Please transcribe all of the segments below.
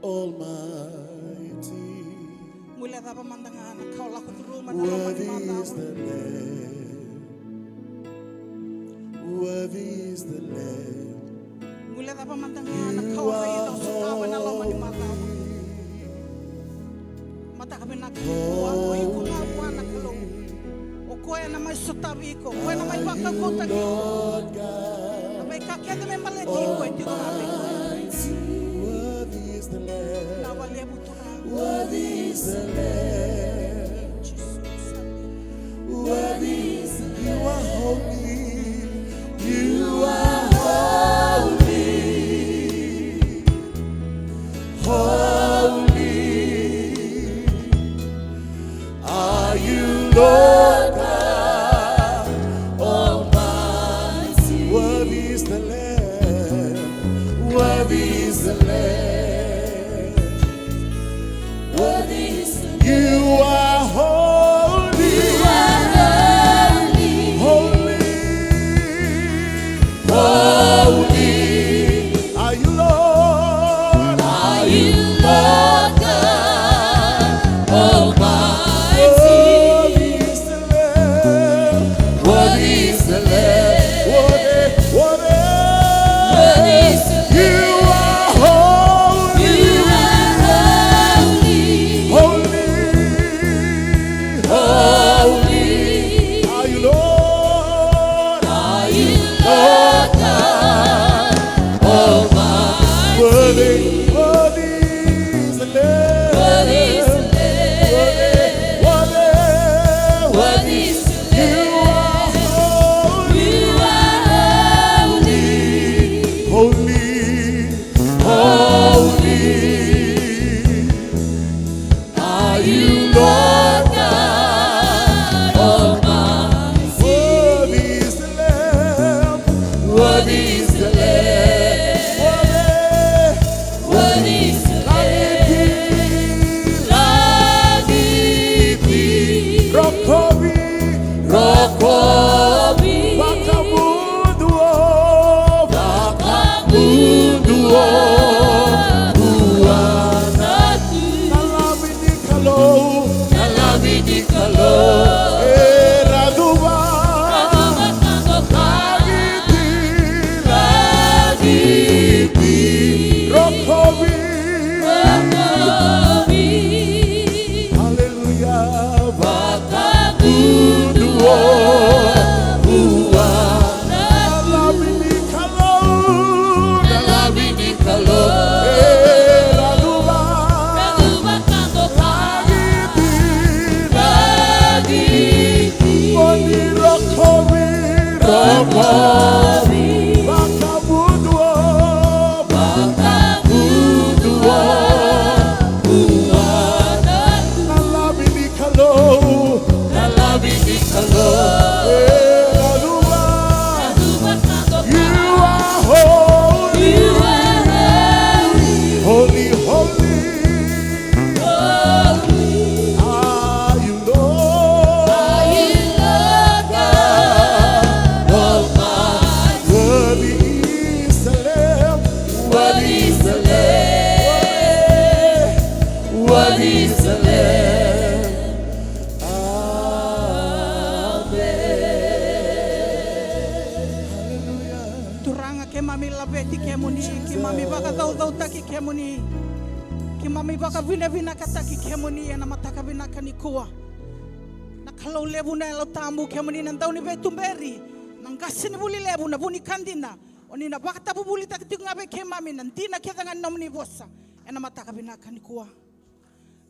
Almighty, worthy is the Lamb, worthy is the Lamb. You worthy is the Lamb, worthy is the Lamb. You are holy, you are holy, holy are you, Lord God Almighty. Worthy is the Lamb, worthy is the Lamb. You are holy, holy, holy. Are you Lord? Are you Lord God Almighty? Worthy is the Lamb, worthy is the Lamb, worthy is the Lamb. You are holy, holy. Are you Lord? Are you Lord God Almighty? Worthy, worthy is the Lamb. Worthy is the Lamb. Worthy is the Lamb. You are holy, holy, holy. Are you Lord God Almighty? Worthy is the Lamb, worthy is the Lamb, worthy is the Lamb. Rokobi, Rokobi, Bakabuduo, Bakabuduo.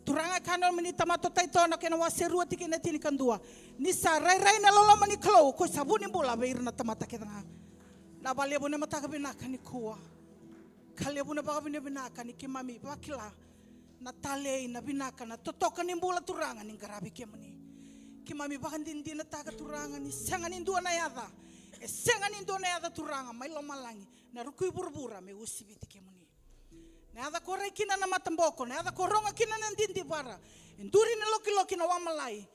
Turanga kanon meni tamato taitona kena waserua tikina tini kandua. Nisa rai na lola mani klo ko sabuni bola beir na tamata ketanga. Na balia bune mataka binaka ni kuwa. Kalia bune baka bine binaka ni kimami bakila. Na tale na binaka na totoka ni bola turanga ni garabi kemani. Kimami baka ndindi na taka turanga ni senga ni ndua na yada. Senga ni ndua na yada turanga mai lo malangi. Na rukui burbura me usibiti kemani. Nada korai kina na matamboko, nada koronga kina na ndindi bara. Enduri na loki na wamalai.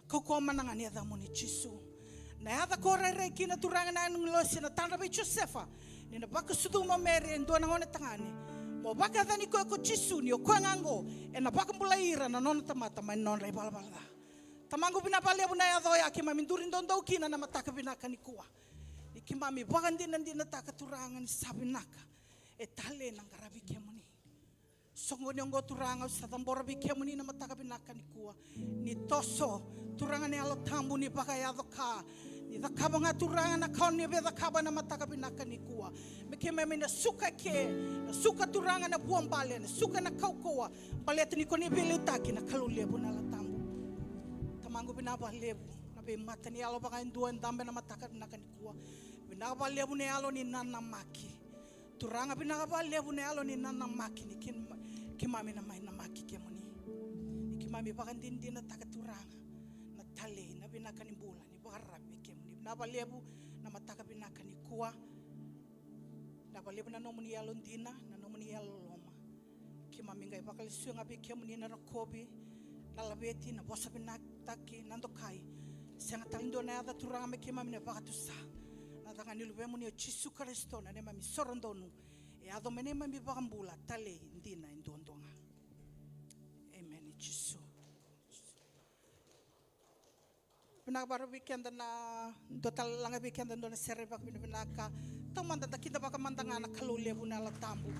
Koko mananga ni ada muni chisu. Na ada ko rai kina turanga na nung losi na tanda ba Josefa. Ni na baka suduma Mary en dona ngone tangani. Mo baka dani ko chisu ni o ko ngango e na baka mulaira na nona tamata mai non rai bala. Tamango binapale buna ya doya ki mami durin don do kina na mataka binaka ni kuwa. Ni ki mami bagandi nandi na taka turanga ni sabinaka. E tale nang karabi kemuni. Songo ni ongo turanga sa tambora bi kemuni na mataka binaka ni kuwa. Ni toso turanga ni alo tambu ni baka ya doka. Ni dakaba nga turanga na kaon ni be dakaba na mataka binaka ni kuwa. Me ke mami na suka turanga na buang bale na suka na kaukoa. Bale ni ko ni bele utaki na kalulia buna la tambu. Tamango binaba lebu na be mata ni alo baka indua ndambe na mataka binaka ni kuwa. Binaba lebu ni alo ni nana maki. Turanga binaba lebu ni alo ni nana maki ni kimami na mai na maki kemuni. Ni kimami baka ndindi na taka turanga na tale na binaka ni bula ni barabi kemuni. Binaba lebu na mataka binaka ni kuwa. Binaba lebu na nomuni alo ndina na nomuni alo loma. Kimami ngai baka lisu ngabi kemuni na rakobi. Na labeti na bosa binataki nandokai senga talindo na ada turanga me kima mine baka tusa na tanga ni lube muni o Jesu Kristo na nema mi sorondonu e ado mene mi baka mbula tale ndina indondonga. Amen Jesu. Binaka baru weekend na total langa weekend na sere baka binaka tamanda kita baka mandanga na kalule buna la tambu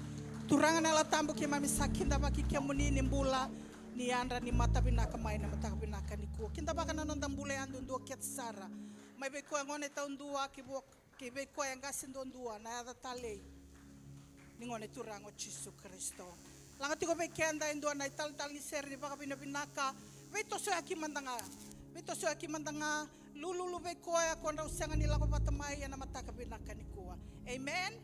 turanga na la tambu kima mi sakinda baki kemuni ni mbula ni andra ni mata binaka mai na mata binaka ni ku kinda baka na nondang bule andu ndo kiat sara mai be ko ngone taun dua ki be ko yang gasin don dua na ada tale ni ngone turango Jesu Kristo langa tiko be kenda indo na tal ni ser ni baka binaka beto so aki mandanga lulu be ko ya ko ndau sanga ni lako patamai na mata binaka ni ku amen.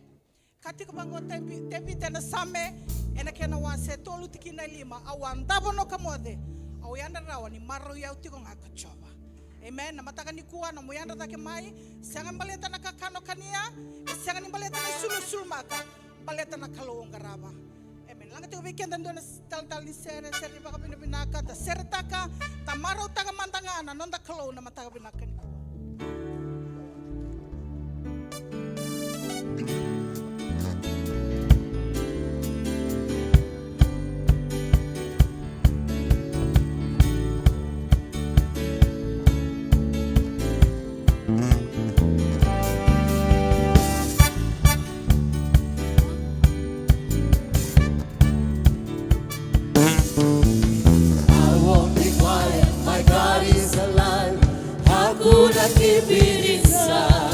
Katika bango tempi tena same ena kena wase tolu tikina lima awan dabono kamode au yanda rawa ni maro ya utiko ngaka choba amen na mataka ni kuwa na muyanda take mai sanga baleta na kakano kania sanga ni baleta na sulu maka baleta na kalong garaba amen langa tiko weekend ndo na tal ni sere baka binaka ta sertaka ta maro taka mandanga na nonda kalong na mataka binaka ni keep it inside.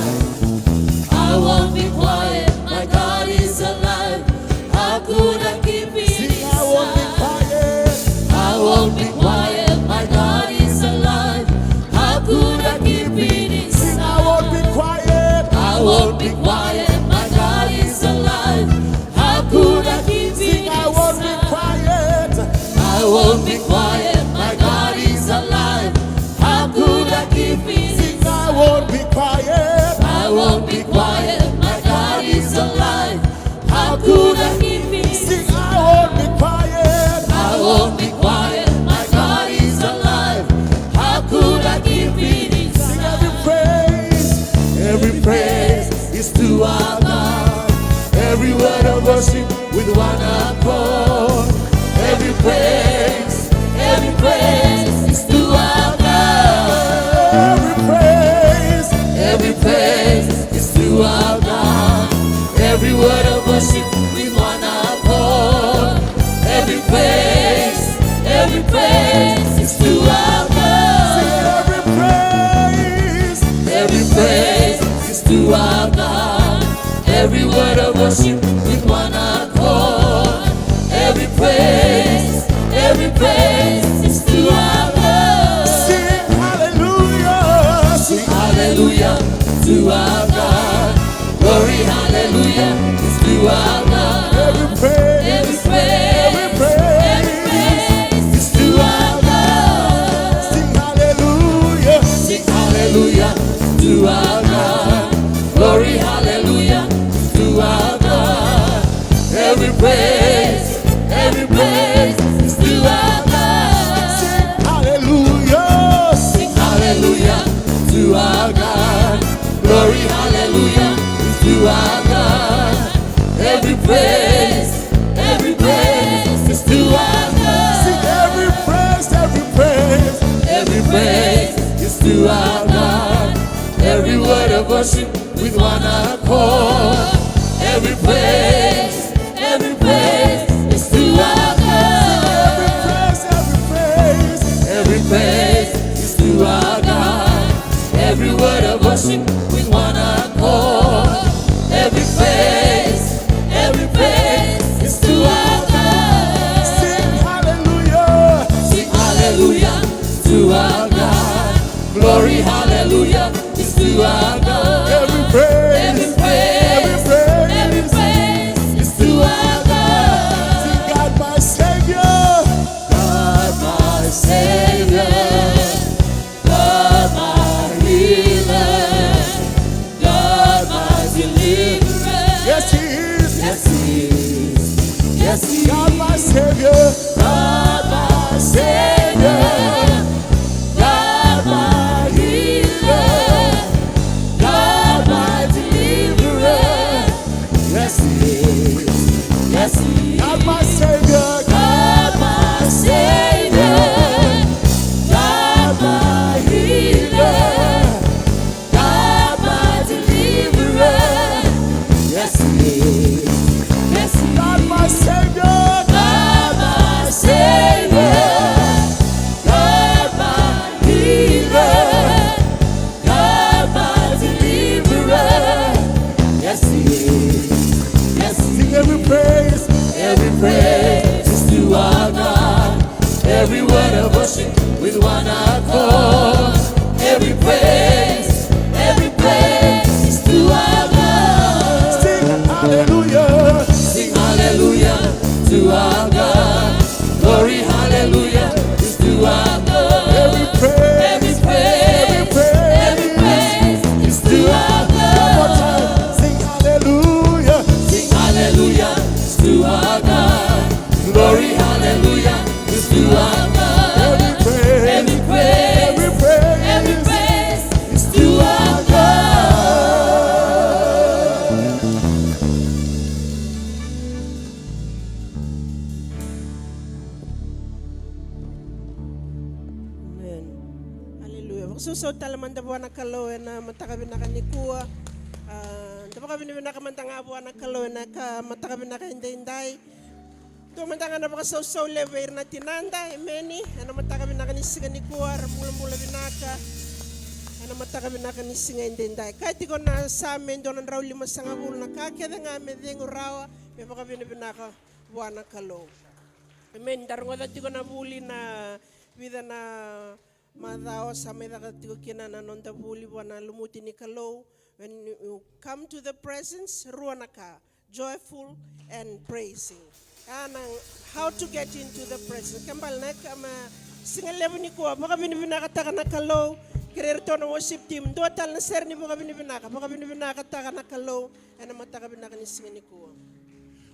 I won't be quiet, my God is alive. How could I keep it inside? I won't be quiet, my God is alive. How could I keep it inside? I won't be quiet, my God is alive. How could I keep it inside? I won't be quiet, my God is alive. How could I keep it inside? I won't be quiet, my God is alive. How could I keep it inside? I won't be quiet, my God is alive. How could I keep it inside? Every praise is to our God. Every word of worship with one accord. Every praise is to our God. Every praise is to our God. Every word of worship with one accord. Every praise is to our God. Every praise is to our God. Every word of worship with one accord. Every praise is to our God. Sing hallelujah to our God. Glory hallelujah is to our God. Every praise is to our God. Sing hallelujah To our God, glory, hallelujah, to our God. Every praise is to our God. Sing hallelujah Sing hallelujah to our God. Glory, hallelujah, is to our God. Every praise is to our God. Sing every praise, every praise. Every praise is to our God. Every word of worship with one accord. Every praise is to our God. Every praise is to our God. Every word of worship with one accord. Every praise is to our God. Sing hallelujah. Sing hallelujah to our God. Glory, hallelujah is to our God. Every praise is to our God. Sing God my Savior. God my Savior, God my healer, God my deliverer. Yes, He is. Yes, He is. Yes, He God my is. Savior. God my Savior, God my healer, God my deliverer. Yes, He is. Yes, He is. God my Savior. God my Savior, God my healer, God my deliverer. Yes, He is. Yes, He is. God my Savior. God my Savior, God my healer, God my deliverer. Yes, He is. Yes, He Sing every praise. Every praise is to our God. Every word of worship with one accord. Every praise is to our God. Sing hallelujah. Sing hallelujah to our God. Glory, hallelujah is to our God. Every praise is to our One more God. time. Sing hallelujah. Sing hallelujah is to our God. Glory, hallelujah is to our God. Every praise Every praise is to our God. Amen. Hallelujah. Vakasuso talamanda buwana kalo na matakabina kanikua. Tapakabina nakamantanga buwana kalo na ka matakabina kaindai. Tumantanga na vakasuso lever na tinanda emeni ana matakabina kanisiga nikua mula binaka. Ana matakabina kanisiga indai. Kati ko na sa mendo na rauli masangabul na kakeda nga medeng urawa me pakabina binaka buwana kalo. Amen. Darunga tiko na buli na vida na madao sa meda tiko kina na nonda buli wana lumuti ni kalo. When you come to the presence, ruanaka, joyful and praising. And how to get into the presence. Kambal na kama singalevo ni ko baka binibinaka taka na kalo. Kirerto na worship team. Do tal na ser ni baka binibinaka taka na kalo. Ana mataka binaka ni singa ni ko.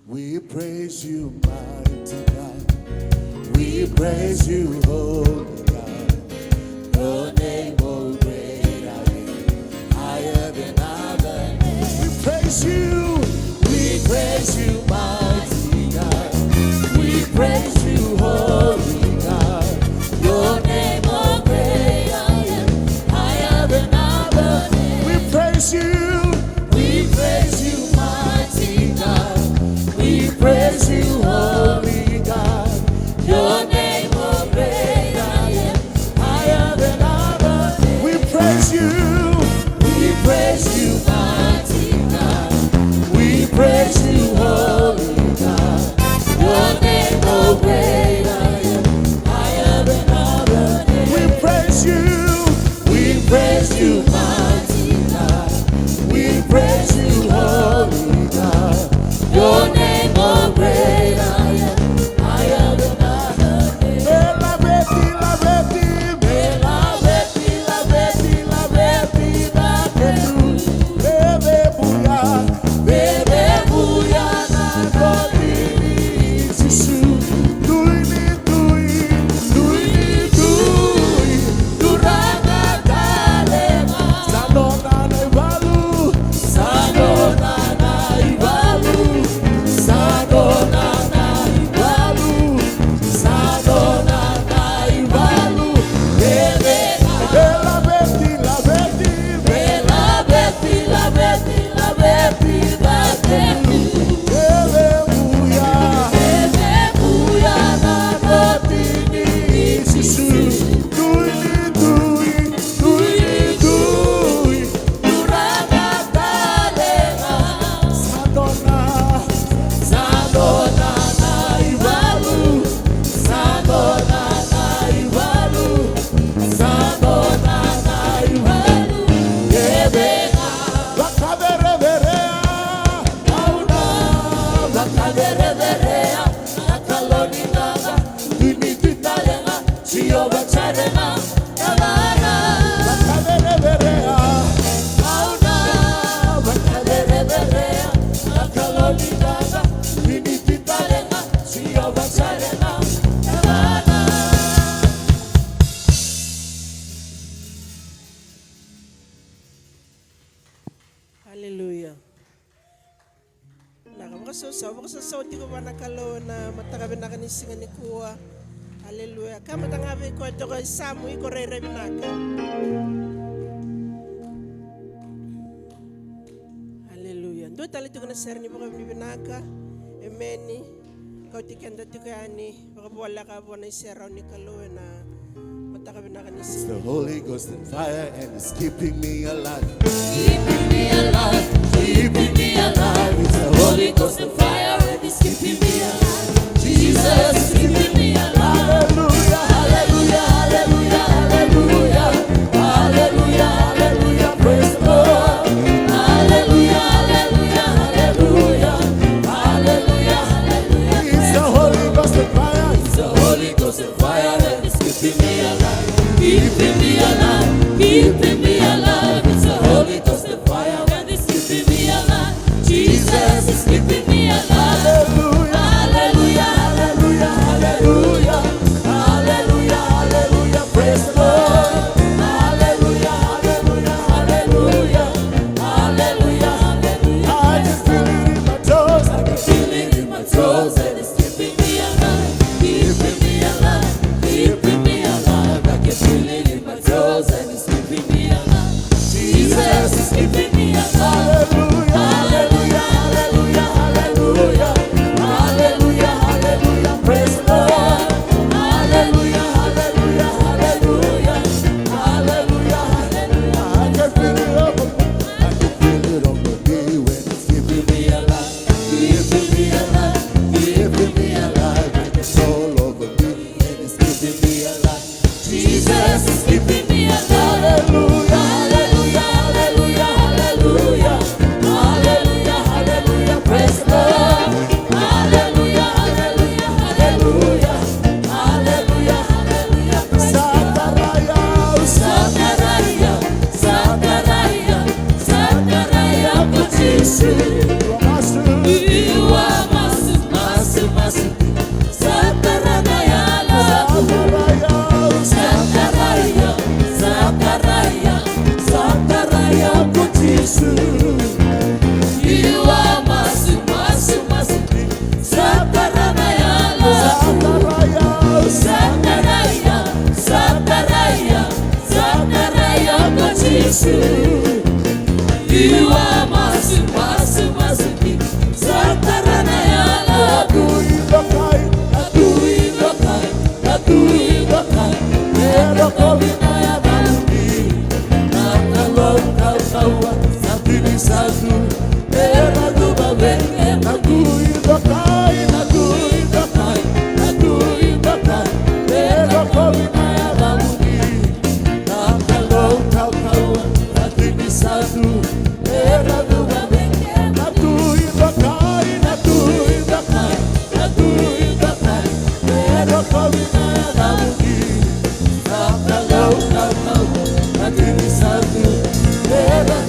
We praise you, mighty God. We praise you, holy God. Your name, oh great I am, higher than other names. We praise you, mighty God. We praise you, holy God. Your name, oh great I am, higher than other names. We praise you, mighty God. We praise you, holy God. Your name, oh great I am, higher than I Hallelujah. Nakabakaso tiko ba nakalo na matagabi na kanisingan ni kuwa. Hallelujah. Kama tangabi ko ito ko isamu iko rere binaka. Hallelujah. Ndo talito ko na sir ni baka binaka. Emeni. Kau tikenda tiko yani. Baka buwala ka buwan na iseraw ni kalo na matagabi na It's kanisingan. the Holy Ghost and fire, and it's keeping me alive. Keeping me alive, keeping me alive. It's the Holy Ghost and fire, and it's keeping me alive. Jesus is keeping me alive. Hallelujah, Hallelujah, hallelujah, hallelujah, hallelujah, hallelujah. Praise the Lord. Hallelujah, hallelujah, hallelujah, hallelujah, hallelujah. it's the Holy Ghost and fire. It's the Holy Ghost and fire, and it's keeping me alive, keeping me alive, keeping me alive. It's the Holy Ghost and fire, and it's keeping me alive. Jesus is keeping me alive. Hallelujah, Hallelujah, hallelujah, hallelujah, hallelujah, hallelujah. Praise the Lord. Hallelujah, hallelujah, hallelujah, hallelujah, hallelujah. I can feel it in my toes. I can Feel it in my toes, and it's keeping me alive, keeping me alive, keeping me alive. I can feel it in my toes, and it's keeping me alive. Jesus is keeping me alive. Hallelujah, hallelujah, hallelujah, hallelujah, hallelujah. Praise the Lord. Hallelujah, hallelujah, hallelujah, hallelujah, hallelujah. I can feel it over me. I can feel it over me when it's keeping me alive. Keeping me alive, keeping me alive. It's all over me and it's keeping me alive. Jesus is keeping me alive. Hallelujah, Hallelujah, hallelujah, hallelujah, hallelujah, hallelujah. Praise the Lord. Hallelujah, hallelujah, hallelujah, hallelujah, hallelujah. Praise the Lord. Sakaraya, Sakaraya, Sakaraya, Sakaraya, kwa Yesu. You are massive, massive, massive. Sakaraya, Sakaraya, Sakaraya, Sakaraya, kwa Yesu. You are massive, massive, massive. Sakaraya, Sakaraya, Sakaraya, Sakaraya, kwa Yesu. You are massive, massive, massive. Sakaraya, Elang,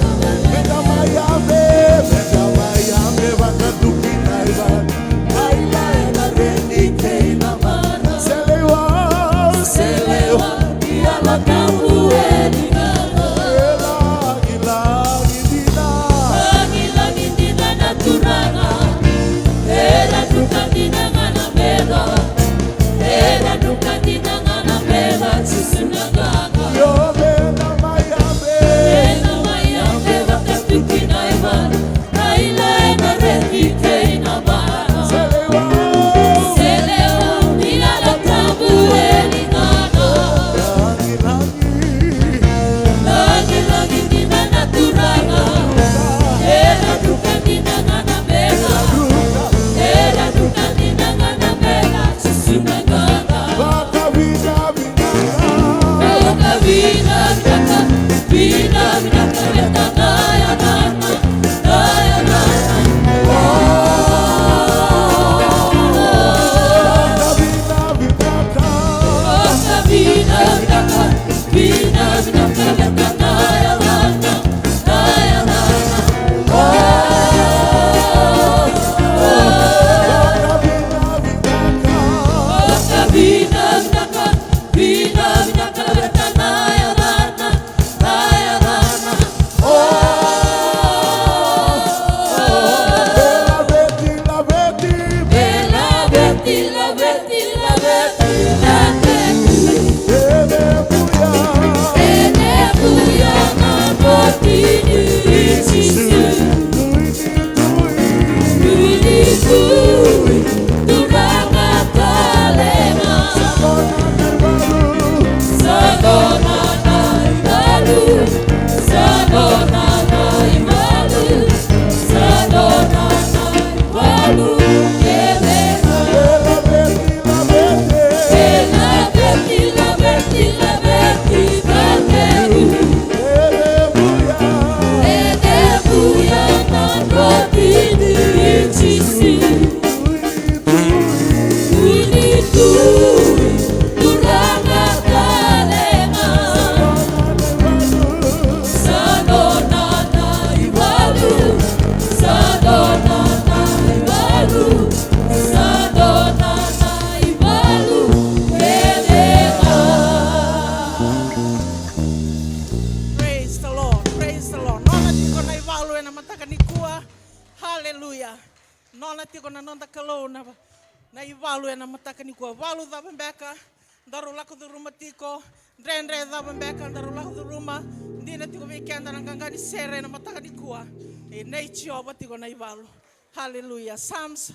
Hallelujah. Psalms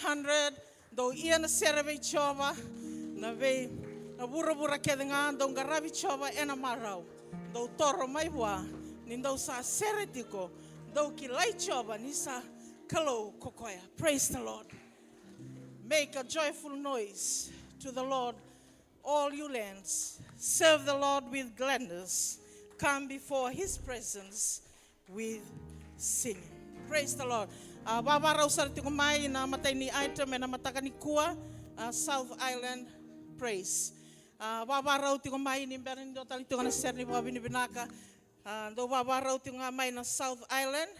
100, do ia na serve chova, na ve na bura kedenga do garabi chova ena marau. Do toro mai wa, nindo sa seretiko, do kilai chova nisa kalo kokoya. Praise the Lord. Make a joyful noise to the Lord, all you lands. Serve the Lord with gladness. Come before his presence with singing. Praise the Lord. Wawarau sarati ko mai na matay ni item na mataka ni Kua, South Island Praise. Wawarau ti ko mai ni berin do tali to na ser ni babini binaka. Do wawarau ti ko mai na South Island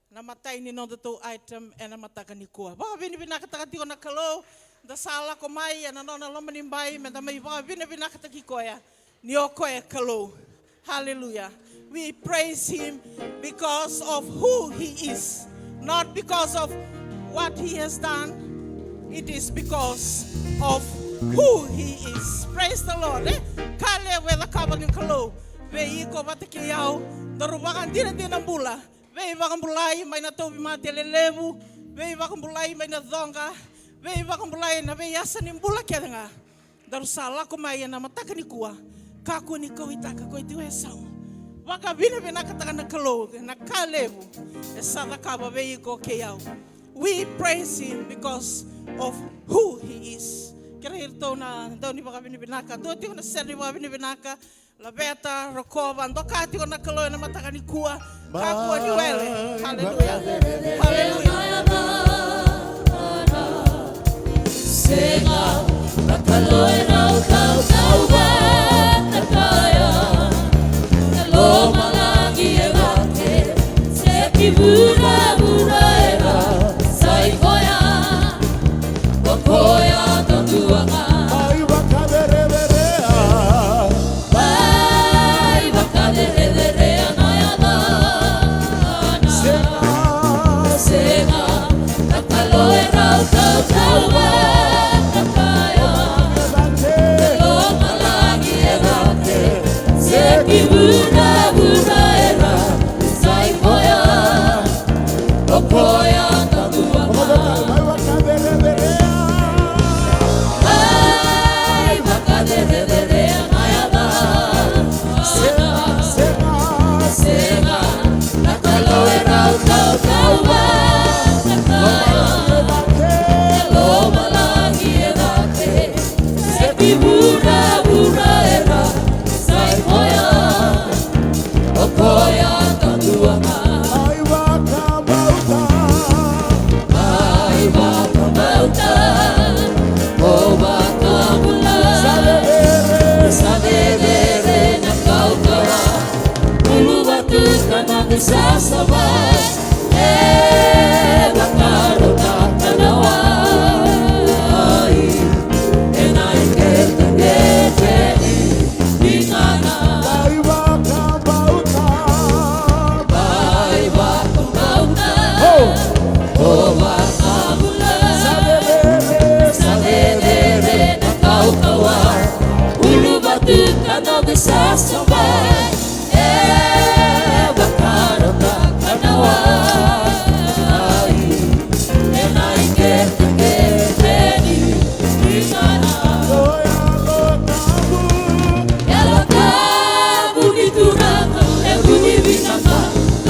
na matay ni no to item na mataka ni Kua. Babini binaka takati ko na kalo da sala ko mai na no na lomani mai me da mai babini binaka takikoya ni okoya kalo. Hallelujah. We praise him because of who he is. Not because of what he has done. It is because of who he is. Praise the Lord. Kale wela kabanin kalo. Vei ko batiki yao. Darubakan dina bula. Vei bakang bulai may na tobi mati lelebu. Vei bakang bulai may na donga. Vei bakang bulai na vei yasan yung bula kaya nga. Darusala ko may na mataka ni Kua. Kaku ni ko itaka ko itiwe sao. Waka bina katakan na kalo na kalebu. Esada kaba vei ko kaya. We praise him because of who he is. Kira hirto na daw ni baka binibinaka. Doon ti ko na ser ni baka binibinaka. Labeta, Rokova, ndokati ko na kaloy na mataka ni Kua. Kapua ni Wele. Hallelujah. Hallelujah. Senga, na kaloy na utaw-tawa na kaya. Kalo malagi e bate, se kibura-bura era. Sai koya, wakoya tondua ka. Ai wakadereverea. Ai wakadereverea na yana. Senga, na kaloy na utaw-tawa na kaya. Kalo malagi e bate, se kibura-bura era. Sai koya, wakoya tondua ka. Ai wakadereverea na yana. Senga, na kaloy na utaw-tawa na kaya. Kalo malagi e bate, se kibura-bura era. Sai koya, wakoya tondua ka. Ai wakamauta, o wakamula. Sadedere na kaukawa, ulu batu kana bisasawa. Wakarota kanawa. Enai ketengete ingana. Ai wakamauta, o wakamula. Sadedere na kaukawa, ulu batu kana bisasawa.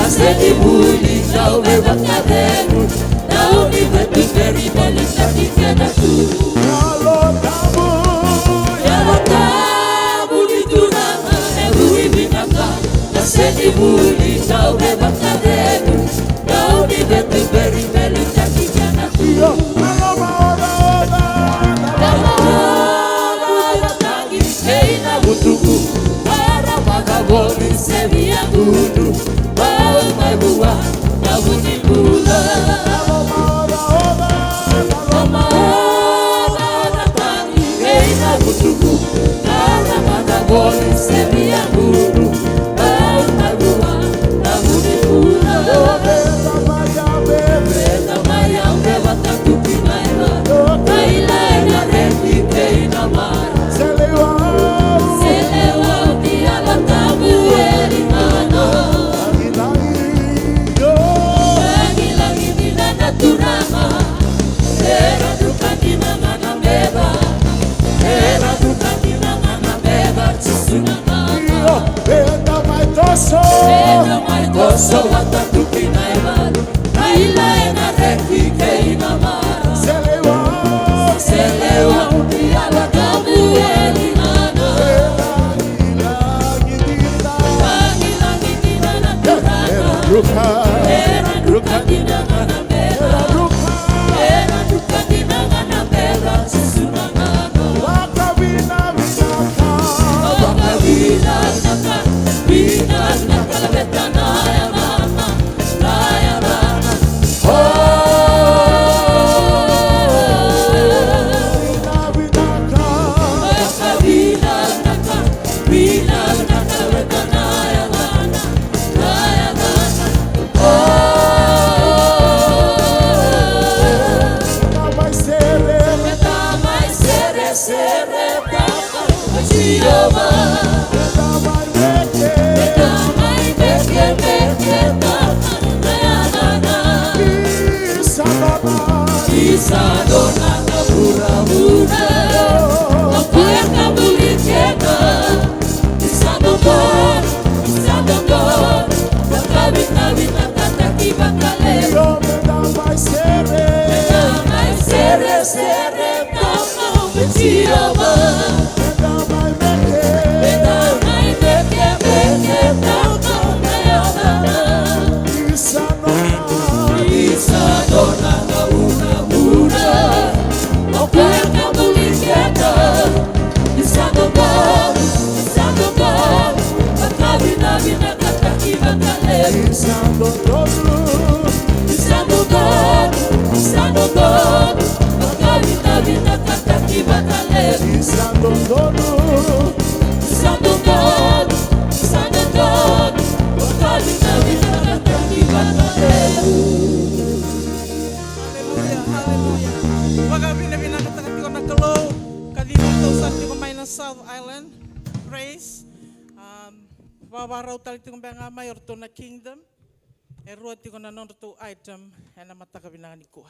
Naseni muli kau bebas kadenu, kau ni betu beri balik lagi kena tu. Kalau kamu di tunangan, erui binaka. Naseni muli kau bebas kadenu, kau ni betu beri balik lagi kena tu. Butuku para vagabond seria gudu bau mai bua nabuni bula mama na tani keina butuku para vagabond seria gudu bau mai bua nabuni bula beta maya beba tatuki naima kaila na repi keina mara So what the tuki naima, kaila ena reki keina mara. Selewa diala kamu elinana. Langi dina na turana. Era ruka dina ngana mera. Era ruka dina ngana mera susunana. Wakabina naka, bina naka lebetana. Sadonana pura-pura, aku yang kamu lihatkan. Sadongan, berkawin-kawin kata tiba kali. Damai sere, kamu mencium. Damai beke, kamu menyadana. Sadonana pura-pura, aku yang kamu lihatkan. Sadongan, berkawin-kawin kata tiba kali. Sadongan, berkawin-kawin kata tiba kali. Sadongan, berkawin-kawin kata tiba kali. South Island, Grace, Wawarau tali tingong benga mayor to na Kingdom, Ruth tingong na non to item, and a mataka binaniko.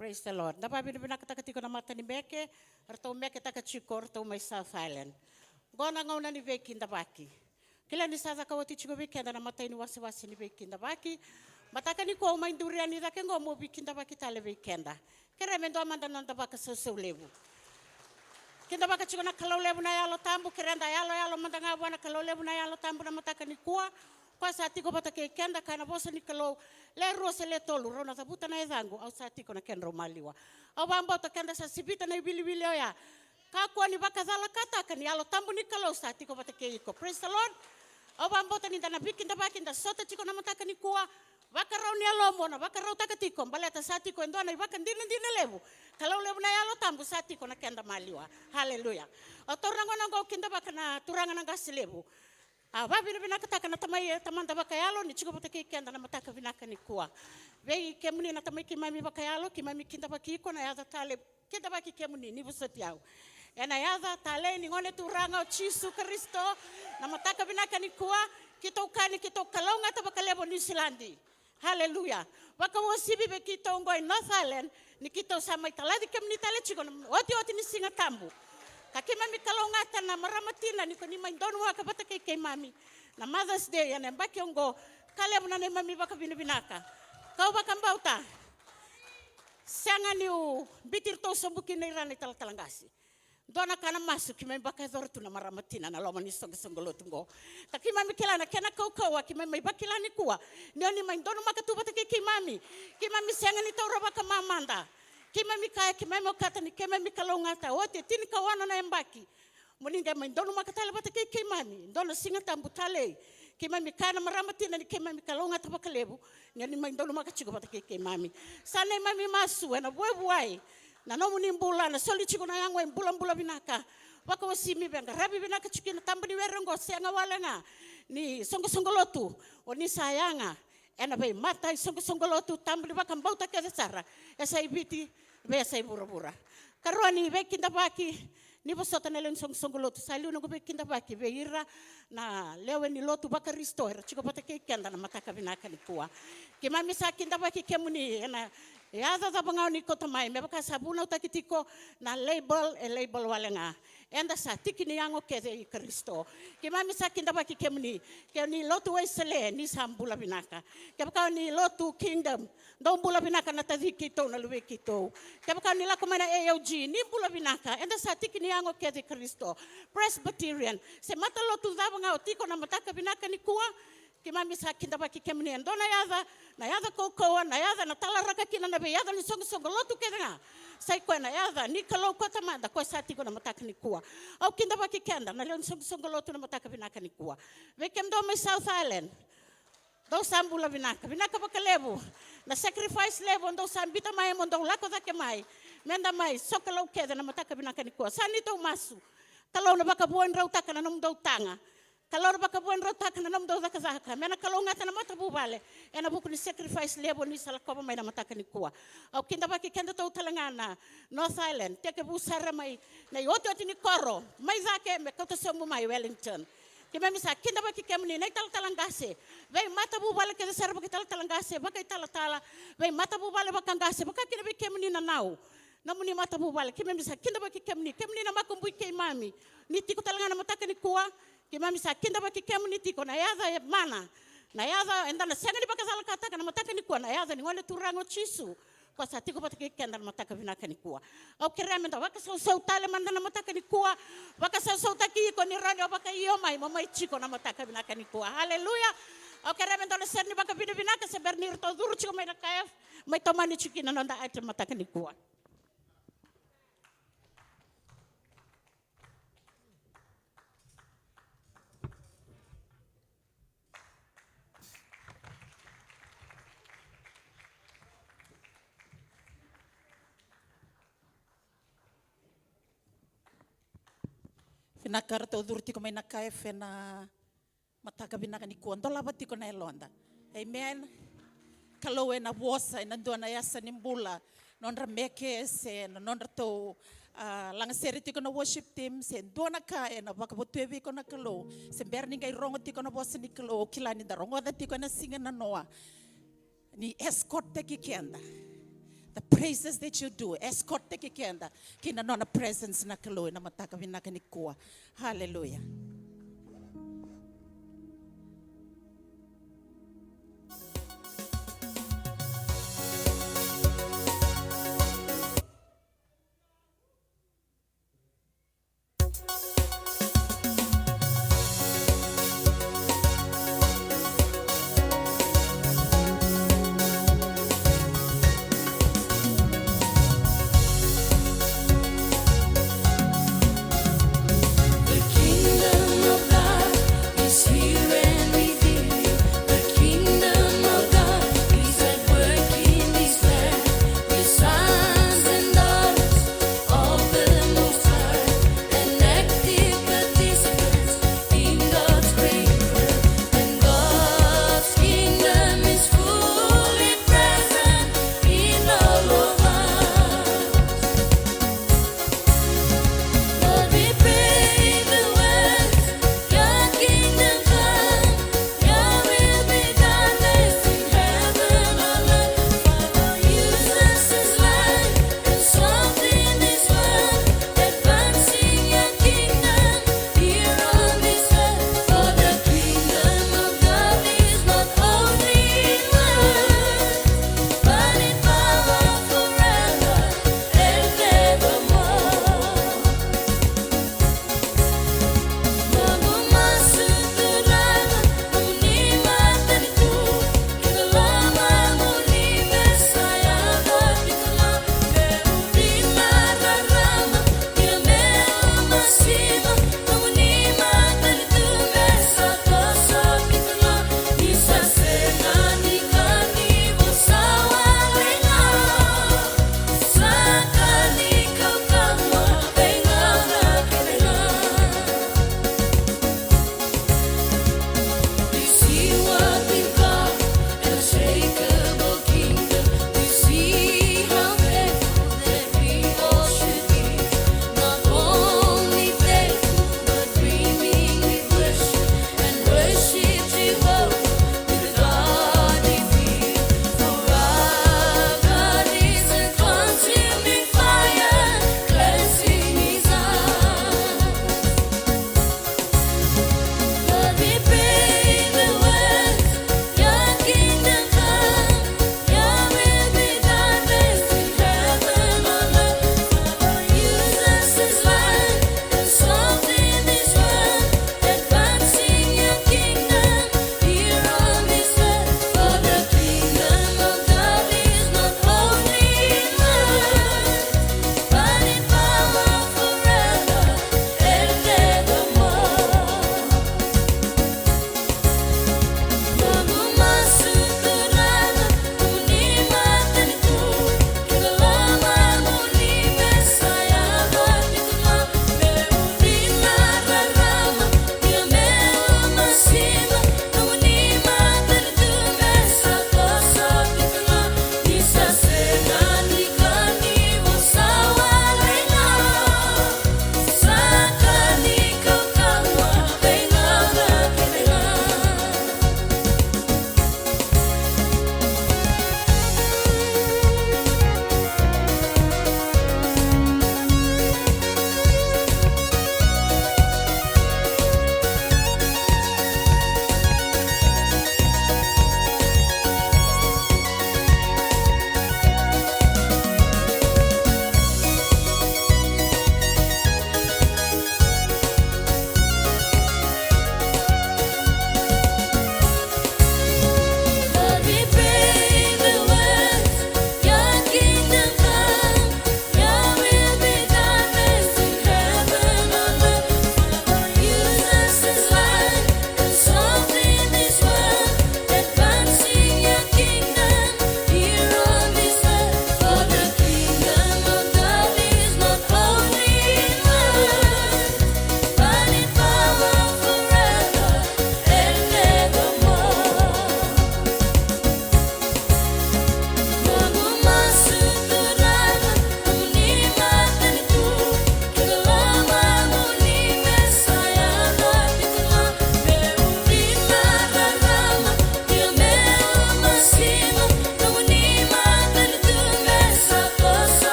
Praise the Lord. Napa binibina kita katiko na mata ni meke, arto meke taka chiko, arto may South Island. Gona ngauna ni veki ndabaki. Kila ni sasa kawati chiko veki anda na mata ni wasi ni veki ndabaki. Mataka ni ko mai duria ni dake ngo mo veki ndabaki tale veki anda. Kere mendo amanda nanda baka so levu. Kinda baka chiko na kalau levu na yalo tambu, kere anda yalo mandanga wana kalau levu na yalo tambu na mataka ni kuwa. Kwa saati ko batake kenda kana bosa ni kalau le rose le tolu rona tabuta na ezangu au saati ko na kenro maliwa au bamba to kenda sa sibita na bili ya ka ko ni bakazala kata kan yalo tambu ni kalau saati ko batake iko. Praise the Lord. Au bamba to ni dana bikinda bakinda sota chiko na mataka ni kuwa bakarau ni alo mona bakarau takatiko baleta saati ko ndona ibakan dina levu kalau levu na yalo tambu saati ko na kenda maliwa. Haleluya. Otoranga ngo kinda bakana turanga nga silevu. Babi na kataka na tamai tamanda bakayalo ni chiko batake kenda na mataka vinaka ni kuwa. Vei kemuni na tamai kimami bakayalo kimami kinda bakiko na yaza tale kinda baki kemuni ni busati yao. Ena yaza tale ni ngone turanga o Yesu Kristo na mataka vinaka ni kuwa kita ukani kita kalonga tabakalebo New Zealand. Haleluya. Waka wosibi be kita ngoi North Island ni kita sama italadi kemuni tale chiko na oti ni singa tambu. Kakima mi kalongata na maramatina ni koni maindonu waka batake kay mami na Mother's Day yana mbaki ongo kale muna ne mami baka binaka kau baka mbauta sanga ni u bitir to sombuki na irani talangasi dona kana masu kima baka zortu na maramatina na loma ni songolo tungo kakima mi kila na kena kau kima mi bakila ni kuwa ni maindonu maka tu batake kay mami kima mi sanga ni tawra baka mamanda kima mikaya kima mokata ni kima mikalongata wote tini kawana na embaki muninga mandono makatale batake kimami ndono singa tambutale kima mikana maramatina ni kima mikalongata bakalebu ngani mandono makachiko batake kimami sane mami masu na bwebuai na no munimbula na soli chiko na yango mbula binaka waka wasimi benga rabi binaka chikina tambani werengo senga walenga ni songo-songolotu oni sayanga ena bai mata songo-songolotu tambali baka mbauta kesa sara esa ibiti besa ibura-bura karoni be kinda baki ni bosota nelen songo-songolotu saliu no be kinda baki be ira na lewe ni lotu baka restore chiko batake kenda na mataka binaka ni kuwa kimami sa kinda baki kemuni ena yaza za bangau ni kota mai me baka sabuna utakitiko na label walenga enda sa tikini yango keze Kristo kimami sa kinda baki kemuni ni lotu waisele ni sambula binaka kebaka ni lotu kingdom ndombula binaka na tadikito na luwekito kebaka ni lakomana AOG ni bula binaka enda sa tikini yango keze Kristo Presbyterian se mata lotu za bangau tiko na mataka binaka ni kuwa kimami sa kinda baki kemuni ndona yaza kokoa na yaza na talaraka kina na be yaza ni songo lotu kedanga sai kwa na yaza ni kalau kota manda kwa sati ko na mataka ni kuwa au kinda baki kenda na leo songo lotu na mataka binaka ni kuwa wekem do me South Island do sambula binaka bakalebu na sacrifice level do sambita mai mondo lako zake mai menda mai sokalo keda na mataka binaka ni kuwa sani to masu kalau na baka buon rautaka na nomdo tanga kalau baka buon rotaka na namdo zaka zaka mena kalau ngata na mata bubale ena buku ni sacrifice lebo ni sala ko mai na mataka ni kuwa au kinda baki kenda to talangana North Island teke bu sara mai na yoto ni koro mai zake me ko to somu mai Wellington kima misa kinda baki kemni na talangase vai mata bubale ke sara baki talangase baki tala vai mata bubale bakangase baka kina baki kemni na nau namuni mata bubale kima misa kinda baki kemni na makumbu ke mami ni tiko talangana mataka ni kuwa kimami sa kinda baki kemuni tiko na yaza mana na yaza enda na senga ni baka sala kata kana mataka ni kuwa na yaza ni ngone turango Yesu kwa sa tiko batake kenda na mataka binaka ni kuwa au kiremenda baka sau tale manda na mataka ni kuwa baka sau taki ko ni radio baka iyo mai mama chiko na mataka binaka ni kuwa haleluya au kiremenda na serni baka binaka se bernir to duru chiko mai na kaf mai tomani chikina na nda item mataka ni kuwa Finakar to durti ko may nakaefe na mataka binaka ni kuwa ndola bati ko na elonda amen kalau na wosa na ndo na yasa nimbula nondra meke se nondra to lang seri ti ko na worship team se ndo na kae na baka botevi ko na kalau se berni ngai rongo ti ko na bosa ni kalau kilani da rongo da ti ko na singa na noa ni escort te ki kenda the praises that you do. Escort te kikenda kina nona presence na kaloi na mataka vinaka ni kua. Hallelujah. The kingdom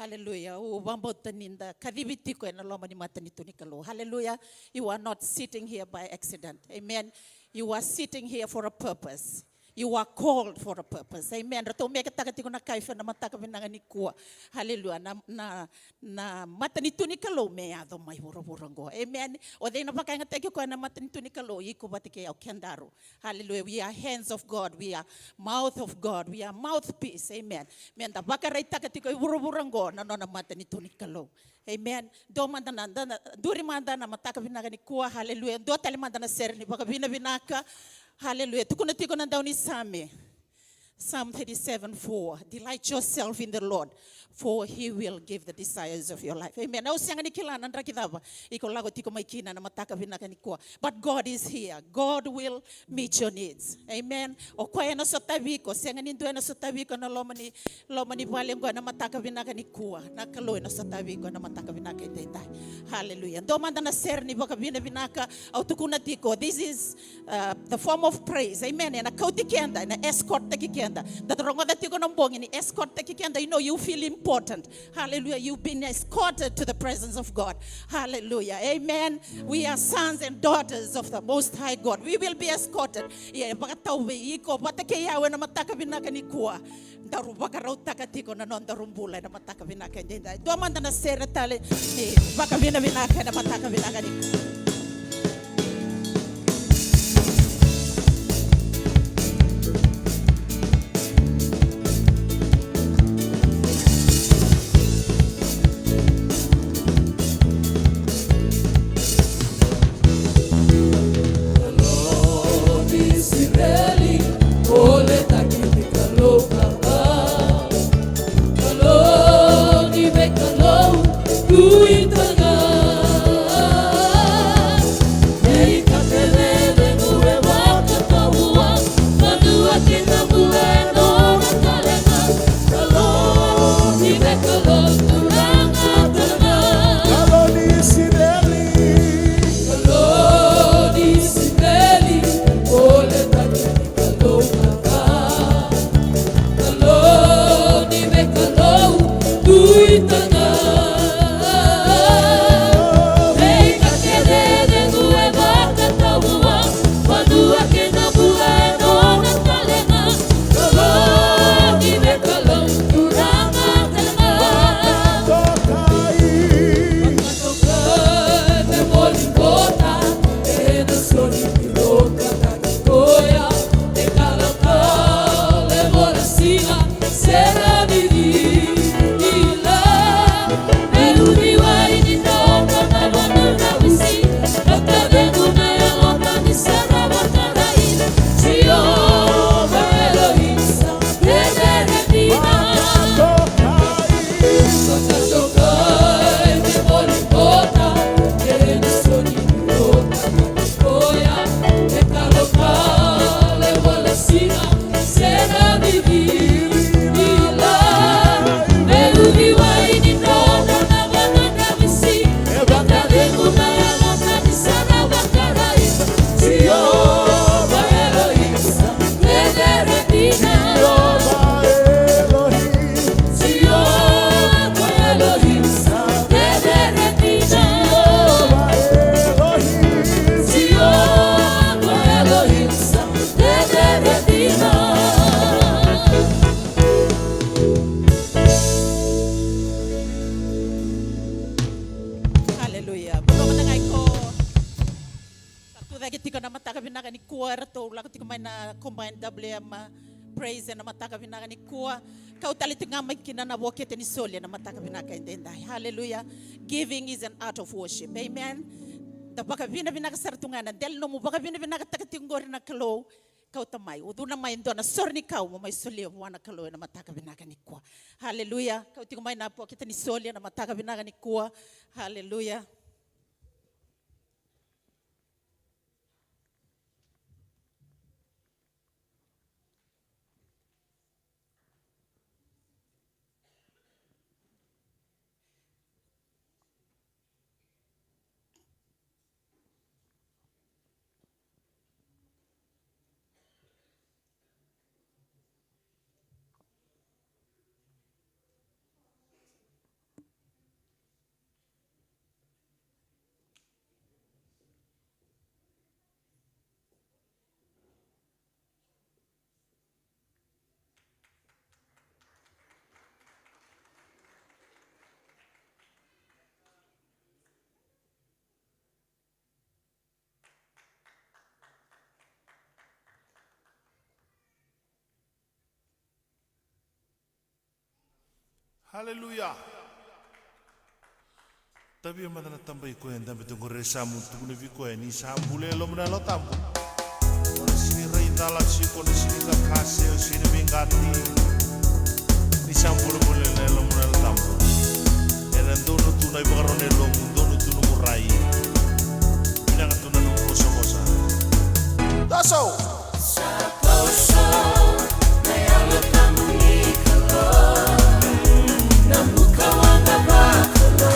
Hallelujah. Oh, Wambotaninda, Kadibitiko and Alomani Matanitunikalu. Hallelujah. You are not sitting here by accident. Amen. You are sitting here for a purpose. You are called for a purpose. Amen. Rato meka takatiko na kaifa na mataka binanganikua. Hallelujah. Na matanitunikalo me ado mai woroworango. Amen. O de na pakanga teki ko na matanitunikalo iko batike au kendaro. Hallelujah. We are hands of God. We are mouth of God. We are mouthpiece. Amen. Men da bakarai takatiko woroworango na no na matanitunikalo. Amen. Do mandana duri mandana mataka binanganikua. Hallelujah. Do tali mandana serni baka binaka. Hallelujah. Tukuna tiko na daw ni Same. Psalm 37:4. Delight yourself in the Lord, for He will give the desires of your life. Amen. But God is here. God will meet your needs. Amen. O kwaya na sotabiko, senganindo na sotabiko na lomani bale ngwa na mataka binaka ni kuwa. Na kaloy na sotabiko na mataka binaka itay. Hallelujah. Domanda na serni baka binaka au tukuna tiko. This is the form of praise. Amen. Na kauti kenda na escort taki kenda. That rongo that you gonna bong in escort taki kenda. You know you feel important. Hallelujah. You've been escorted to the presence of God. Hallelujah. Amen. We are sons and daughters of the Most High God. We will be escorted. Yeah, baka tawbe iko bata kaya na mataka binaka ni kuwa. Daru baka raw takatiko na non darumbula na mataka binaka ndenda. Domanda na sera tale baka binaka na mataka binaka ni kuwa. Praise na mataka binaka ni kuwa kau talitinga makina na wokete ni sole na mataka binaka indenda. Hallelujah. Giving is an art of worship. Amen. Da baka binaka sartungana del no mo baka binaka takatingor na kalo kau tamai uduna mai ndona sorni kau mo mai sole wana kalo na mataka binaka ni kuwa. Hallelujah. Kau tingumai na wokete ni sole na mataka binaka ni kuwa. Hallelujah. Hallelujah. Tapi yang mana tambah iko yang tambah tunggu resamu tunggu nevi ko ni sambule lo mana lo tambu. Orang sini reita lah si ko ni sini ka kase o sini bingati ni sambule boleh lo mana lo tambu. Eran dono tu na ibu karone lo dono tu no murai. Pinang tu na no kosa kosa. Daso. Sakoso na yalo tambu ni kalo. Namuka wanga bakalo.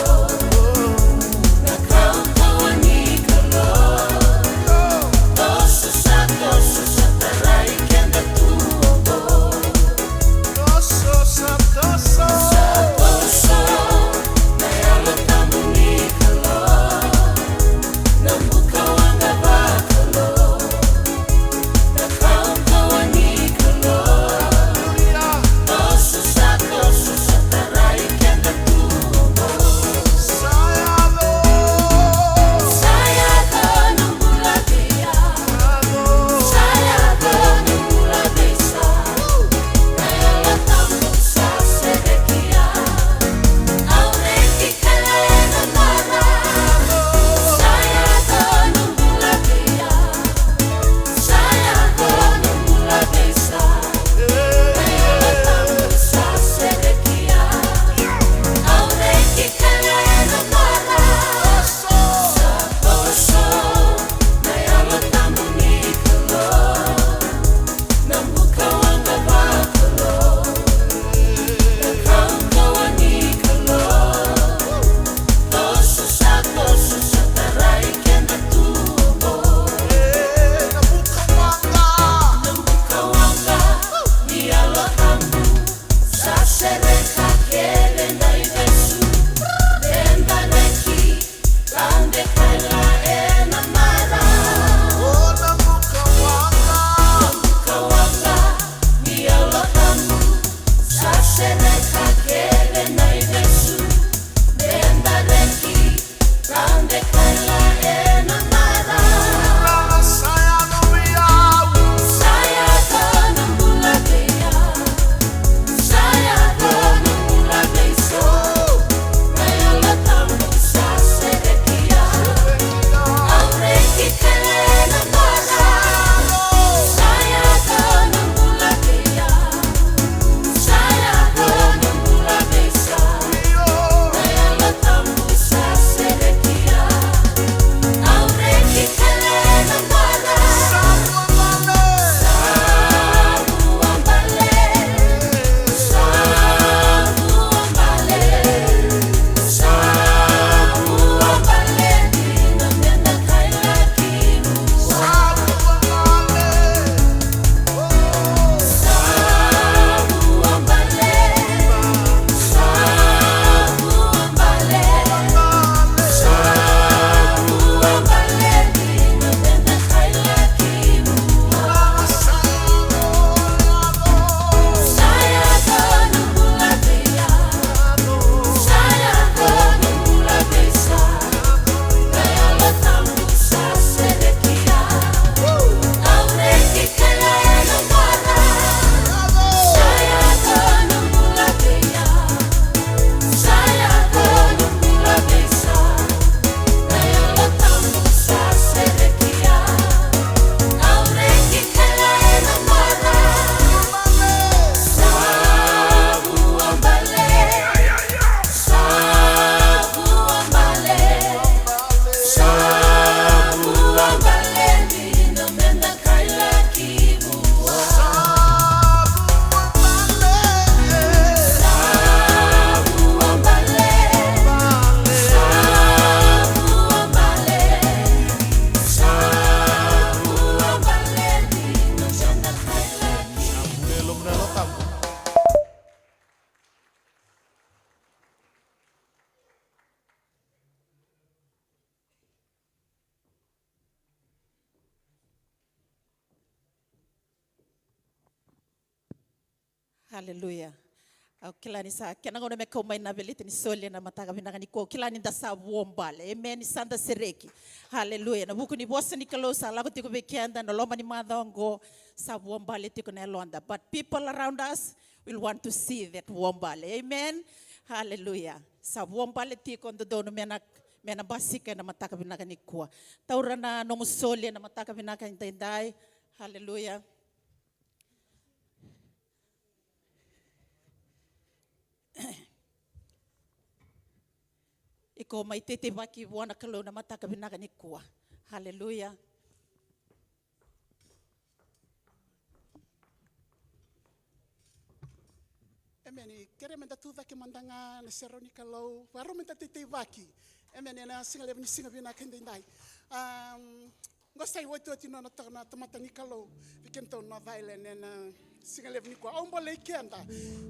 Hallelujah. Kila ni sa kena ngone me komai na belite ni sole na mataga binanga ni ko kila ni dasa wombale. Amen. Santa sereki. Hallelujah. Na buku ni bosa ni kalo sa lago tiko bekianda na loma ni madongo sa wombale tiko na londa. But people around us will want to see that wombale. Amen. Hallelujah. Sa buong paliti ko doon mena basika na mataka binaka ni kuwa. Taura na nomusoli na mataka binaka ni Tendai. Hallelujah. Iko may titibaki buwana kalo na mataka binaka ni kuwa. Hallelujah. Amen. Kere menda tuda ke mandanga na seroni kalau baru menda titibaki. Amen. Na singa lebi singa bina kendai. Gostai wotu ati no na tamata ni kalau vikento na vaile na singa lebi ni kwa ombo le kenda.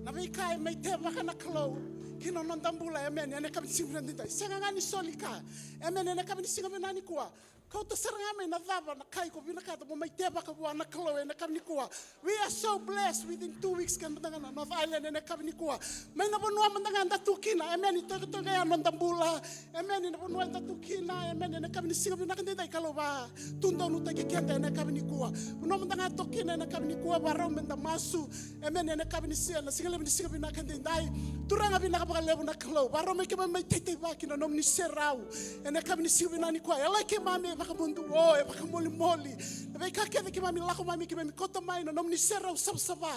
Na vikai mai te baka na kalau kino non dambula. Amen. Na kam singa ndai. Singa ngani solika. Amen. Na kam singa bina ni kwa. Kau tu serangame na dava na kai ko bina kata mo mai te baka bua na kalau na kam ni kwa. We are so blessed within 2 weeks kan mandanga na North Island na kam ni kwa. Mai na bonua mandanga nda tukina. Amen. Ito to ga non dambula. Amen. Na bonua nda tukina. Amen. Na kam ni singa bina kan dai kalau ba tundo nu take kenda na kam ni kwa. Bonua mandanga tukina na kam ni kwa ba rom nda masu. Amen. Na kam ni singa bina kan dai. Turanga bina ka lebu na kalau. Ba rom ke mai tete ba kina nom ni serau. Na kam ni singa bina ni kwa. Ela ke mame baka mundu o e baka moli e ka kede ke mami lako mami ke mami kota mai no nom ni serau sab-saba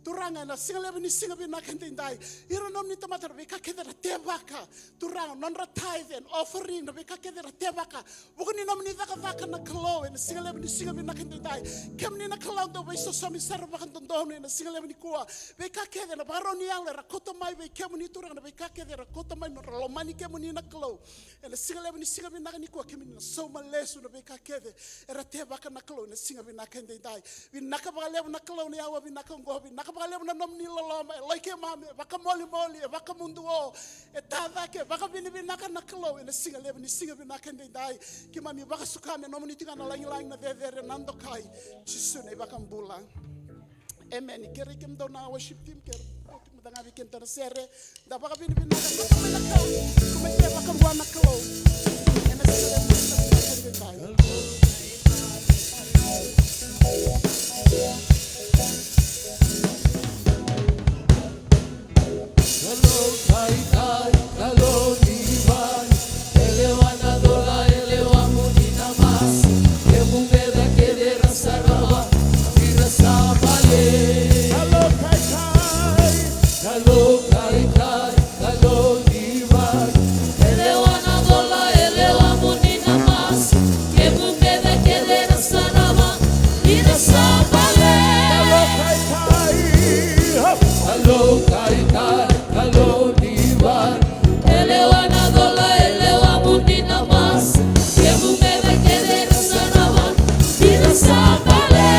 turanga na singa lebi ni singa bina kendai iro nom ni tamata be ka kede na tebaka turanga non ra tithe and offering be ka kede na tebaka bukan ni nom ni vaka na kalo na singa lebi ni singa bina kendai kem ni na kalo do be so sami serau baka tondo na singa lebi ni kuwa be ka kede na baro ni ale ra kota mai be kem ni turanga be ka kede ra kota mai no lo mani kem ni na kalo na singa lebi ni singa bina ni kuwa kem ni so malesu na be ka kede era te baka na kalo na singa bina kende dai binaka ba lebu na kalo ni awa binaka ngo binaka ba lebu na nom ni loloma like mame baka moli baka mundu o e tava ke baka binaka na kalo na singa lebu ni singa bina kende dai ki mami baka sukame nom ni tinga na lang na de nando kai chisune baka mbula. Amen. Kere kem do na worship team ker mudanga weekend ta sere da baka binaka na kalo kumete baka bua na kalo ena singa lebu Hello, kai kai, hello, divan. Elewana dola, elewa munina mas. Kebubeda kede rasaraba, virasa bale. Hello, kai kai, hello, kai kai, hello, divan. Elewana dola, elewa munina mas. Kebubeda kede rasaraba, virasa bale. Hello, kai kai. Hello, divan. Elewana dola, elewa munina mas. Kebubeda kede rasaraba, virasa bale.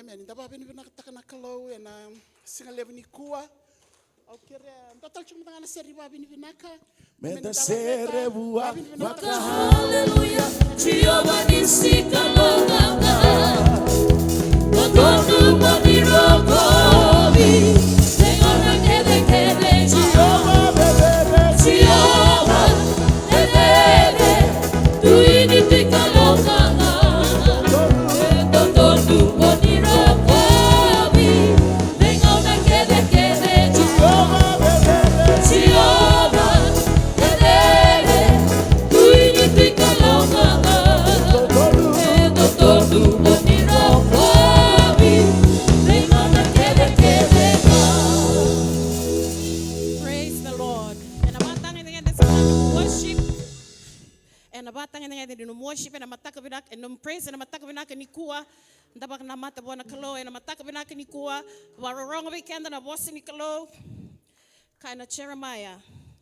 Amen. Daba bini bina takana kalau ena singa lebu ni kuwa. Au kere total cuma tangana seri ba bini binaka. Menda sere bua Maka hallelujah, Jehovah nisi kalonga. Kotoku monirogobi, Senhora kede Jehovah bebebe, Jehovah bebebe, tuini tikalonga. Kotoku monirogobi, Senhora kede Jehovah bebebe, Jehovah bebebe, tuini tikalonga. Kotoku and a batang and no worship and a matakabinak and no praise and a matakabinak and Nikua, Dabak Namata Bonakalo and a matakabinak and Nikua, were wrong weekend and a boss in Nikalo, kind of Jeremiah,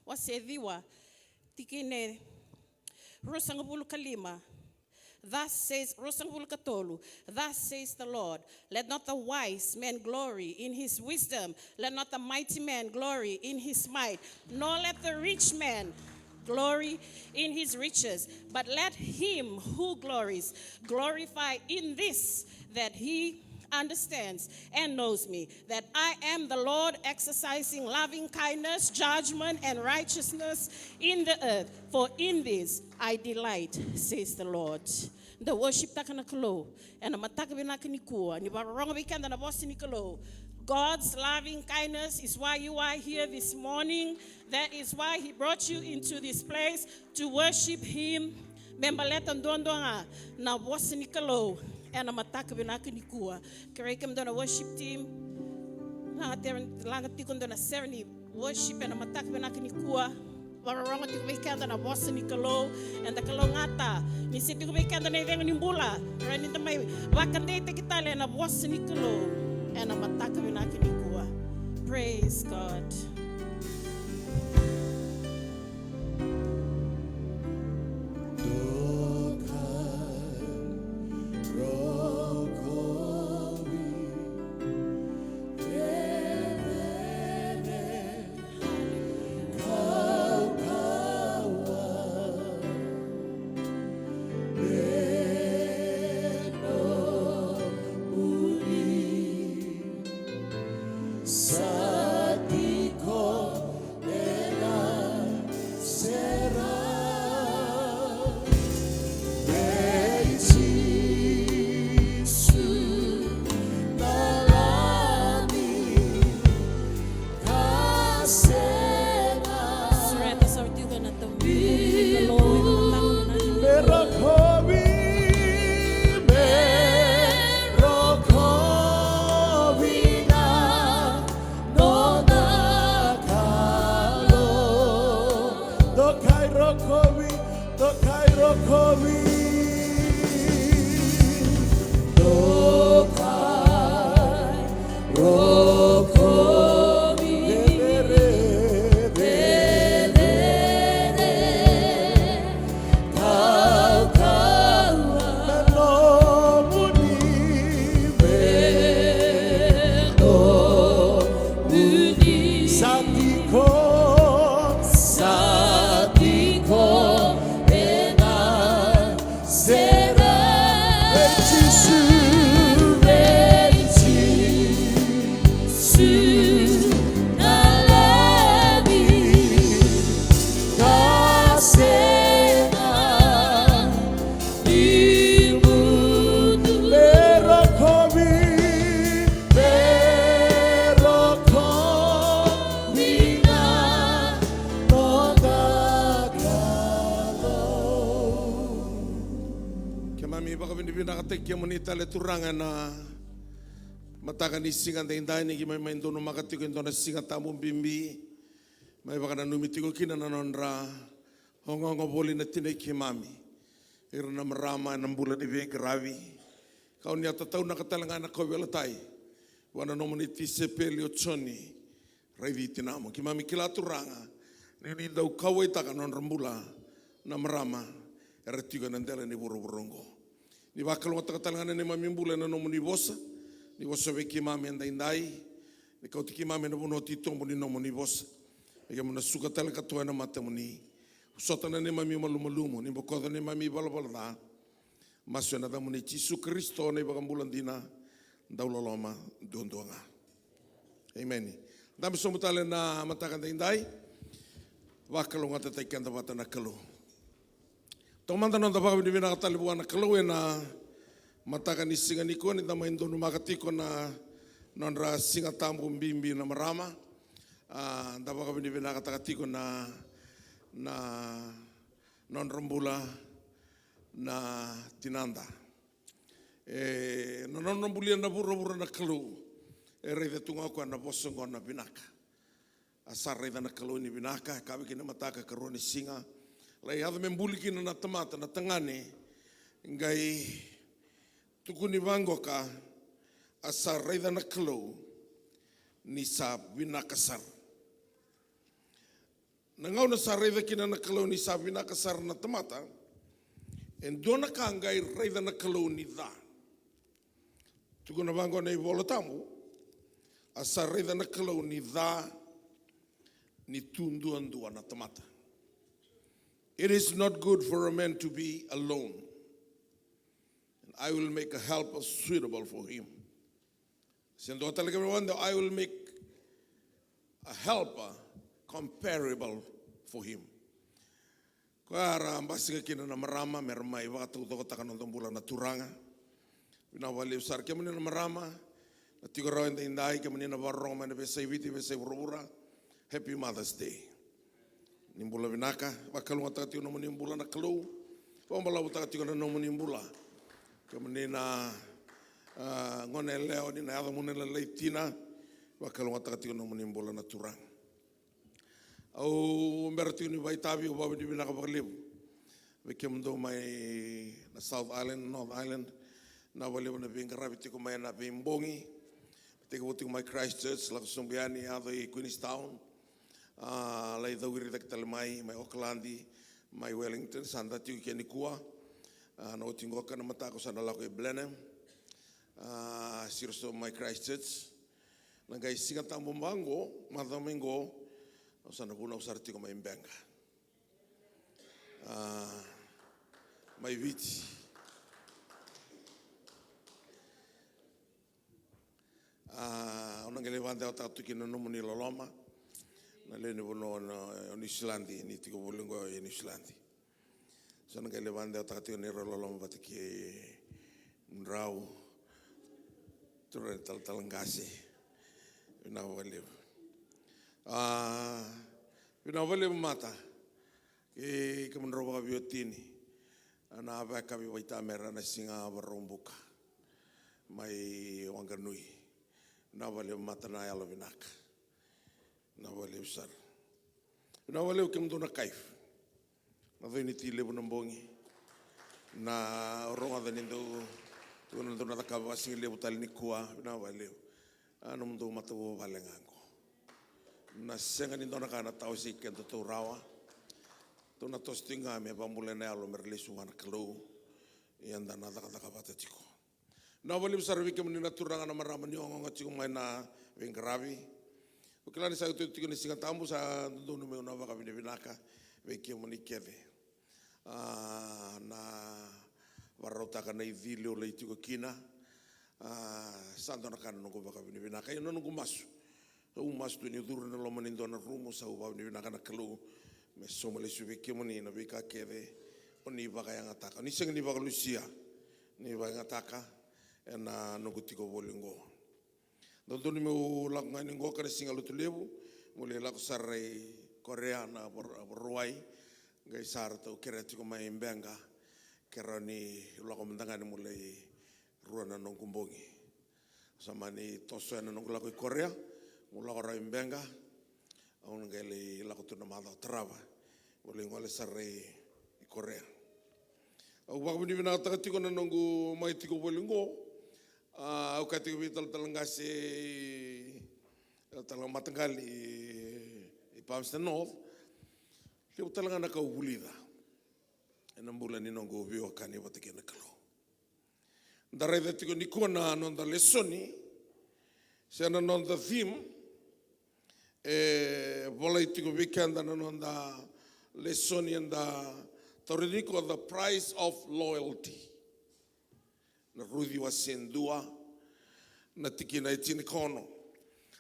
was a viwa, Tikine, Rosangabulu Kalima. Thus says the Lord, let not the wise man glory in his wisdom, let not the mighty man glory in his might, nor let the rich man glory in his riches, but let him who glories glorify in this, that he understands and knows me, that I am the Lord, exercising loving kindness, judgment, and righteousness in the earth. For in this I delight, says the Lord. The worship takanakalo and a matakabinakanikuwa, nibarongabikanda na bosinikalo. God's loving kindness is why you are here this morning. That is why He brought you into this place to worship Him. Membaleta ndondonga na bosinikalo. And a matakabinakanikuwa. Karekim dona worship team. Langatikon dona sereni worship and a matakabinakanikuwa. Warong at the weekend and a bosinikalo and the kalongata. Ni city weekend and a nimbula. Running the may Vakande Kitale and a bosinikalo and a matakabinakanikuwa. Praise God. Turangan na matakan ni singan tayo ni may maindo no makatiko ito na singan tamong bimbi may baka na numitiko kina na nondra hongong boli na tinay kimami iro na marama ng bulan ibig gravi kau niya tataw na katalangan na kawalatay wana no maniti Epeli Ratabacaca raivi tinamo kimami kila turanga nini daw kaway taka non rambula na marama eretigo nandela ni buru-burungo. Ni bakal wata katalangan ni mami mbula na nomo ni bosa weki mami andai ni kau tiki mami na buno tito mo ni nomo ni bosa ega mo na suka talaga tuwa na mata mo ni usota na ni mami malumalumo ni bokoda ni mami balabala masyo na da mo ni Jesu Kristo na ibang bulan dina daw loloma dondonga amen dami somutale na matakan andai bakal wata taikan da wata na kalu Tomanda non dapat di bina kata libuan kalau na matakan isingan ikon ita main donu makatiko na non ra singa tambu bimbi na marama dapat di bina kata katiko na non rambula na tinanda non rambulia na buru na kalau rei tunga ko na bosongo na binaka asar rei na kalau ni binaka kabi kina mataka karoni singa Lai hada membuli kina na tamata na tangane ngai tukuni vangoka asa raida na kalau ni sa binakasar. Nangau na sa raida kina na kalau ni sa binakasar na tamata en dona ka ngai raida na kalau ni da. Tukuna vango na ivola tamu asa raida na kalau ni da ni tunduan dua na tamata. It is not good for a man to be alone. And I will make a helper suitable for him. Sendo talaga wanda, I will make a helper comparable for him. Kuara ambasiga kina na marama merma iwa tu to taka no bulan na turanga. Bina wali usar ke na marama na tigo raw indai ke na barong man be sai viti be sai burura. Happy Mother's Day. Nimbula vinaka, wakalunga takatiko no nimbula na kalau, pambala takatiko na no nimbula. Kemani na ngone leo ni na ada mune la leitina, wakalunga takatiko no nimbula na turang. Au mertiko ni baitabi o babi ni vinaka bakalibu. Bekemdo mai na South Island, North Island, na walibu na bingarabi tiko mai na bimbongi, tiko tiko mai Christchurch, la kusumbiani ado I Queenstown. Lai dawiri tak talemai mai Aucklandi mai Wellington sanda tiu ke nikua no tingo kana mata ko sana la ko Blenheim sirso mai Christchurch nangai singa tambo mango domingo sana kuna usarti ko mai Mbenga mai viti onangele vande ata tukino no muni loloma na lene bono na New Zealand ni tiko bolingo e New Zealand so na kele bande atati ni rololo batiki ndrau tur talangasi na wale mata e como roba biotini ana ba ka bi waita mera na singa barombuka mai wanganui na wale mata na yalo binaka na wale usar na wale o kemdo na kaif na veni ti lebu na mbongi na ronga da nindo tu na dona da kava sing lebu tal nikua na wale ano mdo mata o vale ngango na senga nindo na kana tau si kento to rawa to na tostinga me bambule na alo merlesu wana kalo e anda na da ka bata tiko na wale usar vi kemni na turanga na marama ni onga tiko mai na vengravi. Kelani sa tu tiko ni singa tambu sa dono me una vaka vine vinaka veke moni keve na varota kana I vilio le tiko kina sando na kana no vaka vine vinaka ino no masu o masu tu ni duru na lo mani dona rumo sa uva vine vinaka na kalu me somo le veke moni na veka keve oni vaka yang ataka ni singa ni vaka Lucia ni vaka ataka na no tiko bolingo. Dondoni me lak ngani ngoka de singa lutu lebu mule lak sarai Korea na Hawaii ngai sar to kereti ko mai Mbenga kerani lako mendangani mule ruana no kumbongi samani toso na no lako Korea mula ko rai Mbenga on ngai lako tu na mala trava mule ngole sarai Korea au wa bini na takati ko na nongu mai tiko bolingo au kati vital talangase talang matanggal I Palmerston North leu talanga na ka ubulida enam bulan ni nongo vio kani batike na kalo ndare da tiko nikona non da lessoni se na non da theme vola tiko weekend na non da lessoni anda torinico the price of loyalty na Ruthi wa sendua na tiki na itini kono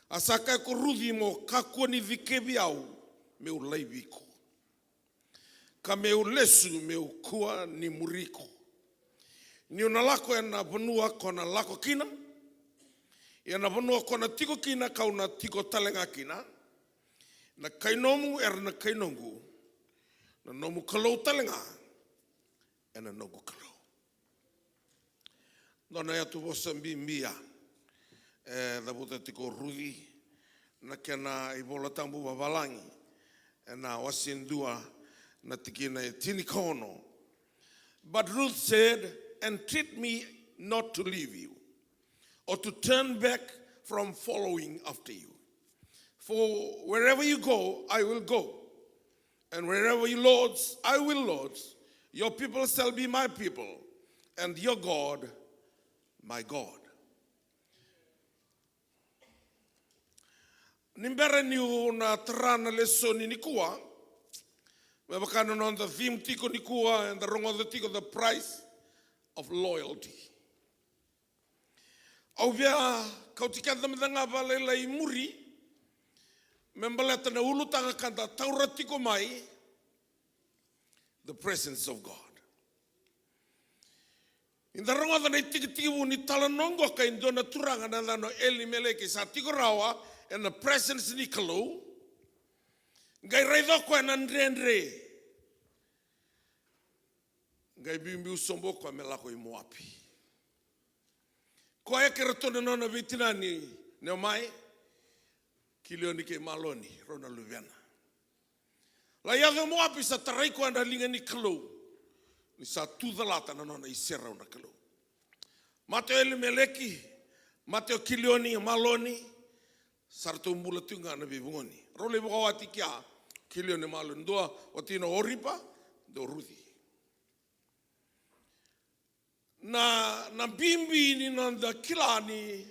asaka ko Ruthi mo kakua ni vikebi au me ulai viko ka me ulesu me ukua ni muriko ni unalako ya na vanua kona lako kina ya na vanua kona tiko kina ka una tiko talenga kina na kainomu na kainongu na nomu kalau talenga na nogu kalau Dona ya tu vosa mbia da bota tiko Ruthi na kena I bola tambu babalangi na wasindua na tikina e tinikono. But Ruth said, entreat me not to leave you, or to turn back from following after you. For wherever you go, I will go. And wherever you lodge, I will lodge. Your people shall be my people, and your God, my God. Nimbera ni una trana lesson ni kua. We bakano on the theme tiko ni kua and the wrong of the tiko, the price of loyalty. Au via kautikanda mdanga valela I muri. Membalata na ulu tanga kanta taura tiko mai. The presence of God. In the wrong of the tiki ni talanongo ka indona turanga na no eli meleke sa tiko rawa. And the presence ni kalau, gai raido ko nandre, gai bimbi usombo ko melako I moapi. Ko e keratona nona vitina ni neomai, kilioni ke maloni, rona luviana. La yaga moapi sa tarai ko andalinga ni kalau, ni sa tudalata na nona I serra una kalau. Mateo eli meleki, Mateo kilioni maloni, sarto mbula tunga na bibungoni. Role buka wati kia kilio ne malu ndoa watino oripa do Ruthi. Na bimbi ni nanda kilani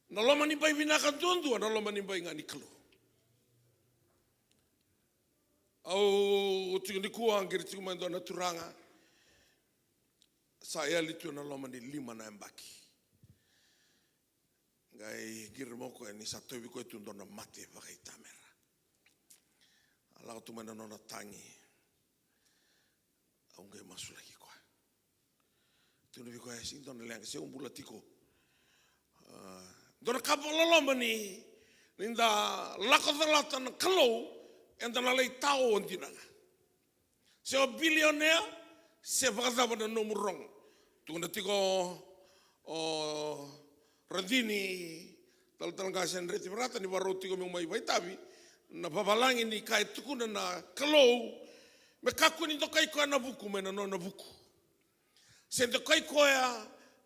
na loma ni bai vinaka tundu na loma ni bai ngani kalu. Au tingi kuwa angiri tingi mando na turanga sa ya litu na loma ni lima na mbaki. Gai girmoko ni satu biko itu ndona mate bagai tamera. Alau tu mana nona tangi. Au ngai masuk lagi kwa. Tu ni biko esi ndona leng se umbula tiko. Ndona kapololo mani ninda lakadalata na kalau endana lei tau ondinanga. Se o billionaire se bagada na nomurong. Tu na tiko Radini talangkasan reti berata ni baroti ko mai baitabi na babalangi ni kai tukuna na kalau me kaku ni to kai ko na buku me na nona buku se to kai ko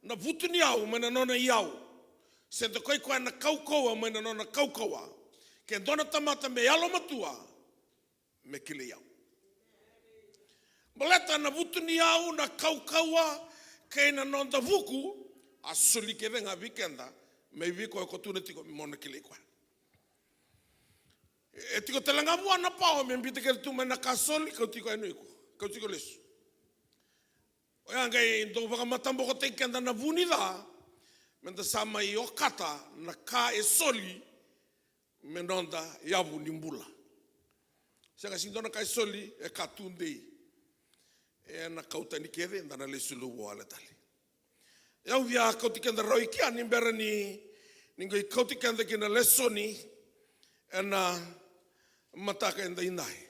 na butu ni au me na nona iau se to kai ko na kaukoa me na nona kaukoa ke dona tamata me yalo matua me kile iau baleta na butu ni au na kaukoa ke na nona buku asuli ke venga weekenda me viko ko tuna tiko mona kile kwa e tiko telanga buana pao me mbite ke tu mena kasoli ko tiko eno ko tiko lesu o yanga ndo baka matambo ko tekenda na vunida menda sama I okata na ka e soli menonda yabu nimbula sanga sindona ka soli e katunde e na kauta ni kere ndana lesu lu wala tali. Yau via kautikenda roi kia nimbera ni ningo kautikenda kina lesoni ena mataka enda inai.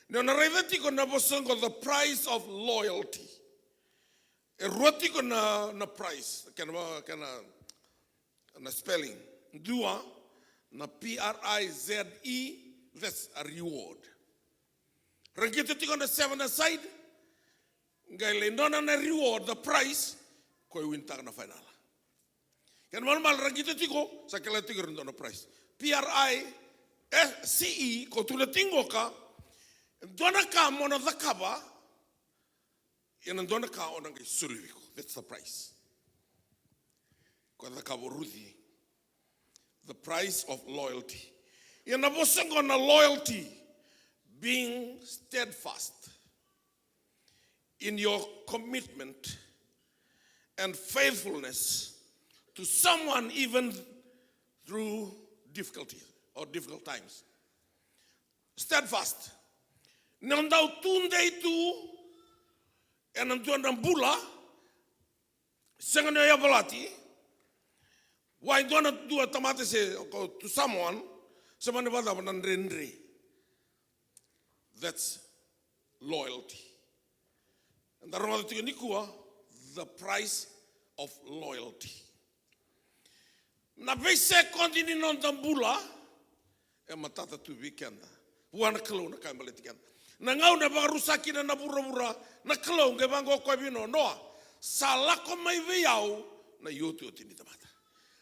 Nona reiveti ko na bosongo the price of loyalty. E ruoti ko na price kana spelling. Dua na PRIZE, that's a reward. Rangito tiko na 7 aside. Ngai nona na reward the price. Koi winta na final. Kan mal rangito tiko sa kala tiko ndo na price. PRICE ko tula tingo ka dona ka mona the cover ina dona ka ona ngai surviko. That's the price. Ko the cover Ruthi. The price of loyalty. Ina bosengo na loyalty being steadfast in your commitment and faithfulness to someone even through difficulties or difficult times. Steadfast. Nandau tunde tu enantuan bula sengane ya balati. Why don't do a tamate se to someone semane bada banandre. That's loyalty. And the wrong thing nikua the price of loyalty. Na vese continue non tambula e matata tu weekenda. Buana kalona kambale tikenda. Na ngau na bagarusaki na bura na kalau nge bango kwa bino noa. Salako mai veiau na yotu otini tamata.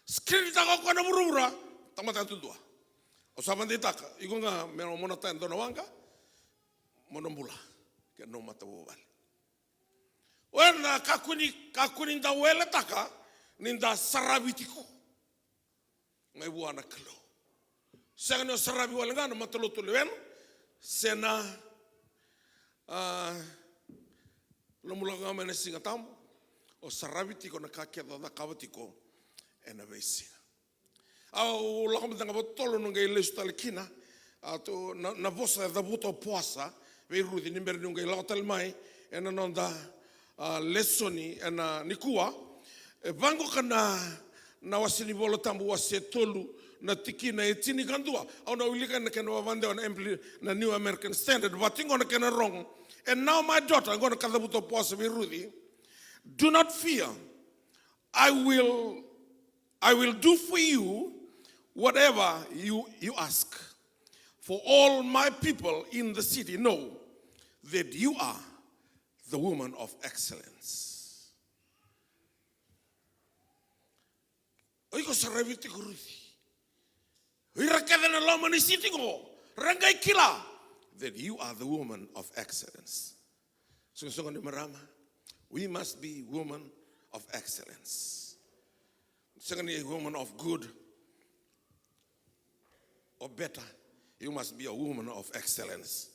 Skrini tako kwa na bura tamata tudua. Osabandi taka igunga meno monata ndona wanga monombula ke no mata wale. Wena kakuni nda wele taka ninda sarabitiko. Ngai buana kalau. Sengano sarabi wale ngana mataloto lewen sena lomula ngama singa tamu o sarabitiko na kakeda da kabatiko ena vesinga. Au lakam tanga botolo nungai lestalkina ato na vosa da buto poasa ve Ruth ni mer nungai lautal mai ena nonda lesoni ena nikua vango kana na wasini bolo tambu wasetolu na tikina etini kandua au na ulika na kana wavande na New American Standard watingo na kana wrong. And now my daughter, I'm going to kadabuto poasa ve Ruth. Do not fear. I will do for you whatever you ask. For all my people in the city know that you are the woman of excellence. Oiko saraviti kuruthi. Irakadana lomani sitingo. Rangai kila. That you are the woman of excellence. So we must be women of excellence. Secondly, a woman of good or better. You must be a woman of excellence.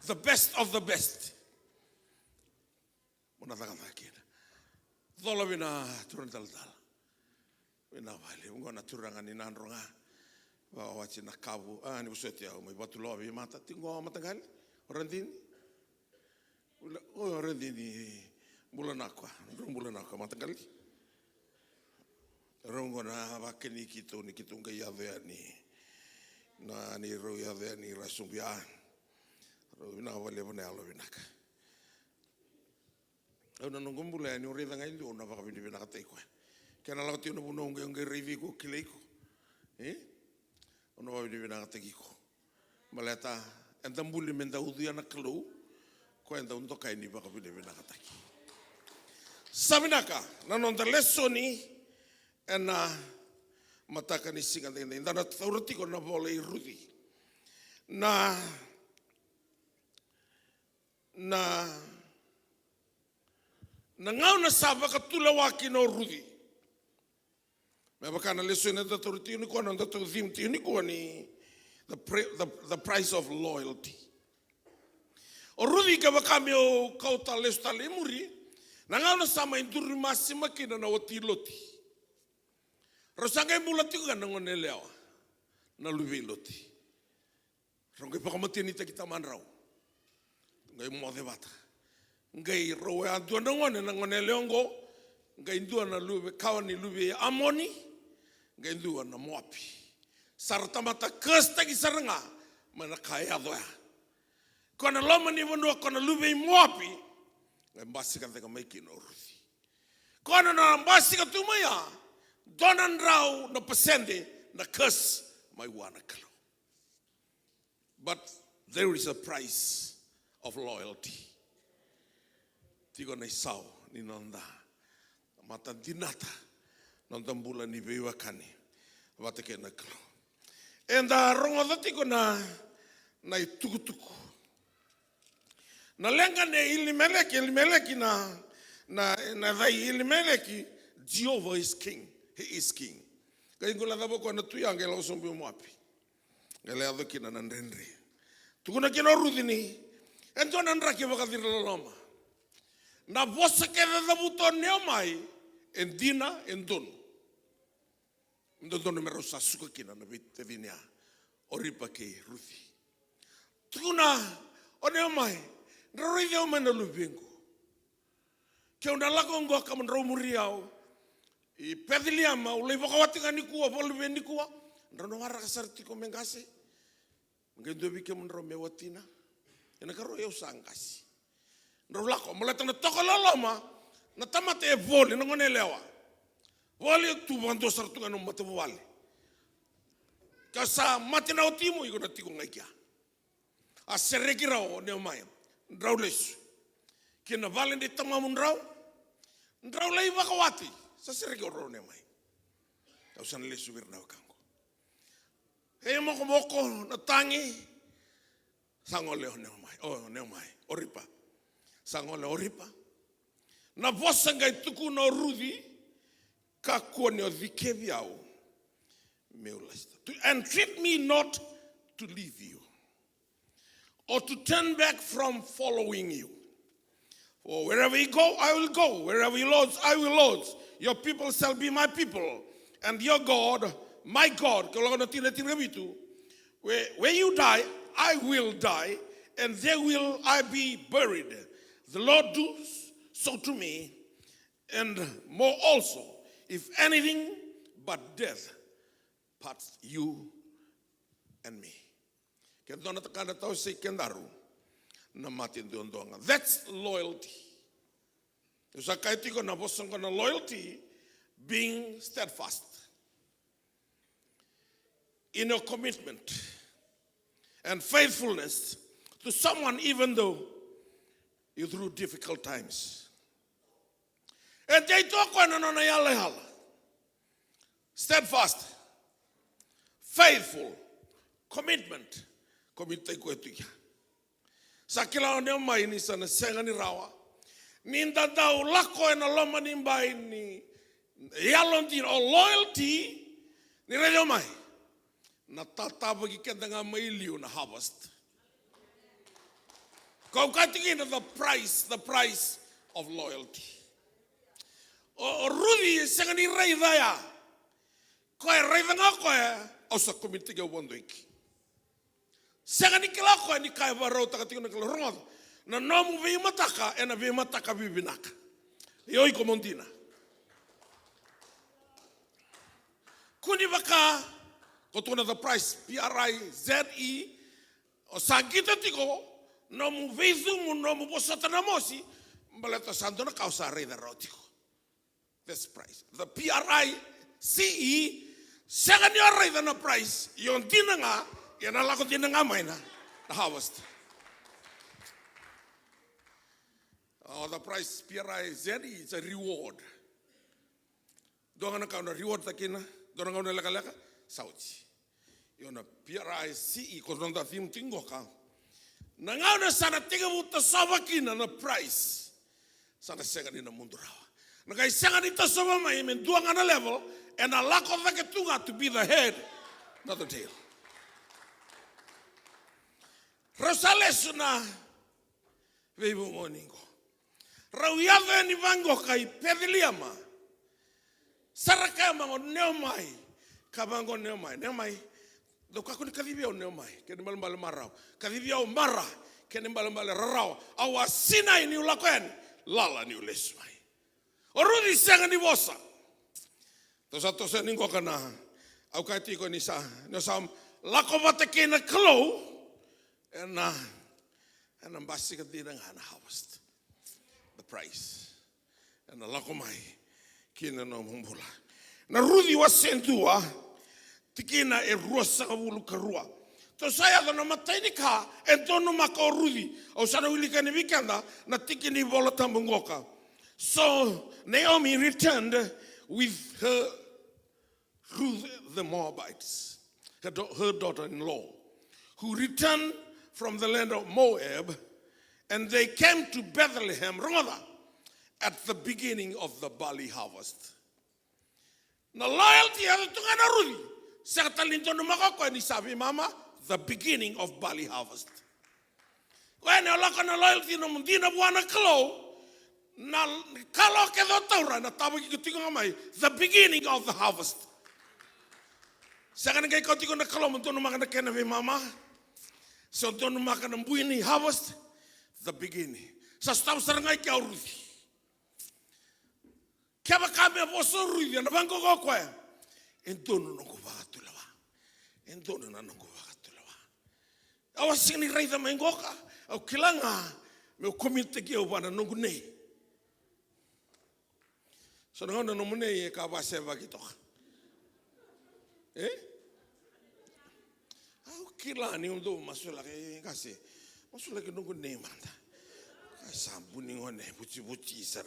The best of the best. Wachi na kabu ni buseti ya mai batu lobi mata tingo matagal orandini orandini bulanakwa matagal rongo na bakeni kito ni kitunga ya ni na ni ro ya ni rasumbia ro na wale bana alo binaka ona nongombula ni orida ngai ndo na bakabindi binaka taikwa kana lati no bunongo ngai riviko kileiko ono wa ni na tegiko maleta entambuli menda udia na klo ko enda undo kai ni baka bile na kataki sabinaka na non lesoni ena mataka ni singa ndenda ndana taurati ko na vole Ruth na ngau na sava ka tula waki no Ruth. Mabakana lesson at the Tortinico and the Thim Tiniconi, the price of loyalty. Or Rudy Gavacamio Kauta Lesta Lemuri, Nangana Sama in Durimassimakin and Otiloti. Rosanga Mulatiga Nangonelea, Naluviloti. From Gapamatini Takitamanrao, Gay Modevata, Gay Roa Duanawan and Nangoneleongo, Gay Duana Lube, Kawani Lube Amoni. Gendu na moapi sartamata kasta ki saranga mana kaya doa kona loma ni vono kona lube moapi ngambasi ka teka maiki no Ruth kona na mbasi ka tumaya donan rau no pasende na kus mai wana kalo. But there is a price of loyalty. Tigo na isao ni nanda mata dinata nandambula ni bewa kani wateke na klo enda rongo datiko na tukutuku na lenga ne ilimeleki na vai ilimeleki. Jehovah is king, he is king. Kaingula dabo ko na tuyanga la usombi mwapi ngale adokina na ndendre tukuna kino Ruth ni ento nandra ki bakadirla loma na vosa ke da buton ne mai endina endon ndo numero sa suka kina na bit vinia oripa ke Ruth tuna one mai ndroive mana lubengo ke una lakongo kama ndromuriao I pediliama ule vakawatinga nikua volve nikua ndono waraka sartiko mengase ngendo bike mndro mewatina ena karo yo sangasi ndo lako moleta na tokololoma na tamate vole ngone lewa vole tu bando sartunga no mate vale Kasa matina o timo i kona tiko ngai kia. A sereki rao neo mai. Ndrau lesu. Kina vale ni tamamu ndrau. Ndrau lei wakawati. Sa sereki o rao neo mai. Tau sana lesu virna wakango. Hei moko na tangi. Sangole o neo mai. O neo mai. Oripa. Sangole oripa. Na vosa ngai tuku no Ruthi. Ka kua neo vikevi au. To entreat me not to leave you or to turn back from following you. For wherever you go, I will go. Wherever you lodge, I will lodge. Your people shall be my people, and your God, my God. Where you die, I will die, and there will I be buried. The Lord do so to me, and more also, if anything but death parts you and me. That's loyalty. Loyalty being steadfast in your commitment and faithfulness to someone even though you're through difficult times. And they talk steadfast, faithful, commitment. Commitment ko ito. Sa kila neo mai ni sana senga ni rawa. Ninda dau lako na loma ni mbai ni yalonti o loyalty ni neo mai. Na tataba ki kenda nga mai liu na harvest. Kau katingin the price of loyalty. O Ruthi senga ni rei daya. Koe rei nga koe o sa komite ke wondoiki. Senga ni kila koe ni kai warau takatiko na kila rongo. Na nomu vei mataka e na vei mataka bibinaka. Ioi ko mondina. Kuni waka kotuna the price PRIZE o sangita tiko nomu vei zumu nomu bosata na mosi mbaleto santo na kausa rei da rotiko. This price. The PRICE senga ni arai da na price yon tina nga yana lako tina nga maina the harvest. The price PRIZE is a reward. Doanga na kauna reward takina, doanga na laka sauti. Yona PRICE ko ronda thim tingo ka. Na ngauna sana tinga muta savakina na price. Sana senga ni na mundu rawa. Na kai senga ni ta sava mai men doanga na level and a lack of the to be the head, not the tail. Rosalesuna vevo moningo. Rauiava ni vango kai pediliama. Sarakama o neomai. Kabango neomai. Neomai. Do kakuni kadivia o neomai. Kene mbala marau. Kadivia o mara. Kene mbala rarau. Awa sina ni ulakoen. Lala ni ulesmai. Orudi senga ni vosa. Tosa ningo kana au kai tiko ni sa no sam lako vatake na klo and ambassador dina ngana harvest the price and the lako mai kina no humbula na Ruthi wa sentua tikina e rosa vulu karua to saya no matainika and tono mako Ruthi o sana wilika ni vikanda na tikini vola tambungoka. So Naomi returned with her Ruth the Moabites, her daughter-in-law, who returned from the land of Moab, and they came to Bethlehem, Ramada, at the beginning of the barley harvest. Na loyalty ya tungana Ruthi, sekatalin tono makako ni sabi mama, the beginning of barley harvest. When you look on the loyalty no mundina buana kalo, na kalo ke do taura na tabu ki tinga mai, the beginning of the harvest. Second, I got to go to Colombo, don't make a can of mama. So don't make a buini harvest, the beginning. So stop Sarangai Ruthi. Kabakame was so rude and a bango go choir. And don't know to lava. And don't know to lava. I was singing right the Mangoka, of Kilanga, will commit to give one and no good name. So no nomine Kabaseva Gito. Eh? kila ni undo masula ke kasi. Masula ke nunggu ne manda. Sambu ni ngone buci sar.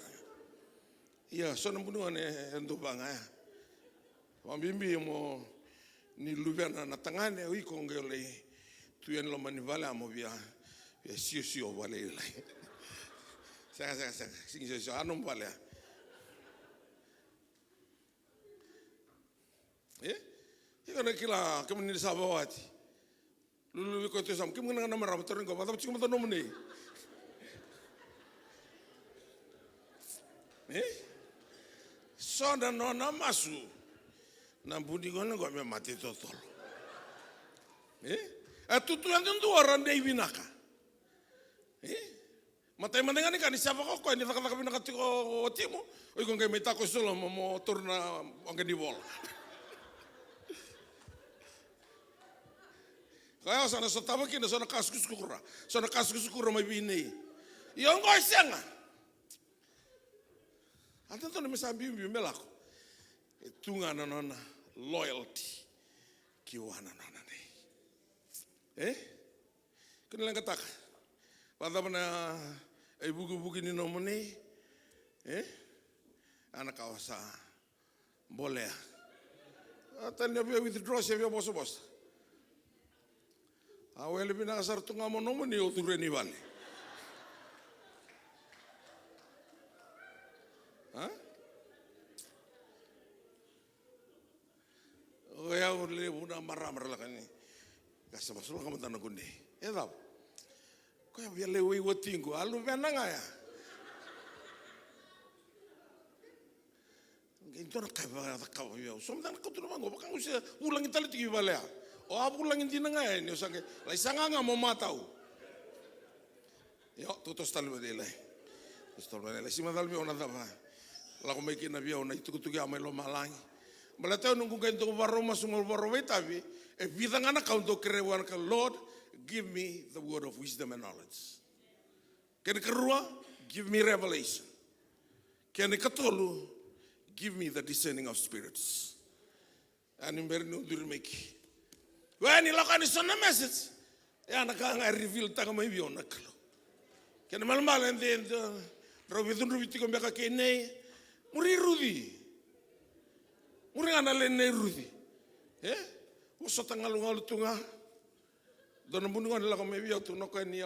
Iya, so nambu ngone ndo banga ya. Mambimbi mo ni lubiana na tangane ui kongele tuyen lo manivale amo via sio vale la. Saka sing anom vale. Ika kila kemani sabawati. Lulu ko tesam kemana na maram torin ko mata chikuma to nomni. So na no na masu. Na budi gona go me mati totol. Tutu yang tentu orang dei binaka. Matai mandengan kan siapa kok ini tak binaka tiko timo. Oi kon kai meta ko solo mo torna angga di bol. Kaya sana sotaba kina sana kaskus kura mai bini. Yang kau senga. Anta tu ni misambi melako. Tunga nana loyalty kiwana nana ne. Kena lang katak. Pada mana buku ni nomone. Anak kawasa boleh. Tanya biar withdraw siapa bos. Awal lebih nak asar tunga mo nomone oture ni vale. Ya udah udah marah lah kan ni. Kasih masuk kamu tanah kundi. Ya tahu. Kau yang biar lewi watingku. Alu benang ya. Itu nak kau ya. Somdan kau tu nama kau bukan usah ulang kita lagi balik. Oh aku ulangin di nengah ni. Usah ke. Lai sangat mau matau. Ya tu tos talu dia lai. Tos talu dia lai. Si madal biar orang apa. Lagu mekin nabi orang itu kutuki amai lo malangi. Malatau nunggu kain tu baroma sungul baroma tapi bidang anak kau untuk kerewan ke Lord, give me the word of wisdom and knowledge. Kena kerua, give me revelation. Kena ketolu, give me the discerning of spirits. Ani beri nundur meki. Wah ni lakukan isona message. Ya anak kau ngai reveal tak kau biar nak kalau. Kena malam-malam ente Robitun kau biar kene muri Rudi. Muri ana lene Ruthi. Uso tangalungalu tunga. Dona bunungan la kome biya tu noko ni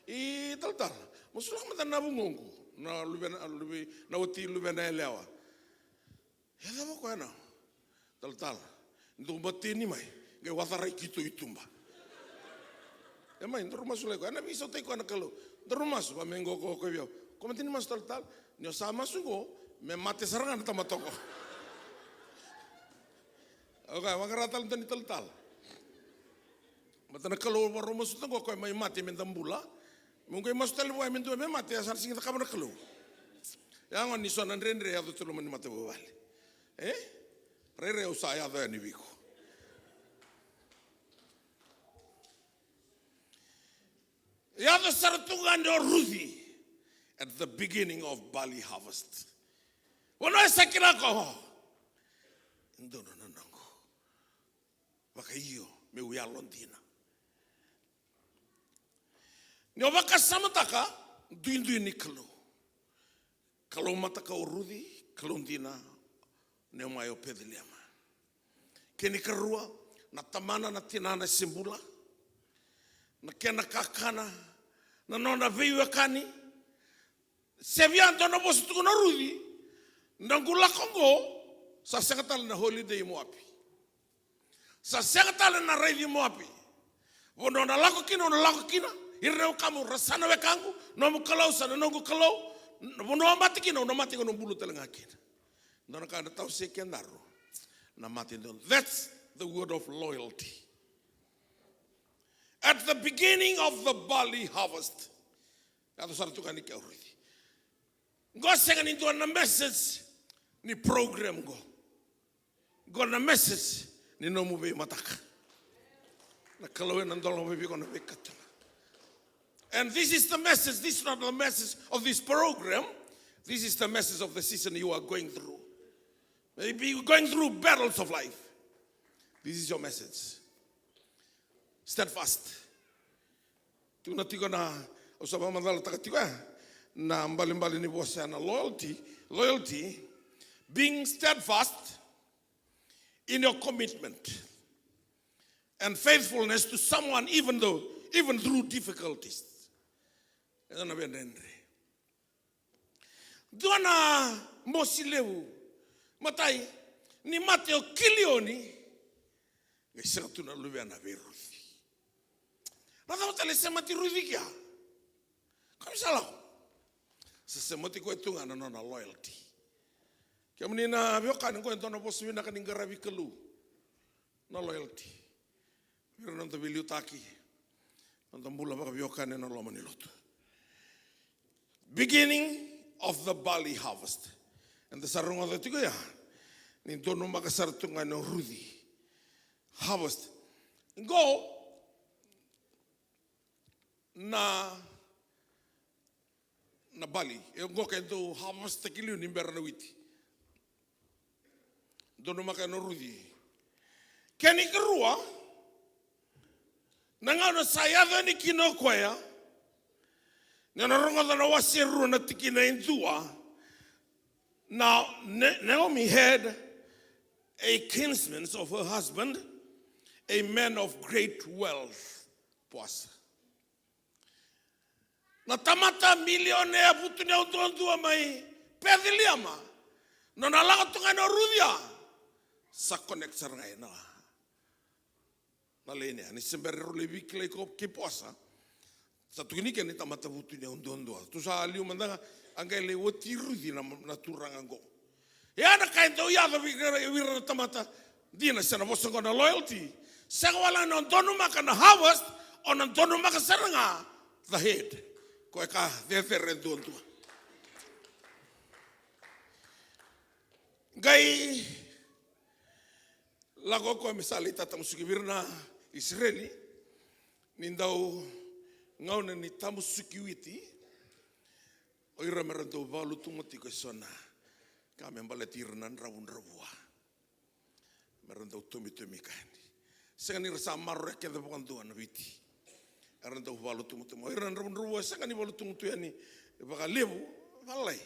I tal. Musulah mata na bungongu. Na lubi na uti lubi na elewa. Ya damo ko ana. Tal. Ndu bati ni mai. Ge watara kitu itumba. Ya mai ndu masule ko ana biso te ko ana kalo. Ndu masu ba mengo ko biya. Komentini mas tal. Ni sama sugo me mate sarangan tamatoko. Okay, makaratal dan tal. Mata nak kalau baru masuk tu kau mai mati mentam bula. Mungkin masuk tali buat mentu mati asal sing tak kamar kalau. Yang ni sonan rendre atau tu lumani mati buat. Rere usaya tu ni biku. Ya tu sartungan do Ruthi at the beginning of barley harvest. Wana sakira ko. No. Baka iyo me uya Londina. Ni obaka samataka duindu ni kalau. Kalau mataka urudi kalondina ne mayo pedeliama. Keni karua na tamana na tinana simbula. Na kena kakana na nona veiwa kani. Sevianto na bosu tukuna rudi. Nangula kongo sa sekatal na holiday mo api. Sa sekatal na revi mo api. Wono na lako kina. Irreu kamu rasana we kangu. Nomu kalau sana nongu kalau. Wono amati kina. Wono mati kono bulu telenga kina. Nona kana tau sekian daru. Na mati don. That's the word of loyalty. At the beginning of the barley harvest. Ato sartu kani kia uridi. Go sengan into a message. Ni program go. Go na message. Ni nomu be mataka. Na kalawe nandolo be kono be katana. And this is the message. This is not the message of this program. This is the message of the season you are going through. Maybe you're going through battles of life. This is your message. steadfast. Tuna tiko na usama madala takatiko na mbali ni bosa na loyalty, being steadfast in your commitment and faithfulness to someone even through difficulties. Ena benendre. Dona mosilewu matai ni Mateo kilioni ngisha tuna lubiana Ruth. Nada utale sema ti Ruth kia. Kami salah. Sesema ti ko tunga na loyalty. Kami na biokan ko entona bosu na kaningarabi kelu. Na loyalty. Pero non te biliutaki. Non tambula baka biokan na lomani lotu. Beginning of the barley harvest. And the sarunga da tigo ya. Ni tono makasartunga no Ruthi. Harvest. Go na barley. Eu go kento harvest takiliu ni berna witi. Tono makano Ruthi. Keni kerua. Nangano sayado ni kino kwaya. Now, Naomi had a kinsman of her husband, a man of great wealth. Na tamata millionaire putunya utuantua mai pediliama. No nalaga tunga no Ruthia. Sa connect sarngai na. Na lenia ni sembere rule bikle ko kiposa. Sa tukini kene tamata putunya undondo. Tu sa aliu mandanga angai le woti Ruthi na turanga go. Ya na kaito ya da vira tamata dina sana bosongo na loyalty. Sanga wala no donu maka na harvest on donu maka saranga the head. Ko ka de redondo. Gai lago ko misali tata musuki virna Israeli nindau ngauna ni tamu sukiwiti o ira merento valu tumoti ko sona ka membale tirnan rawun rawua merento tumi kani sengani rasa marre ke de bonduan viti erento valu tumoti mo ira rawun rawua sengani valu tumoti ani baka levu valai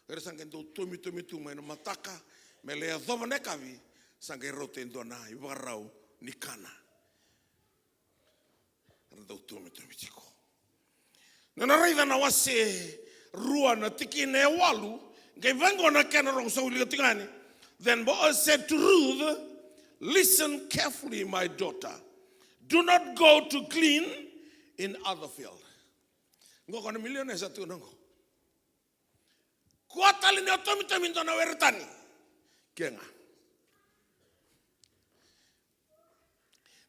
ira sangendo tumi tuma no mataka mele adovane kavi sangai rote ndona ibarau nikana erento tumi chiko na raida na wase rua na tiki ne walu ngai vango na kana ro so li tingani. Then Boaz said to Ruth, listen carefully, my daughter, do not go to glean in other field. Ngo kono milione sa tu ngo kuatali ne tomi ndo na weretani kenga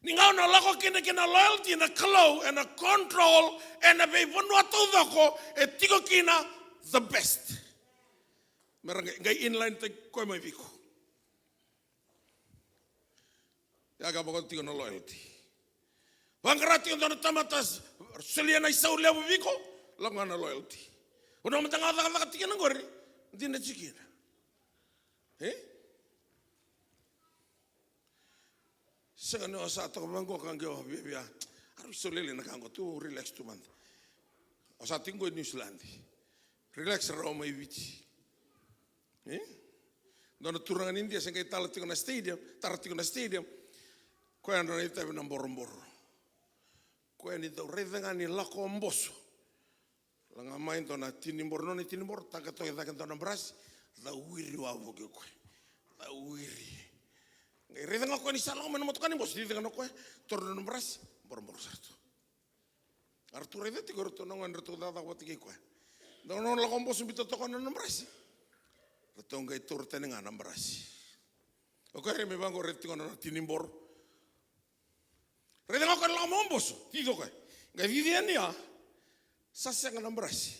ninga na lako kina loyalty na kalo and a control and a bevonwa todako e tiko kina the best. Meranga ngai inline te ko mai viko. Ya ga boko tiko na loyalty. Wangrati ndo na tamatas seliana isau levo viko langa na loyalty. Uno mtanga ga tiko na ngori ndina chikina. Sanga no sa to mango kango bibia aru solele na kango tu relax tu man o sa tingo New Zealand relax ro mai viti no turanga in India sanga tala tingo na stadium ko ando ni tabe na mboro ko ni do redanga ni la ko mboso la nga mai ndo na tinimbor no ni tinimbor taka to da kanto na bras da wiri wa voge ko da wiri reda nga ko ni sala mo motokani bos di nga ko torno no bras bor sarto Artur reda ti gorto no ngan reto da wati ko no la kombo subito to kono no bras reto nga tur tenenga na bras o ko me bango reto kono tinimbor reda nga ko la mombos ti do ko nga viviani ya sasa nga na bras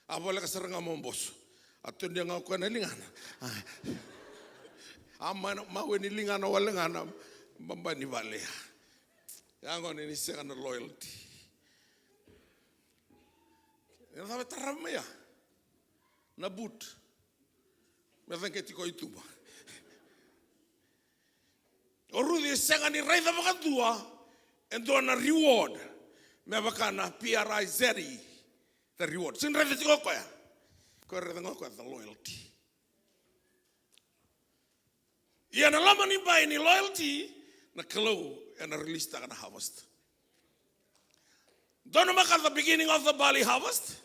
abola ka saranga mombos atundi nga ko na lingana amana maweni lingana walengana mbambani vale yango ni sega na loyalty ya sabe tarama ya na but me venke ti ko ituba o Ruthi sega ni raida bakatua and do na reward me bakana PRIZ the reward sin refe tiko ko ya ko re ngoko the loyalty ya na lama ni ba ni loyalty na kalau and release ta na harvest don't maka the beginning of the barley harvest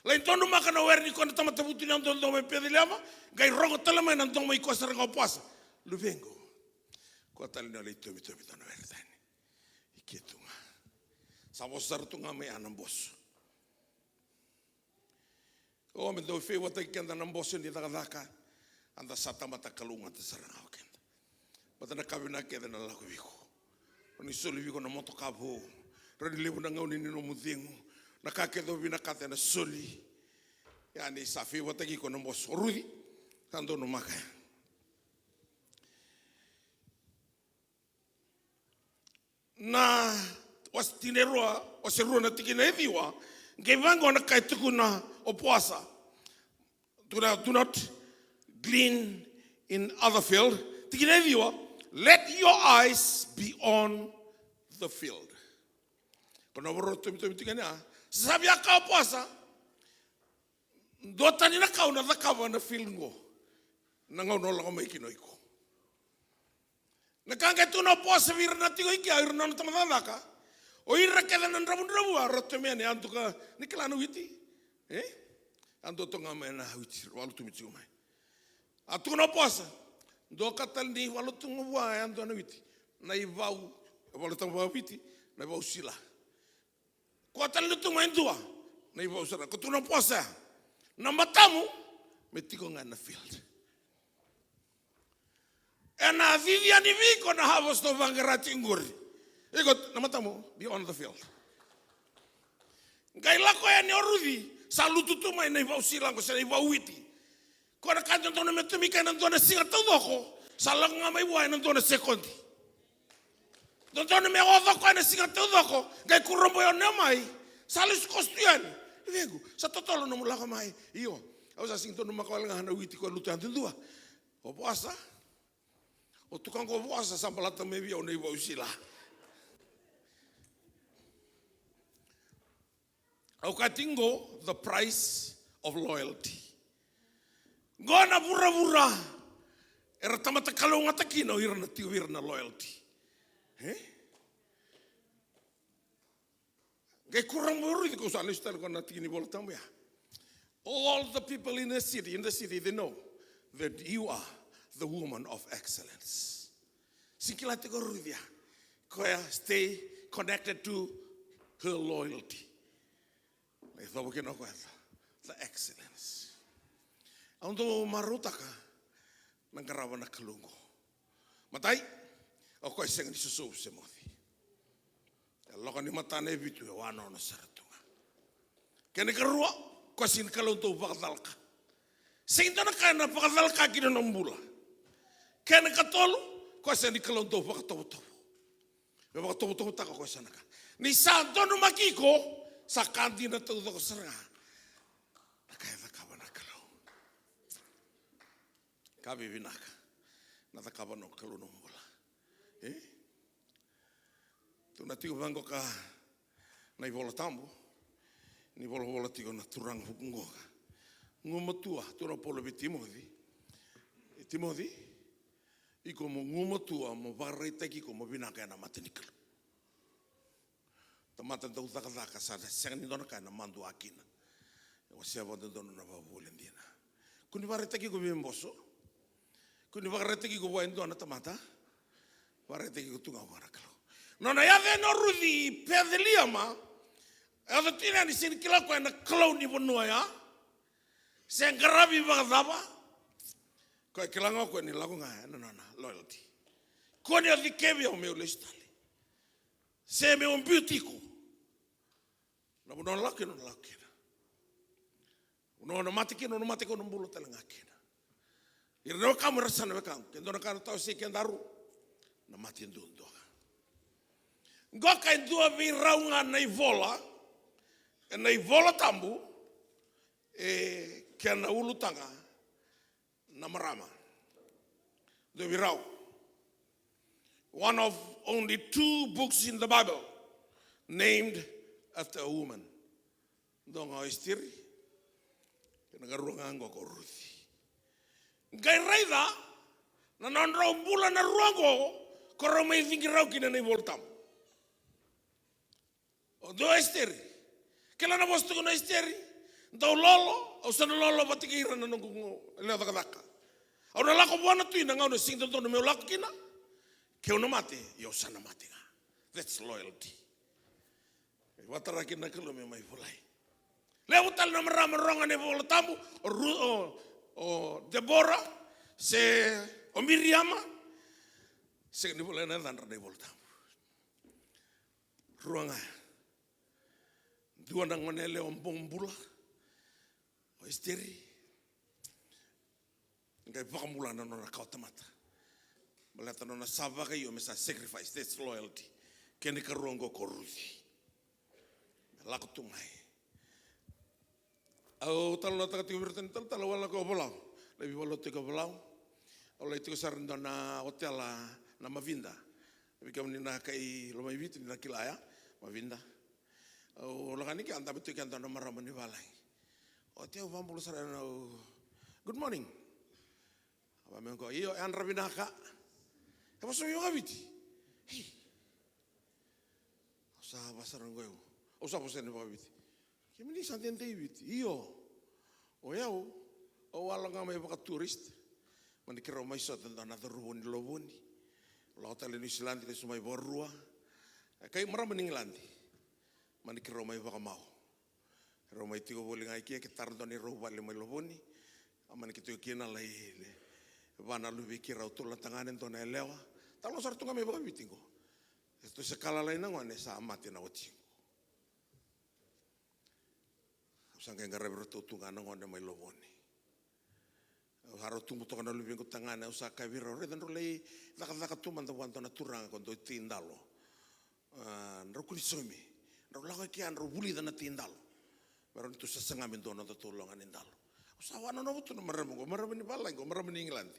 lain don't maka na wer ni ko na tamata buti na don me pedilama gai rogo talama na don mai ko sa ngo pasa luvengo ko tal na le to na verdade ikitunga sabos sartunga me anambos o me do fe wata kenda nambos ni daga anda sata mata kalunga te saranga kenda bata na kabina kenda na la kuiko oni soli viko na moto kapo rani lebu na ngau ni no mutingu na ka kedo vina kate na soli yani safi wata ki ko nambos rudi tando no maka na was tinerua o serua na tikina ediwa ngevango na kai tukuna opoasa do not glean in other field tikina ediwa let your eyes be on the field kono boro to tikana sabia ka opoasa do tani na kauna da kawa na field ngo na ngau no la mai kinoiko na kanga tu no posa vir na tigo iki ir no tamadaka o ir kela na rabu roto mene antuka nikla no witi ando tonga mena witi walu tu mitu mai atu no posa do katal ni walu tu ngwa ando no witi na ivau walu tu witi na ivau sila ko tal tu mai ndua na ivau sara ko tu no posa na matamu metiko ngana field ena vivia ni viko na harvest of vangarati nguri iko namatamu be on the field ngai lako ya ni orudi salutu tu mai nei vau silango se nei vau witi ko na kanto no metumi kana ndo na singa todoko salanga mai wa na ndo na sekondi ndo me odo ko na singa todoko ngai kurombo yo ne mai salis kostian vengo sa totolo no mulaka mai io ausa sinto no makawal ngana witi ko lutan tundua o poasa o tukango voasa sambalata mevi o nei vousila au katingo the price of loyalty gona vura era tamata kalonga takino irna tiwirna loyalty ge kurang buru ko sa listal ko natini boltambia all the people in the city they know that you are the woman of excellence. Sikilate ko rudia. Koya stay connected to her loyalty. The excellence. Ando marutaka nangarawa na kalungo. Matai ako isang ni susu se mothi. Loko ni matane bitu wano na saratunga. Kene karua ko sin kalunto bakdalka. Sinto na kana bakdalka kino nambula. Kena katolu ko sa ni kalonto pa katoto. Me ba katoto ta ko sa naka. Ni santo no makiko sa kanti na to ko sara. Nakaya ka ba nakalo. Kabi vinaka. Na ka ba no kalo no mbola. Tu na tigo vango ka na ivola tambo. Ni vola tigo na turang hukungoka. Ngumatua tu no polo Timothy. Timothy I como ngumatua mo varita ki como vinaka na matenikal. Tamata do daka sa sengni dona kana mandu akina. O se avo dona na volendina. Kuni varita ki go bimboso. Kuni varita ki go wendo na tamata. Varita ki go tunga warakalo. No na ya no rudi pedeliama. Ado tina ni sin kila ko na clown ni bonua ya. Sengarabi bagdaba. Ko kilanga ko ni lagu nga no loyalty. Ko ni adikebe o meu listali. Se me un beautico. Na bono laki no laki. No matiki no matiko no bulu talanga kina. Irno kamera sana bekam. Kendo na kana tau se kendaru. Na mati ndundo. Ngoka ndua vi raunga na ivola. Na ivola tambu kena ulutanga na marama do virau one of only 2 books in the Bible named after a woman. Donga Esteri, Nagaruanga ko Ruth. Gai raida, na nandra umbula na ruango, koro may thingiraw kina na ivoltam. O do Esteri, kailan na bosto ko na Esteri? Daw lolo, o sa lolo batikira na nung leodakadaka. O nalako buwana tuin na ngaw na singdol to na may ulako kina. Kaya na mati, yo sana mati nga. That's loyalty. Watara kina kalo may fulay. Leutal na maramarong ni voltamu o Deborah se o Miriama se ni fulay na dan ni voltamu. Ruanga. Dua nang manele om bombula. O Esteri. Ngai pakamula na na kautamata. Malata na sava kayo mesa sacrifice. That's loyalty. Kene karongo ko Ruth. Lako tumai. Au talo na takati berten talo wala ko bolau. Lebi wala te ko bolau. Ola itu sarenda na hotel na Mavinda. Lebi kami na kai lo mai vit na kilaya Mavinda. Au la kani kan tabetu kan na maramani balai. O te vambulo sarana. Good morning. Aba mengo iyo an rabinaka. Kamu semua ngabiti. Hei. Usaha pasar ngoyo. Usaha pasar ngabiti. Kemini santian tebiti. Iyo. O yao. O wala ngamay baka tourist. Manikira may sa tanda na darubon loboni. Hotel New Zealand kasi may borua. Kay maraming England. Manikira may baka mau. Romay tigo boli ngai kia kitardo ni roba le may loboni. Aman kito kina lai. Vana lubi kira utul tanganen to na lewa. Talo sartu kami baka bitingo. Esto sekala lain ngone sa amati na wati. Sangke ngare bertu tungan ngone mai loboni. Haro tumbu to kana lubi ko tangana usa ka viro re dan role laka tuman to wanto na turang ko do tindalo. Nro kulisomi. Nro laka ki an ro buli dan tindalo. Baron tu sasangamin do na tulungan indalo. Usawa na no to maramo ni balai ko maramo ni England.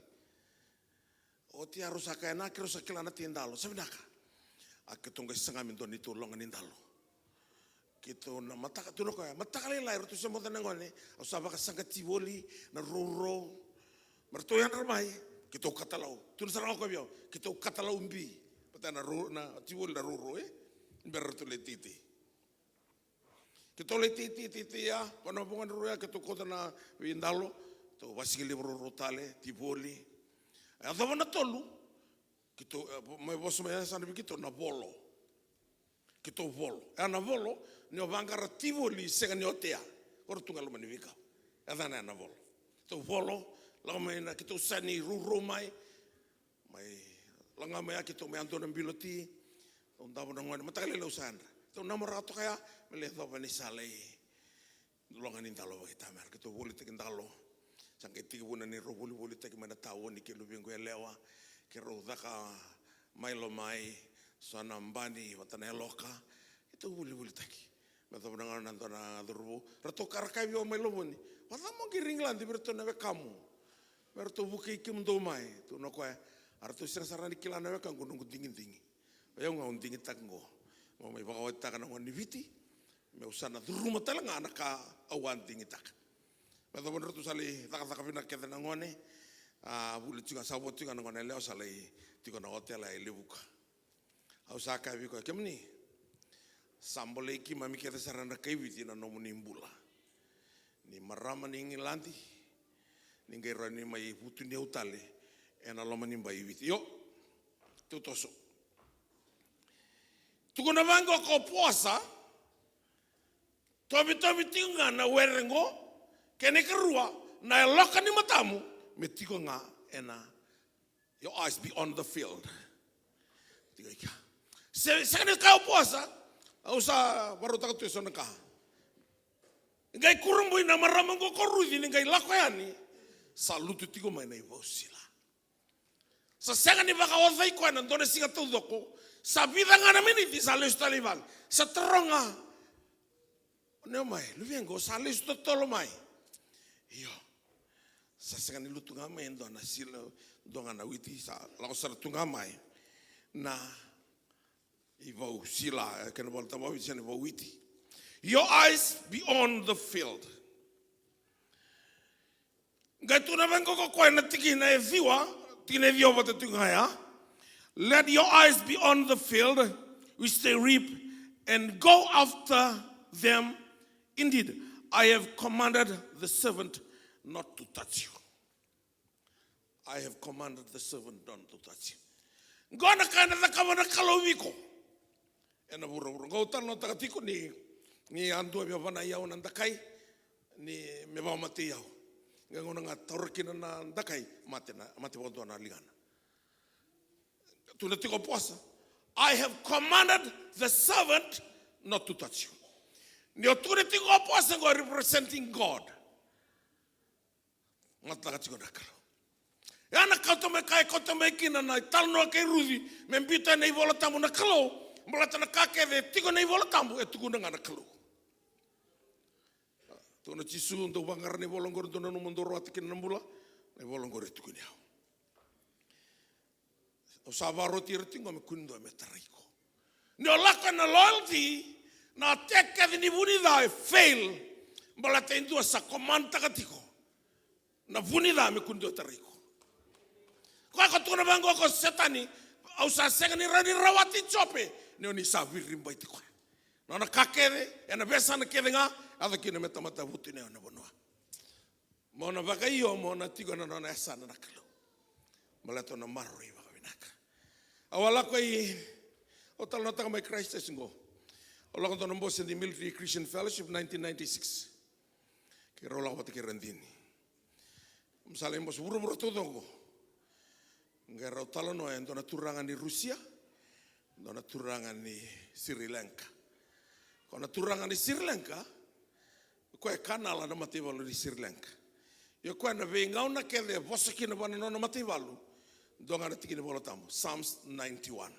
O ti harus akay na kiro sa kilana tindalo. Sabi naka. Akitong kay sangamin do ni tulungan indalo. Kito na mataka tuno kaya matakali lai rotu sa mo tanangone. Usawa ka sangkat tiboli na roro. Martoyan ramai kito katalaw. Tuno sa ko biyo kito katalaw umbi. Pata na tiboli na roro Berto le titi. Kito le titi ya panabungan roro ya kito kota na indalo. To wasigili roro tale tiboli. Ada mana tolu, kita mai bos mai sana begitu na bolo, kita bolo, na bolo ni obangara tivoli sega ni otea, Portugal mani vika, ada na bolo, kita bolo, laga mai na kita usani ruru mai langa mai kita mai anto na biloti, onda bona ngone matakale lo usandra, to namora to kaya mele to bani sale, longan indalo kita mer, kita boli tekindalo. Sangke tiga bulan ni roh buli tak mana tahu ni kelu binggu lewa ke roh daka mailo mai sana mbani watana loka itu buli tak mata benangan nantona durbu rato karkai bio mailo buni wata mo giringlan di berto nawe kamu berto buki kim do mai tu no ko arto sira ni kilana nawe kan gunung dingin bayo ngaun dingin tak ngo mai baka wata kana ngoni viti me usana durbu matalanga anaka awan dingin tak. Mata bener tu sali tak pina kita nangone, bulu juga sabot juga nangone leo sali juga na hotel la lebuka. Ausaka biko kemni, sambole ki mami kita sarana kaiwiti na nomuni mbula. Ni marama ni England, ni ngira ni mai putu ni utale, ena loma ni mbai witi. Yo, tu toso. Tu kona vango ko puasa, tobi tinga na werengo. Kene kerua na loka ni matamu metiko nga ena your eyes be on the field. Tiga ika. Sekali kau puasa, ausa baru takut tu sana kah. Ngai kurang boy nama ramang ko korudi ngai lakoyani. Salutu tigo main ibu sila. Sesengan ni baka wazai ko anan dona singa tu doko. Sabida ngana miniti salus taliban. Seteronga. Ne mai, lu vengo salus totolo mai. Iyo, sasengan ilu tunga mai ndo na sila donga na witi sa lau sar tunga mai na I vau sila kena bola tamawi siane vau iti. Your eyes be on the field. Ngai tuna vengo ko koe na tiki na e viwa, tiki na e viwa wata tungaya. Let your eyes be on the field, which they reap, and go after them. Indeed, I have commanded the servant not to touch you. I have commanded the servant not to touch you. Ngona kana na kamana kalowiko. Ena bura go tano takatiko ni andu me vana yao na ndakai ni me va mate yao. Ngona nga torkina na ndakai mate bondo na ligana. Tunatiko posa. I have commanded the servant not to touch you. Ni tunatiko posa go representing God. Matakatiko nakalo. Yana kautome kai kautome kina na talno ke Ruthi membita nei vola tamu na kalo mbolata na kake de tiko nei vola tamu e tuku na na kalo. Tona tisu ndo bangar nei vola ngor tona no mondoro atkin na mbula nei vola ngor tuku ni hau. O savaro tirtingo me kundo me tariko. Ni olaka na loyalty na teka de ni bunida fail mbolata indu sa komanta katiko. Na bunida me kundo tariko. Kwa katuna bango ko setani au sa sengani rani rawati chope ne oni sa virimba itiko. Na na kakere ena besa na kedenga ada kina metamata vuti ne ona bonwa. Mona vakaio mona tigo na na esa na kalo. Malato na maroi va vinaka. Awala ko I o tal nota mai Christ singo. O la kono mbos in the Military Christian Fellowship 1996. Ke rola wata ke rendini. Msale mbos buru todo. Ngera talo no endo na turanga ni Rusia, na turanga ni Sri Lanka. Kona turanga ni Sri Lanka, ko e kanala na mativalu ni Sri Lanka. Yo ko na venga una ke de vosaki na bana no mativalu, donga na tikini volotamo, Psalms 91.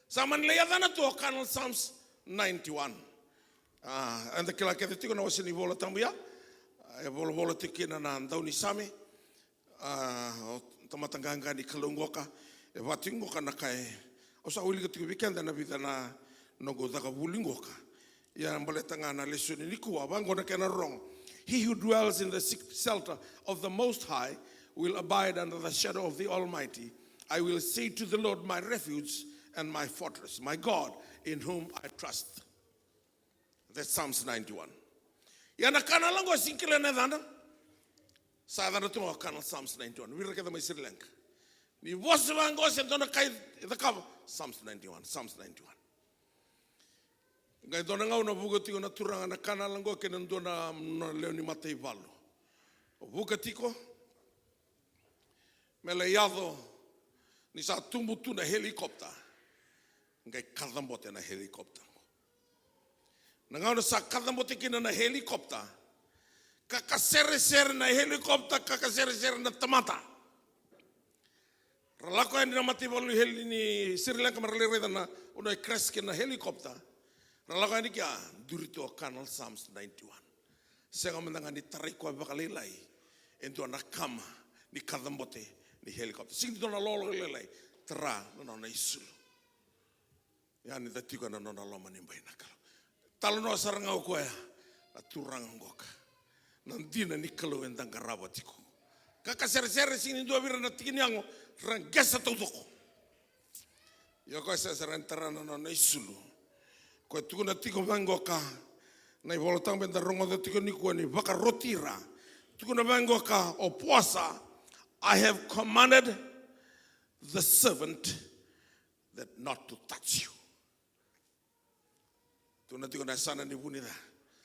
Saman le yadana to kanal Psalms 91. And the kila ke de tiko na wasini volotamo ya, e volo tikina na ndauni same. Tamatanganga ni kalungoka e watingoka na kai o sa uli katu weekend na vida na nogo daka bulingoka ya mbaletanga na lesson ni kuwa bango na kana wrong. He who dwells in the shelter of the Most High will abide under the shadow of the Almighty. I will say to the Lord, my refuge and my fortress, my God in whom I trust. That's Psalms 91. Ya na kana lango sinkile na dana. Sada na tungo kanal Psalms 91. We rekada mai Sri Lanka. Ni vosu vango se dona kai the cover Psalms 91. Psalms 91. Ngai dona ngau na bugati na turanga na kanal lango ke dona na leoni matei valo. O bugatiko mele yado ni sa tumbutu na helikopter. Ngai kadambote na helikopter. Na ngau na sa kadambote kina na helikopter. Kakasere na helikopter, kakasere na tamata. Ralako ya nina mativalu heli ni Sri Lanka maralere na una crash na helikopter. Ralako ya nikia durito kanal Psalms 91. Sega mendanga ni tariko bakalelai ento na kama ni kadambote ni helikopter. Sing dona lolo lelai tra na isulu. Yani datiko na loma ni mbaina kala. Talo no saranga ko ya turang ngoka. Nandina ni kalau endang karabatiku. Kakak ser sini dua bira na tikini ango rangesa totoko. Ya ko sa rentarana na isulu. Ko tuku na tiko bango ka na ivolotang benda rongo de tiko ni ko ni baka rotira. Tuku na bango ka o puasa. I have commanded the servant that not to touch you. Tu na tiko na sana ni bunida.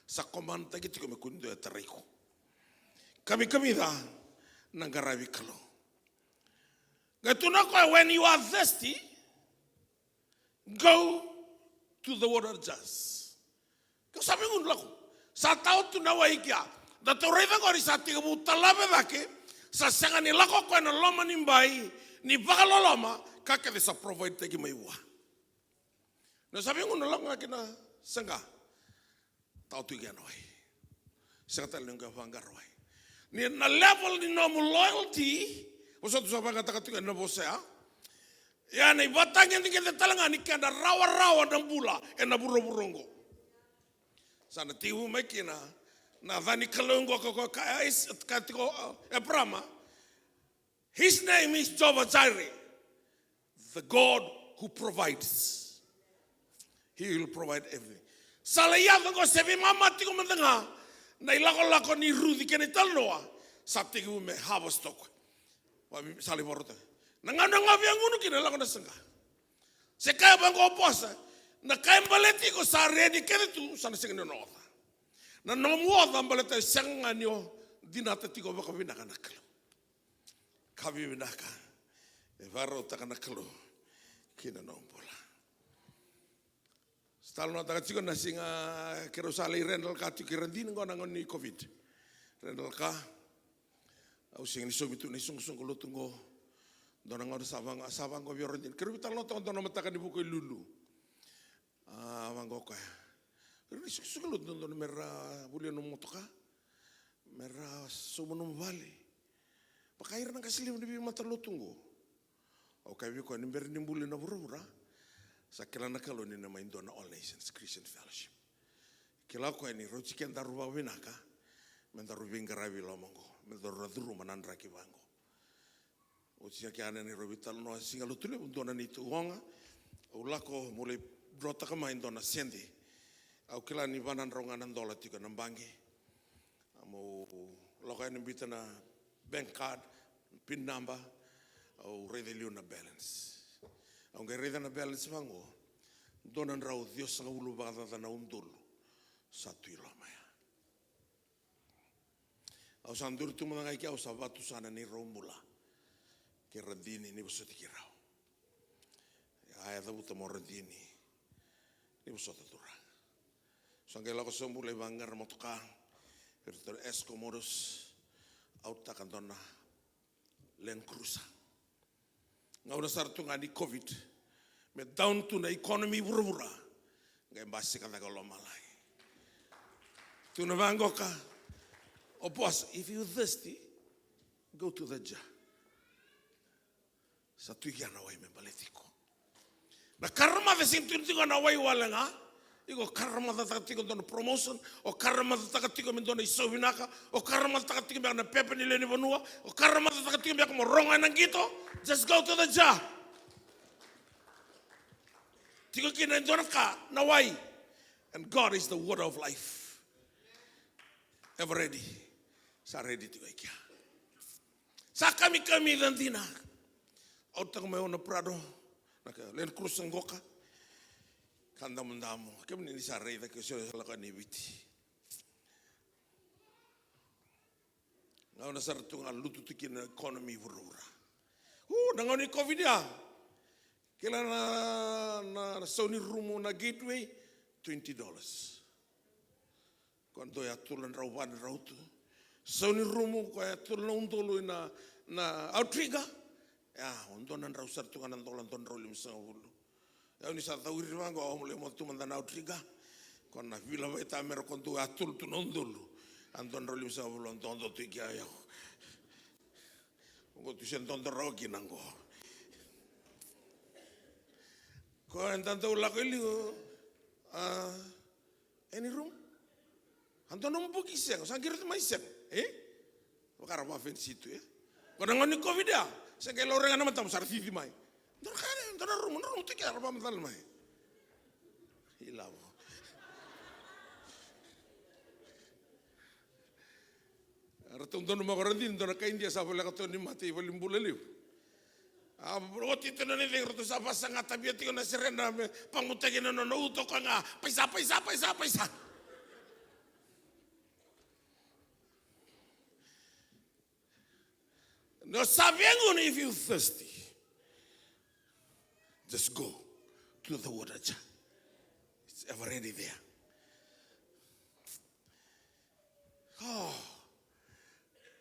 Sa komanta ki tiko me kundo ya tariko. Kami da nangaravi kalo. Gatunako when you are thirsty, go to the water jars. Kau sabi ngun lako. Sa tao tu nawa ikia. Da toreva ko sa tiga butalabe dake. Sa sanga ni lako ko na loma ni mbai ni bakalo loma kake de sa provide tegi maiwa. No sabi ngun lako akina sanga. Tao tu ikia noi. Sanga talenga vangaroi. Ni na level ni no loyalty, você tu sabe kata kata na você Yana ibatangin tingin talangan ni kanda rawa-rawa dan bula ena buro-burongo. Sana tiwu makina na dhani kalungo ko katiko Abraham. His name is Jehovah Jireh, the God who provides. He will provide everything. Salaya ko sebi mama tiko mendanga na ilako ni Ruth kene talnoa sa tiwu me harvest ko. Wa sali borota. Nangano ngabi ang uno kina lako na sanga. Sekaya bang ko posa na kaya baleti ko sa ready kene tu sana singin no. Na nomuwa baleta sanga nyo dinata tiko baka binaka nakalo. Kabi binaka. Evaro takanakalo kina nombola. Stalno takachiko na singa kerosale rental ka tikirandin ko nangon ni COVID. Rental ka au sing ni sobitu ni sung ko lutungo. Donang ada sabang ko biorandin. Keru talo to dono mataka ni buko lulu. Manggo ka. Keru sung lutun dono mera bulio no motoka. Mera sumunum vale. Pakair nang kasilim di mata lutungo. O kai ko ni ber ni bulio na burura. Sakela na kalo ni na Indona All Nations Christian Fellowship. Kila ko ni rochi ken daruba winaka. Mendaru bingarabi lomongo. Mendaru duru manandra kibango. O sia ke ana ni robital no singa lutule undona ni tuonga o lako mole brota kama indona sende au kila ni banan ronganan dola tika nambangi amo loka ni bitana bank card pin number au redeliu na balance au ngereda na balance mango donan rau dios nga ulu bada na undul satu ilamaya au sandur tu mga kai au sabatu sana ni rombula ke randini ni busoti kirao. Aya da buta mo randini ni busota turang. Sangela ko sombule bangar motoka ertor escomoros auta kandona len cruza. Ngau sartu ngani COVID me down to na economy burubura ngai basi kata ko malai. Tu na bangoka opos if you thirsty go to the jar. Satu yana wai me baletiko. Na karma de sintuntigo na wai walenga. Igo karma da takatiko don promotion o karma da takatiko me don isobinaka o karma da takatiko me na pepe ni leni bonua o karma da takatiko me como ronga nangito. Just go to the jar. Tiko kina ndonaka na wai. And God is the water of life. Ever ready? Sa ready to go kia. Sa kami dandina. Outang may una prado, naka len cruz ang goka, kanda mundamo, kami ni sa rey da kesyo sa laka ni biti. Ngaw na sartung alututukin na economy burura. Nangaw ni COVID ya, kila na Sony room na gateway $20. Kando ya tulan rawan rautu, Sony room ko ya tulan dolo na outrigger. Ya, undonan rausar tu kanan tolan ton rolim sangulu. Ya ni sa tawir mango omle mo tu mandan outriga. Kon na vila ba ita mer kon tu atul tu nondulu. Anton rolim sangulu anton to tu kia ya. Ngo tu sen ton rogi nango. Ko entanto la keli any room? Anton no mbuki seng, sangkir tu mai seng. Bakar ma fen situ ya. Ko ngoni COVID ya. Saya kalau orang anak macam sarfi mai, ntar rumah tu kaya apa macam mai, hilang. Ratung tu nama orang din, tu nak India sampai lagi tu ni mati paling buleliu. Roti tu nanti roti siapa sangat tapi tiga nasi rendah, pangutagi nono uto kanga, paisa. No sabiendo if you thirsty, just go to the water jar. It's already there.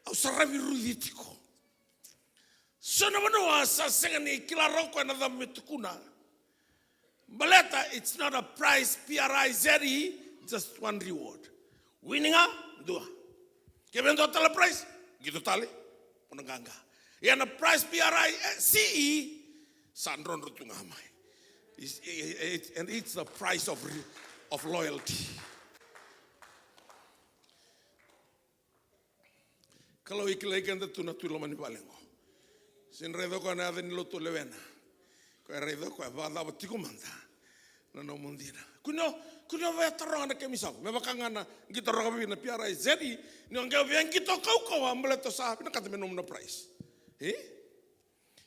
Au sarabi ruditiko. Sono manoa sa sengani kila roko na dhammetukuna. Baleta, it's not a prize, P-R-I-Z-E, just one reward. Winning a, dua. Kevendo tala prize, gitu tali. Nanganga. Yan a price PRICE Sandron rutungamai. And it's the price of loyalty. Kalau ikilakan tu natulong manibalengo. Sin redo ko na aven loto levena. Ko redo ko bada batiko manda. Nano mundina. Kuno vai tarong na kemisau. Me bakanga na gitarong abi na piara zedi. Ni onge vien kito kau ambele to sa na kata menom na price.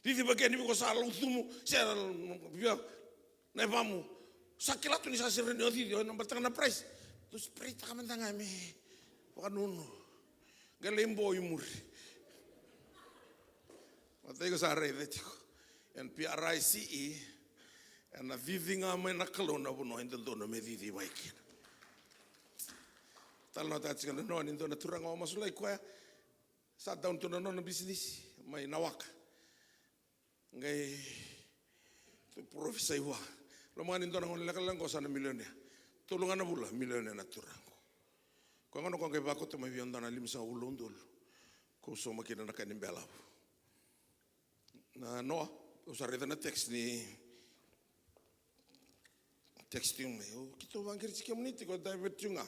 Didi bagian ni ko sa lutumu sa bia na vamu. Sakila tu ni sa sirene odi na batanga na price. Tu sprita kamandanga me. Wakanuno. Galembo imur. Matei ko sa rei detiko. En piara CE. En a vivi nga me na kalona bono intento no me vivi waikin. Tal no tatsi kana no intento na turanga o masulai kwa sa down to no business mai nawaka. Ngai tu profesai wa. Lo mga intento na ngol lang ko sana milyonya. Tulungan na bula milyonya na turango. Ko ngono ko ngai bako to mai bionda na limsa ulundul. Ko so makina na kanimbela. Na no usareta na text ni texting me o kito wangir chike muniti ko David Junga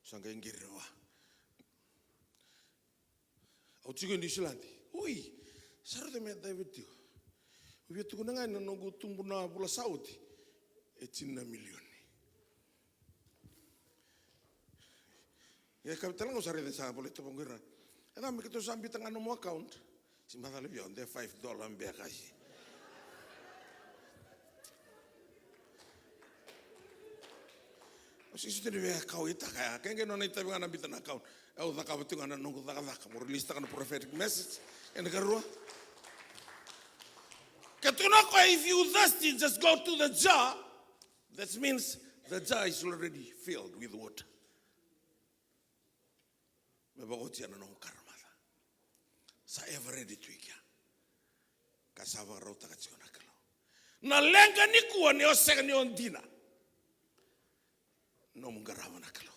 sanga ingirwa o chike New Zealand ui sarute me David tu ubi tu kunanga no ngo tumbu na bula Saudi e 10 milioni ya kapital ngo sarete sa bole to panggira ana me kito sambi tanga no account si madale bionde $5 mbea kasi. Sisi tu dia kau itu kaya, kengke nona itu dengan nabi tanah kau, tak kau betul dengan nunggu tak mau release tak prophetic message, yang kedua, ketuna kau if you thirsty just go to the jar, that means the jar is already filled with water. Membawa tiada nong karmada, saya ready tu ikia, kasava rota kacikona kalau, na lenga ni kuah ni oseng ni ondina. No munggarava na kalau.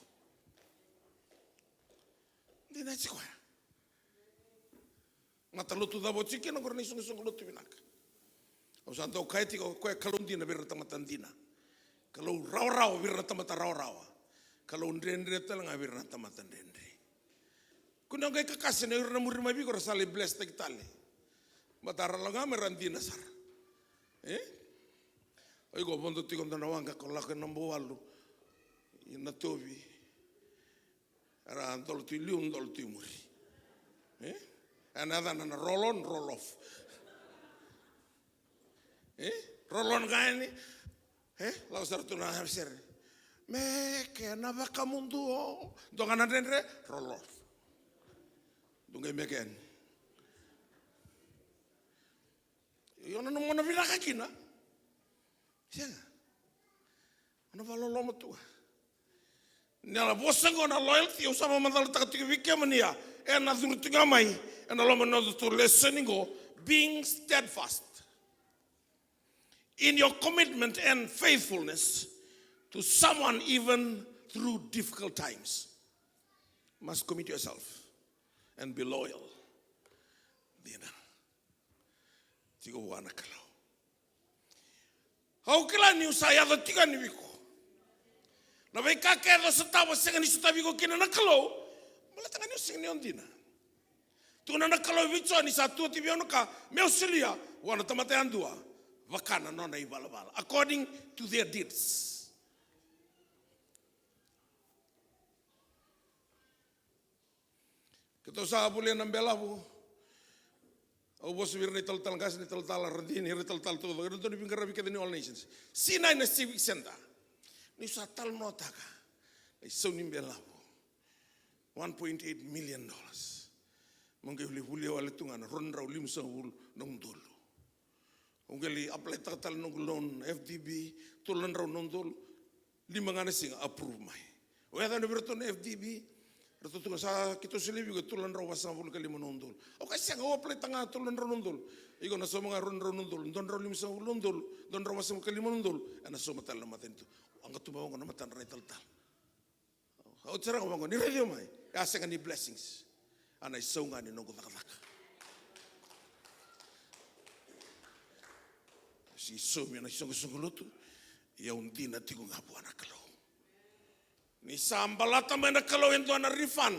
Di na chikoya. Mata lutu da bochiki no korni sung lutu binaka. O santo kaiti ko kalon dina birata matandina. Kalau raw birata mata raw. Kalau ndendre talang birata matandendre. Kuno ngai kakase ne urna murima bi ko sale blessed tali. Mata ralanga merandina sar. Oi go bondo tikon na wanga ko la ko number 8. Na tovi era andol tu liun dol tu muri another na roll on roll off roll on gani la usar tu na hacer me que na vaca mundo dongana dendre roll off dungai me ken yo no mona vila kakina sia ana valo lomo tu Nela bosango na loyalty usama mandala takatiku vikemania and na thulutinga mai and aloma no to listening go being steadfast in your commitment and faithfulness to someone even through difficult times. Must commit yourself and be loyal. Dina. Tigo wana kalau. How kala ni usaya the tiga ni wiko. Na vai kakero sa tawa senga ni sutabi ko kina nakalo. Malatanga ni senga ni ondina. Tuna nakalo vicho ni sa tu tibiono ka meusilia wana tamate andua vakana nona ibalabala according to their deeds. Kita usaha boleh nambela bu. Au bos vir ni tal gas ni tal rendini ni tal tu. Itu ni pinggir rabi ni all nations. Sinai na civic center. Ni sa tal notaka. Ni so ni bela bu. $1.8 million. Mungkin boleh wale tungan rondrau limsa ul nong dulu. Mungkin apply tal nong loan FDB tulan rau nong dulu. Lima ngana sing approve mai. Whether ni berton FDB Rato tunga sa kito silibi ko tulan raw wasang pul kali manondol. O kasi ang apply tanga tulan raw nondol. Iko na so mga ron raw nondol, don raw limsa ulondol, don raw wasang kali manondol. Ana so matal na maten to. Ang katubaw ko na matan ray tal-tal. O tsara ko bango ni radio mai. Asa nga ni blessings. Ana so nga ni nong kutak-tak. Si somi na songo lotu. Ya undina tiku ngapu anak kalau. Ni sambalata mana kalau ento anak rifan.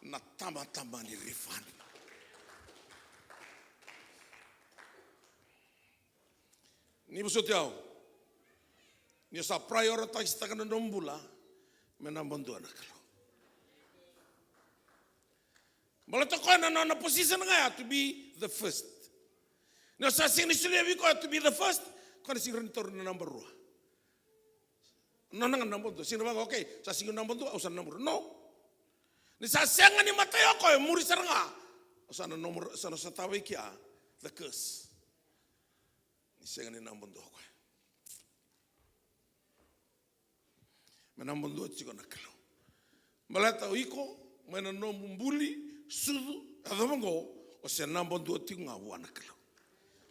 Na tama ni rifan. Ni busotiao. Ni sa prioritas takana nombula. Menambontu anak kalau. Malata ko na position nga to be the first. No sa sing ni sulia ko to be the first. Kana sing rentor na number 2. No nang number 2. Sing ba okay, sa sing number 2 usan number. No. Ni sa senga ni matayo ko muri saranga. Usan nomor sa tawe kia the curse. Ni senga ni number 2 ko. Menambon 2 chiko nakalo. Malata iko mena no mbuli sudu adamango o se number 2 tinga wana kalo.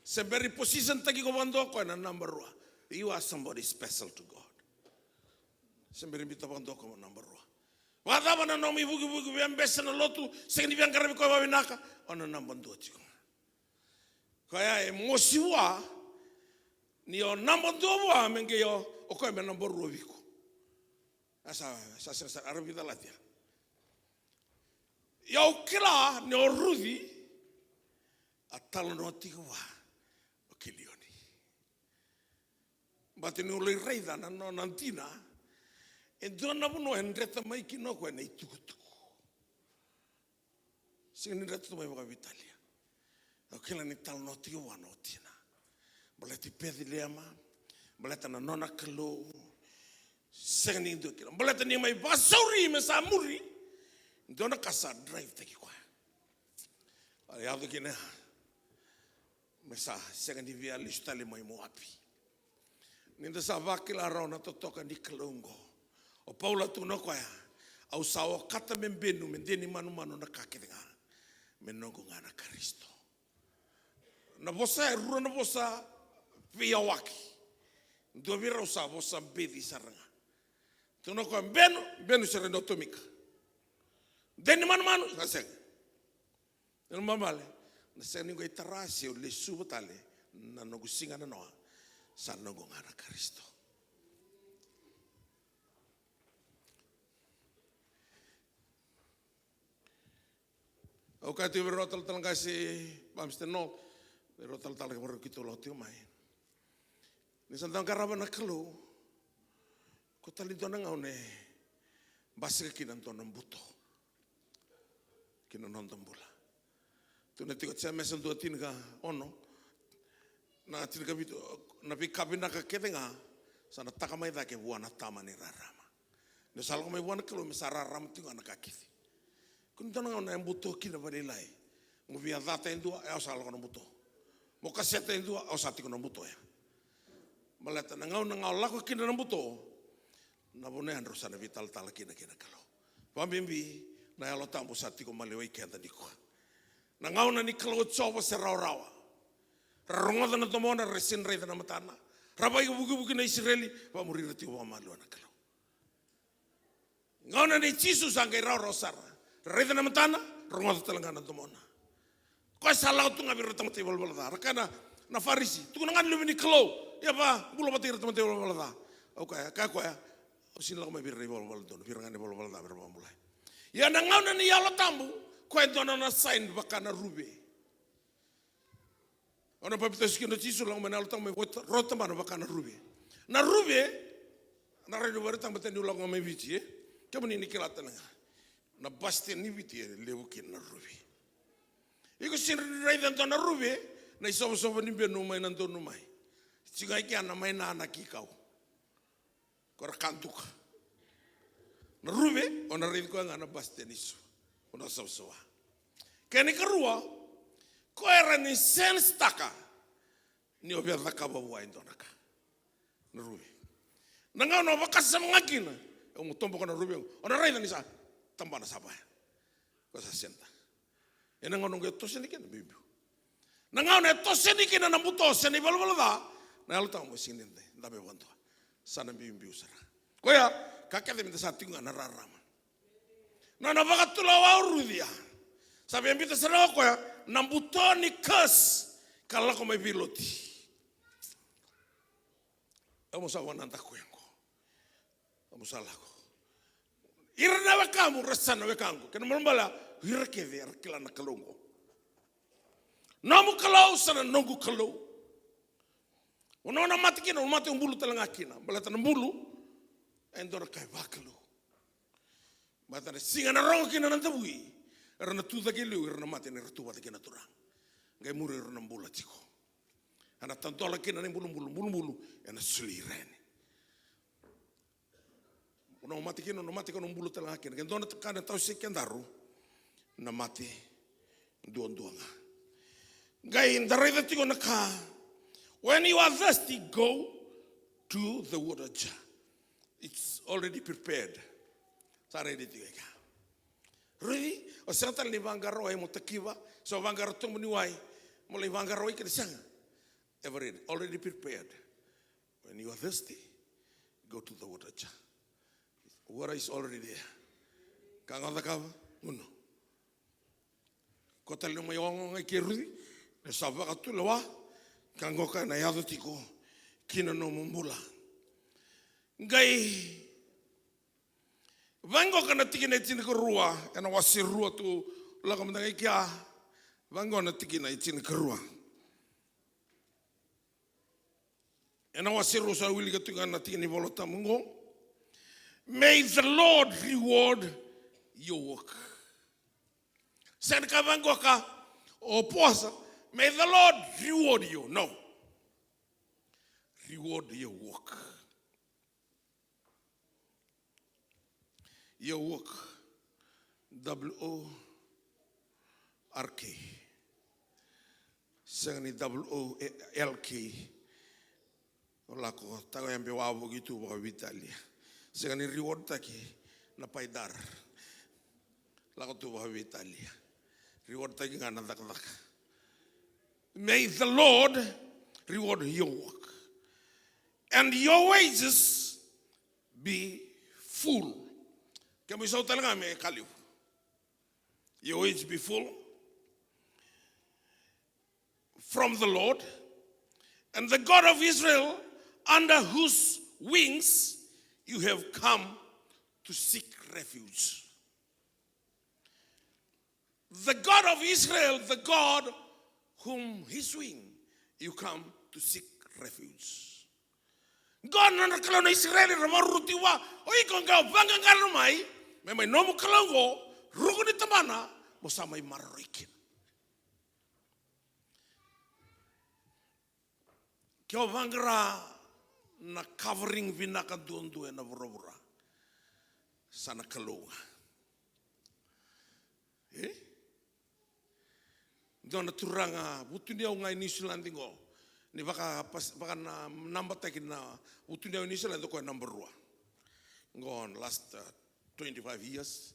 Se very position tagi ko bando ko na number 1. You are somebody special to God. Se very bita bando ko number 1. Wada bana no mi bugi biambesa na lotu se ni biangara ko ba binaka ona number 2 chiko. Kaya emosiwa ni o number 2 wa menge yo o ko me number 2 biko. Asa arabida latia. Yau kila ne o Ruthi atalo no tiwa o kilioni. Bate no le reida na no nantina e dona buno endreta mai kino ko nei tukutu. Sing ni reto mai ba Italia. O kila ni talo no tiwa no tina. Boleti pedi lema, boleta na nona kalo. Seng ni do kila. Boleta ni mai basuri me sa muri. Dona casa drive teki kwa. Ali ado kine. Mesa seng ni via listale mai moapi. Ninda sa vakila rona totoka ni kalongo. O Paula tu no kwa. Au sawo kata membenu mendeni manu na kakedenga. Menongo ngana Kristo. Na bosa rura na bosa via waki. Ndo vira usa bosa bedi saranga. Tu no kwa benu serendo tomika. Deni manu kaseng. Nel mamale na seng ningo itarasi o le subotale na nogu singa na noa sa nogu ngana Kristo. O kati berotal kasi Palmerston no berotal ke baru kita loti mai. Ni santang karaban nakalo ko tali dona ngaune basika kinan tonan buto. Kino nonton bola. Tu nanti kau cakap mesin 2 ka ono. Na tiga bitu na pikapin nak ketenga sana takamai dah ke buana taman rarama. Ne salko mai buana kalau misara ram tu anak kaki. Kun tona ngau na buto kina balilai. Mo via data endua e salko na buto. Mo kaseta endua o sati ko na buto ya. Malata na ngau lako kina na buto. Na bone andro sana vital tal kina kalau. Pambimbi na alo tambo sati ko malewai kenda diko. Na ngau na ni kalau coba serau-rawa. Rongoda na tomona resin rei na matana. Rabai buki na Israeli pa muri reti wa malu na kalau. Ngau na ni Jesus angkai rau sara. Rei na matana rongoda talanga na tomona. Ko salau tu ngabi rotang te bol da. Rakana na farisi tu ngan lu ni kalau. Ya pa bulo pati rotang te bol da. Okay ka ko ya. Sin la ko mai bir rei bol don. Birangan bol da berapa mulai. Ya nangau na ni yalo tambu, kwento na sign bakana rube. Ona papito sikino chisu lang manalo tambu rota mana bakana rube. Na rube, na redo baru tambu tenu lang mai bici. Kamu ni kilata nga. Na baste ni bici lewukin na rube. Iko sin redo na rube, na isobo ni benu mai nanto no mai. Singai kia na mai na anak kau. Kor kantuka. Na rube, ona redo ko ngana baste nisu. Ona sowa. Kani karua, ko era ni sense taka. Ni obia takaba wa indonaka. Na rube. Nanga no bakasa ngakina. O tombo kana rube. Ona redo ni sa tamba na saba. Ko sa senta. Ena ngono nge toseni kena bibu. Nanga no toseni kena na buto seni balbalada. Na alta mo sininde. Ndabe wanto. Sana bibu usara. Ko ya kakek minta satu nggak nararama. Nana bakat tu lawa Ruthia. Sabi yang minta serau ko ya nambutoni kas kalau kau mai piloti. Amo sa wananta kuyango. Amo sa lako. Irna wakamu rasana wakango. Kena malambala hirakeve arkila na kalongo. Namu kalau sana nongu kalau. Unaona mati kina umati umbulu talanga kina. Balata nambulu endora kai wakalu. Batana singa na rongo kina nantabui. Erna tuta kelu erna mati ne ratu wata kina turang. Ngai muri erna mbula tiko. Ana tantola kina ne bulu ena sulirene. Una mati kina no mati kono mbulu talanga kina. Kendona kana tau sekendaru na mati duonduanga. Ngai ndarai tiko na ka. When you are thirsty, go to the water jar. It's already prepared. It's already there. Really? O santal ni vangaro ay mo takiwa. So vangaro tong muniway. Muli vangaro ay kadisanga. Already prepared. When you are thirsty, go to the water jar. Water is already there. Kanganda kawa? Uno. Kotal ni mayong ay kirudi. Nesaba katulawa. Kangoka na yado tiko kina no mumbula. Ngai vango kana tiki na itini korua ena wasi rua tu laga mndanga ikia vango na tiki na itini korua. Ena wasi rua sa wili katunga na tiki ni volota mungo. May the Lord reward your work. Sen ka vango ka o poasa. May the Lord reward you. No. Reward your work. Your work. W-O-R-K. Sangani W-O-L-K. Olako tago yambe wawo gitu waka Vitalia. Sangani reward taki na paidar. Lako tu waka Vitalia. Reward taki nga nandak-dak. May the Lord reward your work and your wages be full. Can we say that? Your wages be full from the Lord and the God of Israel, under whose wings you have come to seek refuge. The God of Israel, the God whom his wing you come to seek refuge. God na kalau na Israel ramarutiwa oi konga vanga ngarmai memai nomu kalongo rugo ni tamana mosamai marrikin. Kyo vangra na covering vinaka duondu na burabura sana kalonga. Dona turanga butunia unga New Zealand ngo ni baka na number take na butunia New Zealand ko number 1 gone last 25 years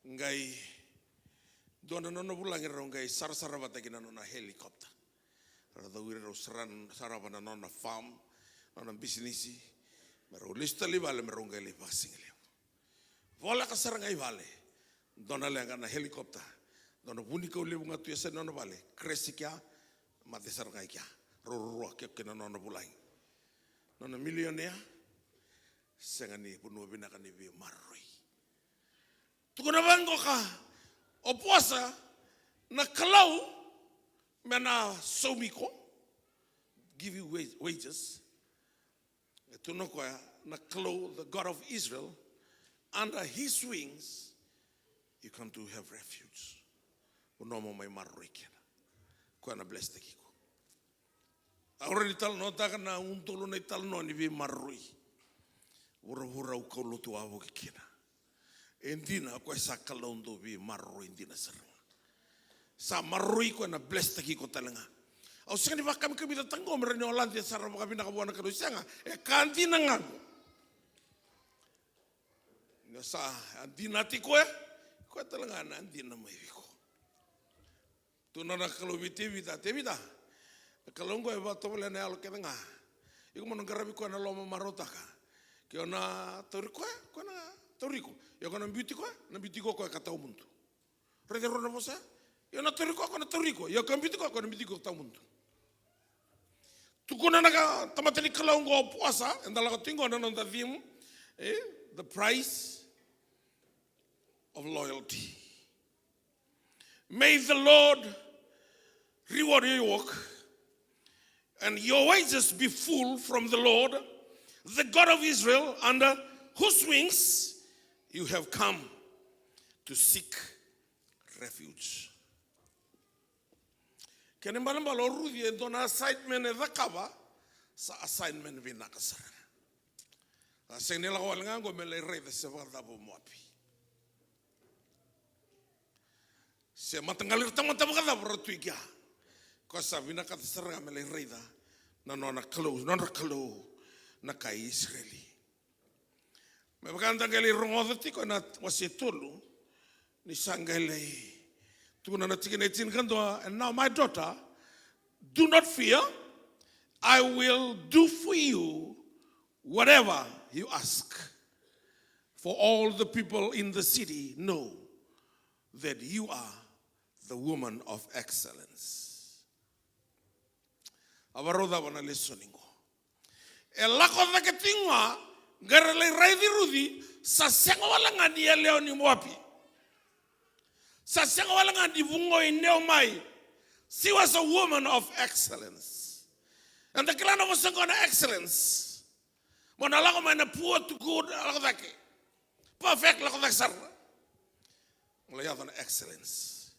ngai dona no bulangi ro ngai sara bataki na na helicopter ra wira ro sarava na na farm na business mero lista li vale mero ngai le pasingile vola ka saranga i vale dona lenga na helicopter Dona bunika ule bunga tu yasa nono vale kresi kia mate sarngai kia ro kia kena nono bulai nono millionaire sengani punu binaka ni vi maroi tukuna vango ka opuasa na kalau mena somiko give you wages tuno kwa na kalau the God of Israel under his wings you come to have refuge. Unomo mai maroi kena. Ko na bless te kiko. Aure ni tal no taka na untolo nei tal no ni vi maroi. Ura u kaulo tu avo kena. Endina ko sa kalondo vi maroi endina serang. Sa maroi ko na bless te kiko talanga. Au sing ni vakam kami tango mereni Hollandia sarang kami na kabuana kado sanga e kantina ngago. No sa andina ti ko talanga na andina mai viko. Tuna na kalau vita tevita kalau ngoi ba to le na alo kenga iko mon garabi ko na loma marotaka ke ona toriko ko na toriko yo ko na bitiko ko ka tau muntu rede rona mosa yo na toriko ko na toriko yo ko bitiko ko na bitiko tau muntu Tukuna naka tamatani kalaungo puasa, and the lagatingo on the theme, the price of loyalty. May the Lord reward your work, and your wages be full from the Lord, the God of Israel, under whose wings you have come to seek refuge. Kene malamba lo Ruth ye dona assignment e dakaba sa assignment vinakasara. Asene la wala ngo mele re de se vada bo moapi. Se matangalir tamata bada bro tuiga. Kosa vinakasara mele re da na nona close nona kalo na kai Israeli. Me baganda ngeli rongodati ko na wasetulu ni sangele. And now, my daughter, do not fear. I will do for you whatever you ask. For all the people in the city know that you are the woman of excellence. Avaroda wana listeningo. Elako da ketingwa garale raidi rudi sa sengo wala ngani leo ni mwapi. She was a woman of excellence. And the clan was going to excellence. Monalago man a poor to good perfect like that. Excellence.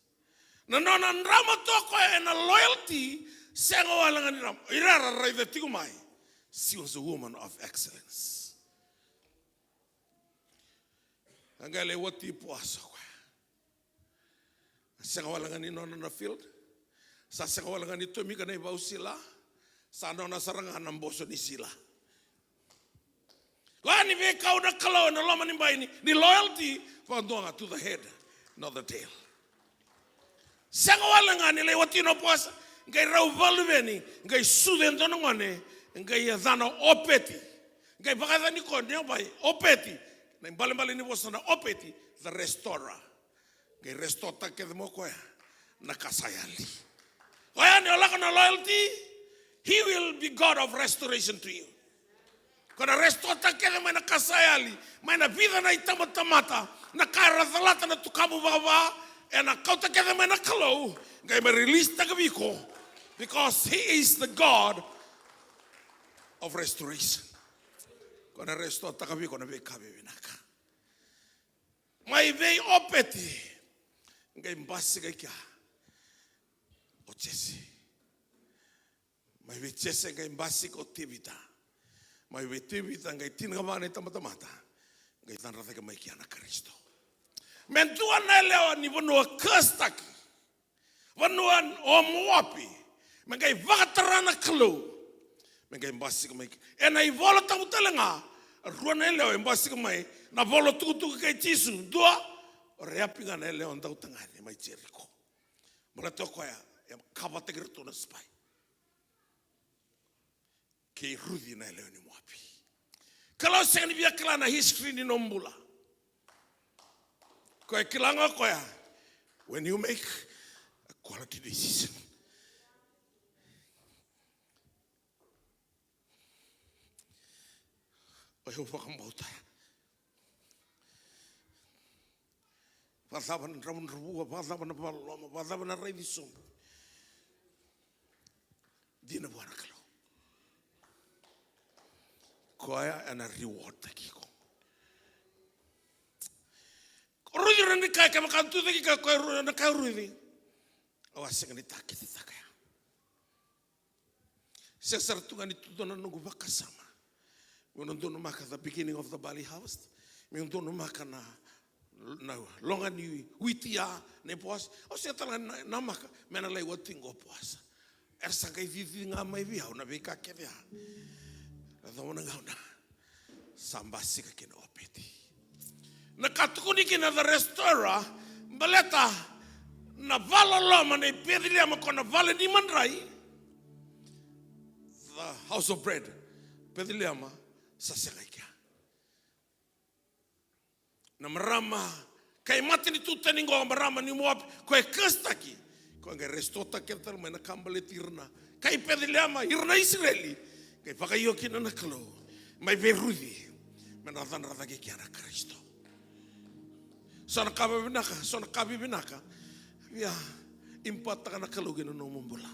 No, drama toko and a loyalty. She was a woman of excellence. And I what people are so. Sengawalangani non on the field. Sa sengawalangani to mika na bausila. Sa no na sarangan ng boso ni sila. Lani be kau na kalaw na laman ni baini. The loyalty pandonga to the head, not the tail. Sengawalangani le watino puasa. Ngay rau valveni. Ngay suden to nangane. Ngay zana opeti. Ngay bagada ni kon niya bay opeti. Na imbali ni boso na opeti. The restorer. Que restota que demo koya na kasayali. Oya ni ola kana loyalty, he will be God of restoration to you. Kana restota que demo na kasayali, mai na vida na itamata na kara zalata na tukabu baba e na kauta que demo na kalo, gai me release tagabiko because he is the God of restoration. Kana restota kabiko na be kabe binaka. Mai vei opeti. Ngai mbasi kai kia o chese mai ve chese ngai mbasi ko tibita mai ve tibita ngai tinga mane tamata ngai tan rata ka mai kia na Kristo mentua na leo ni bonua kastaki bonua o muapi ngai vakatarana klo ngai mbasi ko mai e na ivola tamutelenga ruana leo mbasi ko mai na volo tuku kai tisu dua Reapinga na leon tau tangani mai Jericho. Mula toko ya kabate gerto na spai. Ke Ruth na leon ni Moabi. Kalau sengani biya kala na history ni nombula. Ko kilanga ko ya when you make a quality decision. Oyo pakambauta. Pasaban ramun rubua, pasaban paloma, pasaban rei di sumbu. Dina buana kalau. Koya and a reward takiko. Korudi rani kai kama kantu takika koya na kai rudi. Awasengani takiti takaya. Sesartungan itu dona nunggu bakasama. Menonton maka the beginning of the Bali harvest. Menonton maka na longa ni witia ne poas o se tala na maka mena lei watingo poas sangai vivi nga mai via una beka ke via da ona gauna sambasi ka kena opeti na katukuni kina the restorer baleta na vala loma ne pedile ma kona vale ni mandrai the house of bread pedile ma sasekai na marama kai mati ni tuta ningo marama ni moab ko e kastaki ko nge restota ke tal mena kambale tirna Kai pedilama irna Israeli. Kai pakayoki na nakalo. Mai verudi. Menatan rataki kiana Kristo. Sona kabi binaka. Ya impata kana kalugin no mumbula.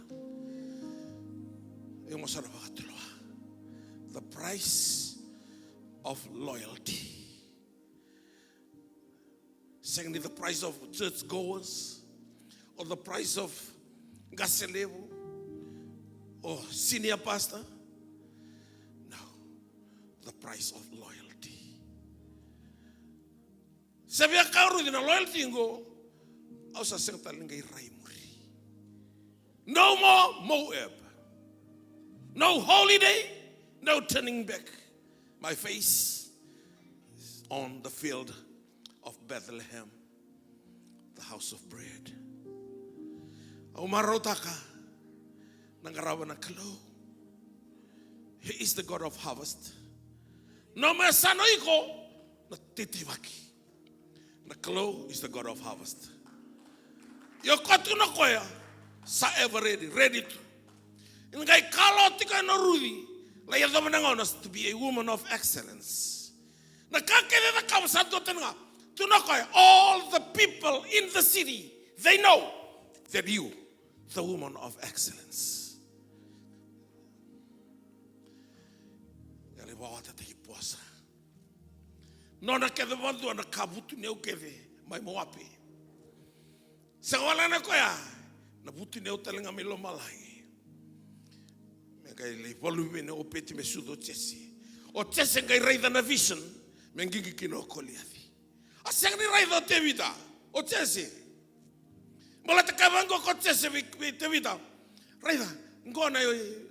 Yung masarap pakatuloa. The price of loyalty. Secondly, the price of church goers, or the price of gaselevo, or senior pastor. No, the price of loyalty. Sabia karu dina loyalty ngo, au sa sengtalinga irai muri. No more Moab. No holiday, no turning back. My face is on the field of Bethlehem, the house of bread. Umarotaka nangarawa na kalo. He is the God of harvest. No mesano iko na titiwaki. Na kalo is the God of harvest. Yo kotu na koya sa ever ready to. Ngai kalo tika no rudi. La ya domanangonas to be a woman of excellence. Na kakele na kawasato tenga. All the people in the city, they know that you, the woman of excellence. Nona kede wandu na kabutu neu kede mai moapi. Sewala na koya na butu neu talenga melo malai. Mengai le volume ne opeti me sudo chesi. O chesi ngai raida na vision mengigi kino koliathi. Aseng ni rai do tevita, o chese. Mola te kavango ko chese tevita. Rai da, ngona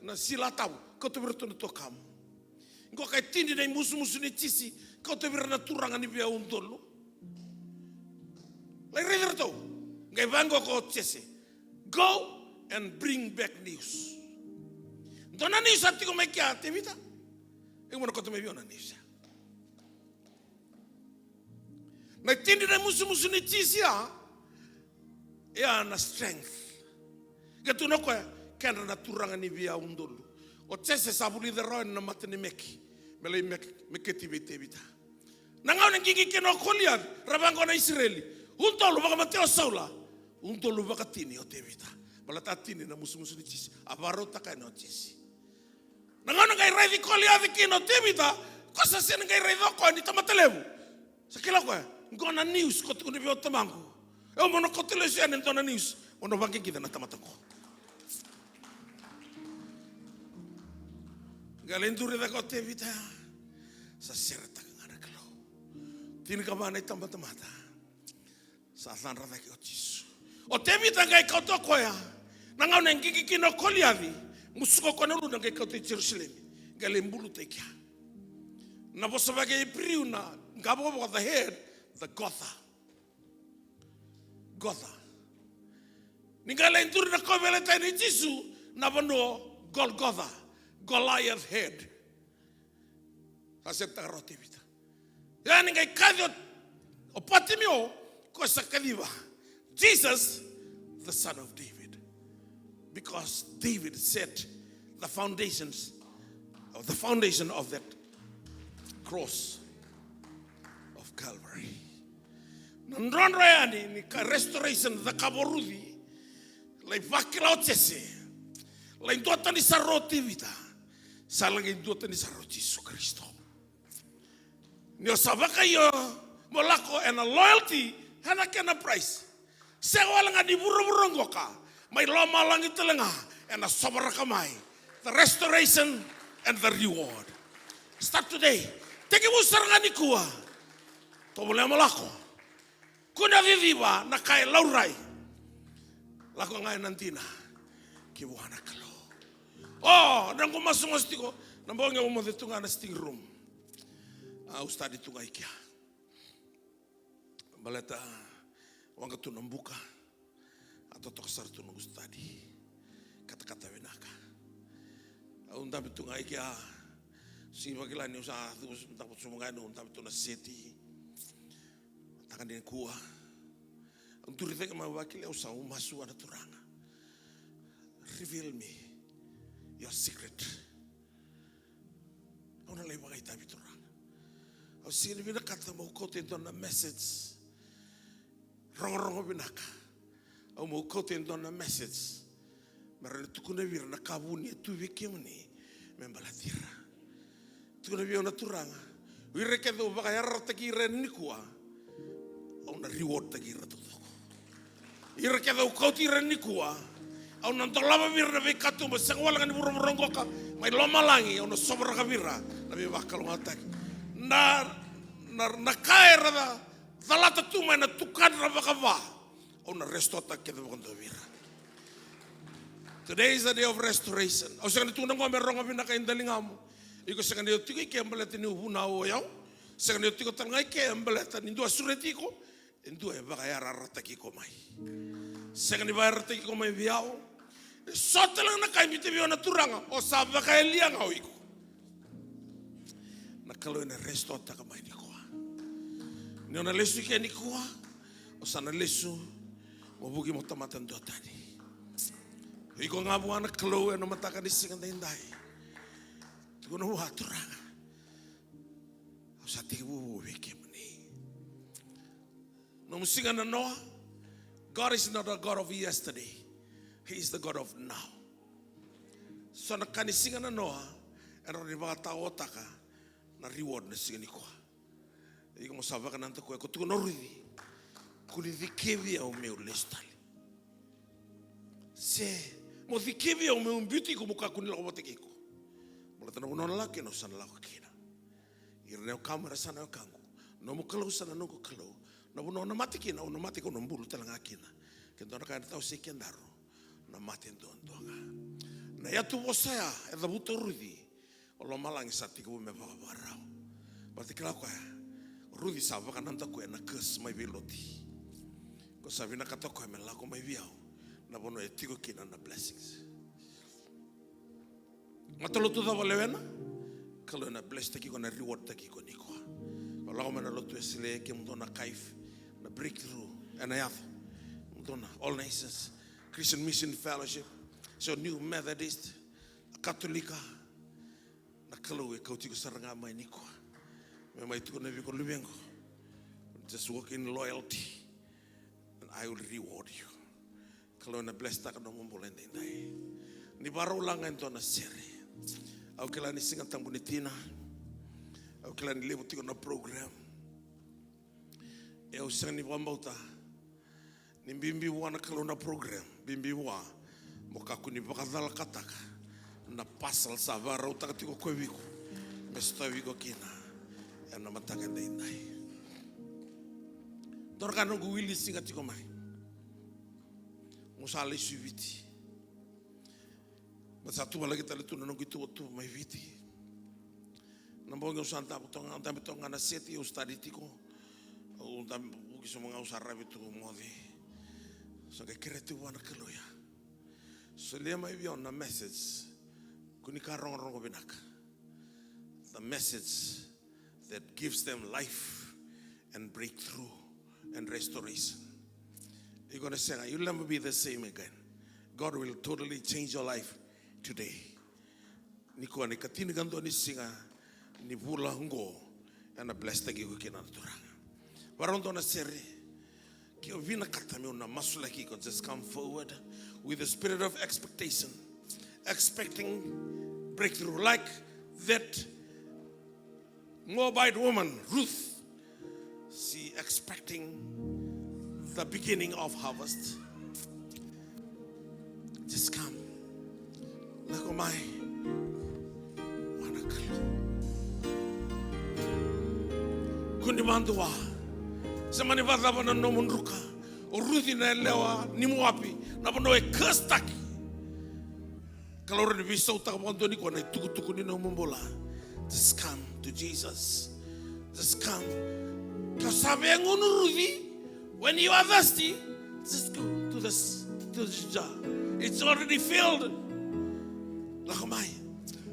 na sila tau, ko te berto na tokam. Ngo kai tindi nei musu ni chisi, ko te berna turanga ni bia undolo. Lai rai derto, ngai vango ko chese. Go and bring back news. Dona news atiko me kia tevita. Ngo na ko te me biona news. Na tindi na musu ni chisia ya na strength. Getu no ko kana na turanga ni via undolo. O chese sabuli de roen na matini meki. Mele meketi bete bita. Na ngau ngingi keno kolia rabango na Israeli. Undolo baka mateo saula. Undolo baka tini o tevita. Balata tini na musu ni chisi. Abaro taka no chisi. Na ngau ngai rai di kolia di kino tevita. Kosa sen ngai rai do ko ni tamatelevu. Sakila ko ngona news ko tukuni bio tamangu. Eu mono ko televisione ndona news. Ono bangi kita na tamatako. Galendure da ko tevita. Sa serta ngana kalo. Tini ka bana tamata. Sa sanra da ko chisu. O tevita ngai ko to koya. Na ngau nengiki kino koliavi. Musuko ko na lu ngai ko te Jerusalem. Galembulu te kia. Na bosavage ipriu na ngabo the head. The Gotha. Ningala inturi na kovele tani Jisu na vano Golgotha, Goliath head. Asepta roti vita. Ya ningai kadio opatimio ko sakaliva. Jesus, the son of David, because David set the foundation of that cross of Calvary. Nandron rayani ni ka restoration the kaborudi lai vakila otese lai dota ni saroti vita salagi dota ni saroti Yesu Kristo ni osavaka yo molako and a loyalty hana kena price sewala ngadi buru ngoka mai loma langi telenga and a sobaraka mai the restoration and the reward start today teki musaranga ni kuwa to boleh molako kuna viviva na kai laurai lako ngai nantina ki buana kalo oh nango masungostiko nambonge umo de tunga na sitting room ustadi tunga ikia baleta wanga tunambuka atotok sar tunung ustadi kata-kata wenaka unda tunga ikia si bagila ni usa tak sumungai no unda tuna city takan din kuah untuk rifek mawakil usah masu ada turanga reveal me your secret. Ona le wagai tabi turang. Au sini bina kata mo kote dona message. Rongo binaka. Au mo kote dona message. Marana tukuna vira na kabuni tu vikimni membalatira. Tukuna vira na turanga. Wira kedo wagai arata ki ren nikua. Au na reward tagi ratu. Ira kedo koti ren nikua. Au na tolava vira na vikatu mo sangwala ngani burong ka. Mai loma langi au na sobra ka vira na be wakalonga taki. Na kaera da dalata tu mai na tukan ra vakava. Au na restota kedo kondo vira. Today is the day of restoration. Au sanga tu na ngombe ronga vina ka indalingamu. Iko sanga ni tiko ke ambeleta ni huna o yau. Sanga ni tiko tanga ke ambeleta ni ndua suretiko. Ndua e vaka yara rataki ko mai. Sanga ni vara rataki ko mai viao. Sotela na kai mite vio na turanga o sa vaka elianga o iko. Na kalo ina restota ka mai ni koa. Ni ona lesu ke ni koa. O sana lesu mo buki mo tamata ndo tani. Iko nga buana kalo ena mataka ni singa ndai. Tiko no wa turanga. O sa tiki bu weke mani. No musinga na Noah. God is not a God of yesterday. He is the God of now. So na kani singa na Noah. Ena ni baka tao taka. Na reward na singa ni koa. Iko mo sabaka nanta koe. Ko tiko no ridi. Kuni vikevi au meu lestali. Se mo vikevi au meu beauty ko muka kuni lako bote kiko. Mo tana unona lake no sana lako kina. Irneo kamera sana kangu. No mo kalau sana no ko kalau. Na unona mati kina unona mati ko no mbulu talanga kina. Kendo na kana tau se kendaro. Na mati ndonga. Na ya tu bosaya e da buto rudi. O lo malangi sa tiko me va barao. Pati kala ko rudi sa va kananta ko na kus mai veloti. Ko sabina kata ko me la ko mai viao. Na bono e tiko kina na blessings. Matalo tu da valevena. Kalo na bless taki ko na reward taki ko niko. Wala ko mana lotu esile ke mdo na kaif na breakthrough and ayaf. Mdo na all nations Christian Mission Fellowship. So New Methodist Katolika. Na kalo e kauti ko saranga mai niko. Me mai tu na vi ko lubengo. Just walk in loyalty and I will reward you. Kalau na bless tak no mombolende ndai. Ni baro langa ento na sere. Au kila ni singa tambunitina. Au kila ni lebu tiko na program. E au singa ni wambauta. Ni bimbi wana kalau na program. Bimbi wa. Moka kuni bakadala kataka. Na pasal savara utaka tiko kwe wiko. Mesto wiko kina. Ya na mataka ndai. Dorka no guwili singa tiko mai. Musale suiviti. Mas atu lagi tali tu nanu gitu tu mai viti. Nambong yung santa putonga anda putonga na seti yung study tiko. O anda buki sumonga usara bitu modi. So ke kretu wana keloya. So lia mai bion na message. Kunika rong binaka. The message that gives them life and breakthrough and restoration. You're going to say, you'll never be the same again. God will totally change your life today. Niko ni katini gando ni singa ni bula hungo na bless tagi ko kina turanga. Warondo na sere ki ovina katami una masula ki ko just come forward with a spirit of expectation, expecting breakthrough like that Moabite woman Ruth. She expecting the beginning of harvest. Just come. Lako mai. Wanakalo. Kundi mandua. Samani vadava na nomunruka. O Ruthi na lewa ni Moabi. Na bono e kastaki. Kaloro ni viso utakamondo ni kwa na tukutuku ni nomumbola. Just come to Jesus. Just come. Kasabe ngunu Ruthi. When you are thirsty, just go to this jar. It's already filled. Lakamai.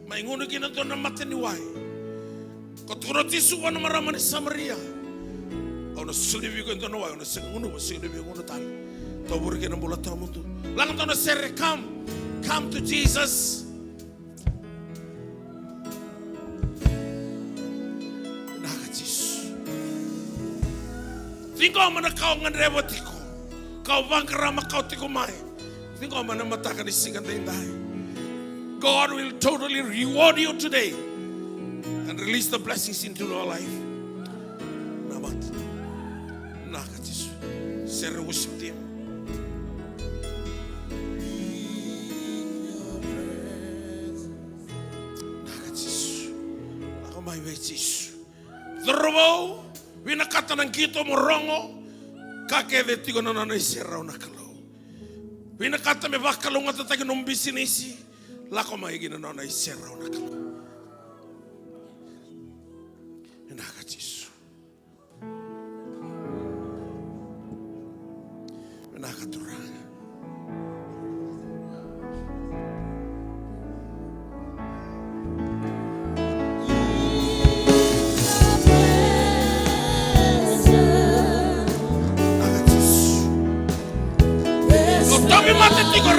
Mai ngono kina to na mateni wai. Ko turo tisu wana marama ni Samaria. Ona silibi ko ndo wai ona sengono silibi ngono tal. To burke na bola tamuntu. Lang to na sere come to Jesus. Tingo mana kau ngan rewa tiko. Kau bangkarama kau tiko mai. Tingo mana mataka ni singa tindai. God will totally reward you today and release the blessings into your life. Namat. Nakatis. Sere worship team. Nakatis. Nakamai vetis. Drobo. Winakata ng kito mo rongo. Kakede tigo na nanay siraw na kalaw. Winakata me bakalong at tatagin ng bisinisi. Lako maigin na nanay siraw na kalaw. Winakatis. Winakaturang.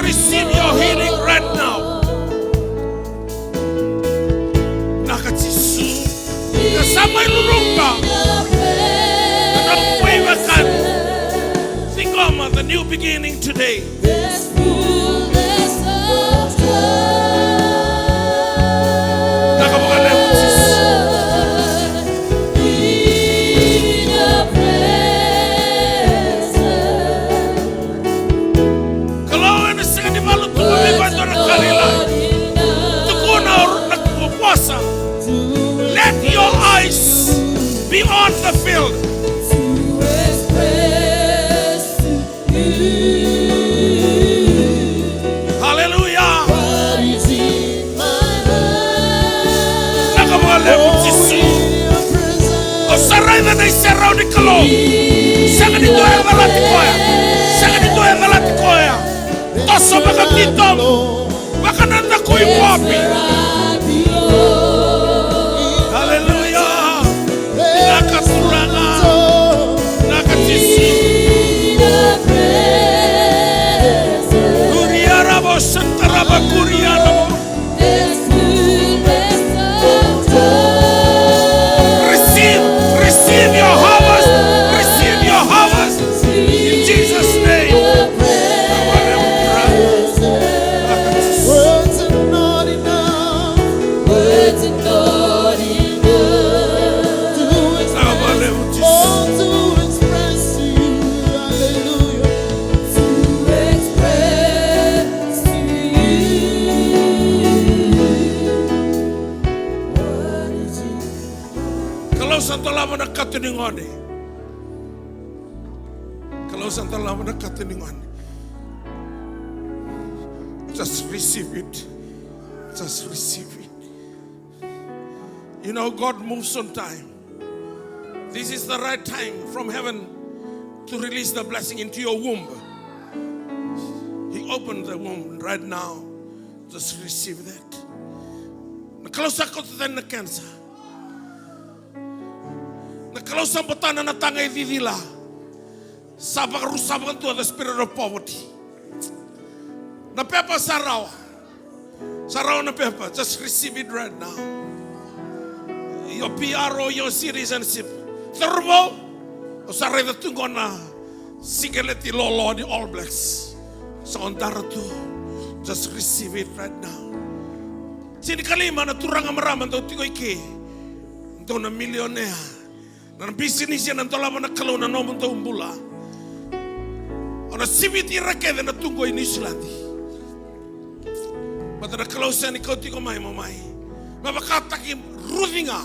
Receive your healing right now. Nakatisu. Kasama ilurumba. Nanakuiwakan. Think of the new beginning today. Let your eyes be on the field. Hallelujah. Osarai na isarau ni kalo. Sangat itu yang melatikoya. Sangat itu yang melatikoya. Toso bakakitom. Bakanan na kui wapi. Hallelujah. Nakasuranga. Nakatisi. Kuriarabo santaraba kuriarabo. Receive your harvest. Receive your harvest. In Jesus' name. Words are not enough. Words are not enough to express you. Hallelujah. To express to you. What is it? Kalau santola mo nakatuningon eh. Kalau santola mo nakatuningon. Just receive it. Just receive it. You know, God moves on time. This is the right time from heaven to release the blessing into your womb. He opened the womb right now. Just receive that. Kalau sakot tayo na cancer. Kalau sambutan na tangay didila. Sabak rusabakan to the spirit of poverty. Na pepa saraw. Saraw na pepa. Just receive it right now. Your PRO, your citizenship. Turbo. O saray na tungo na sigaleti lolo di All Blacks. Sa ondara to. Just receive it right now. Sini kalima na turang amaraman to tigoy ke. Ito na millionaire. Na business yan ang tolaman na kalaw na nomon to umbula. O na sibiti rakede na tungo in Islandi. Mata na kalaw siya ni kauti ko may mamay. Mabakataki ruthinga.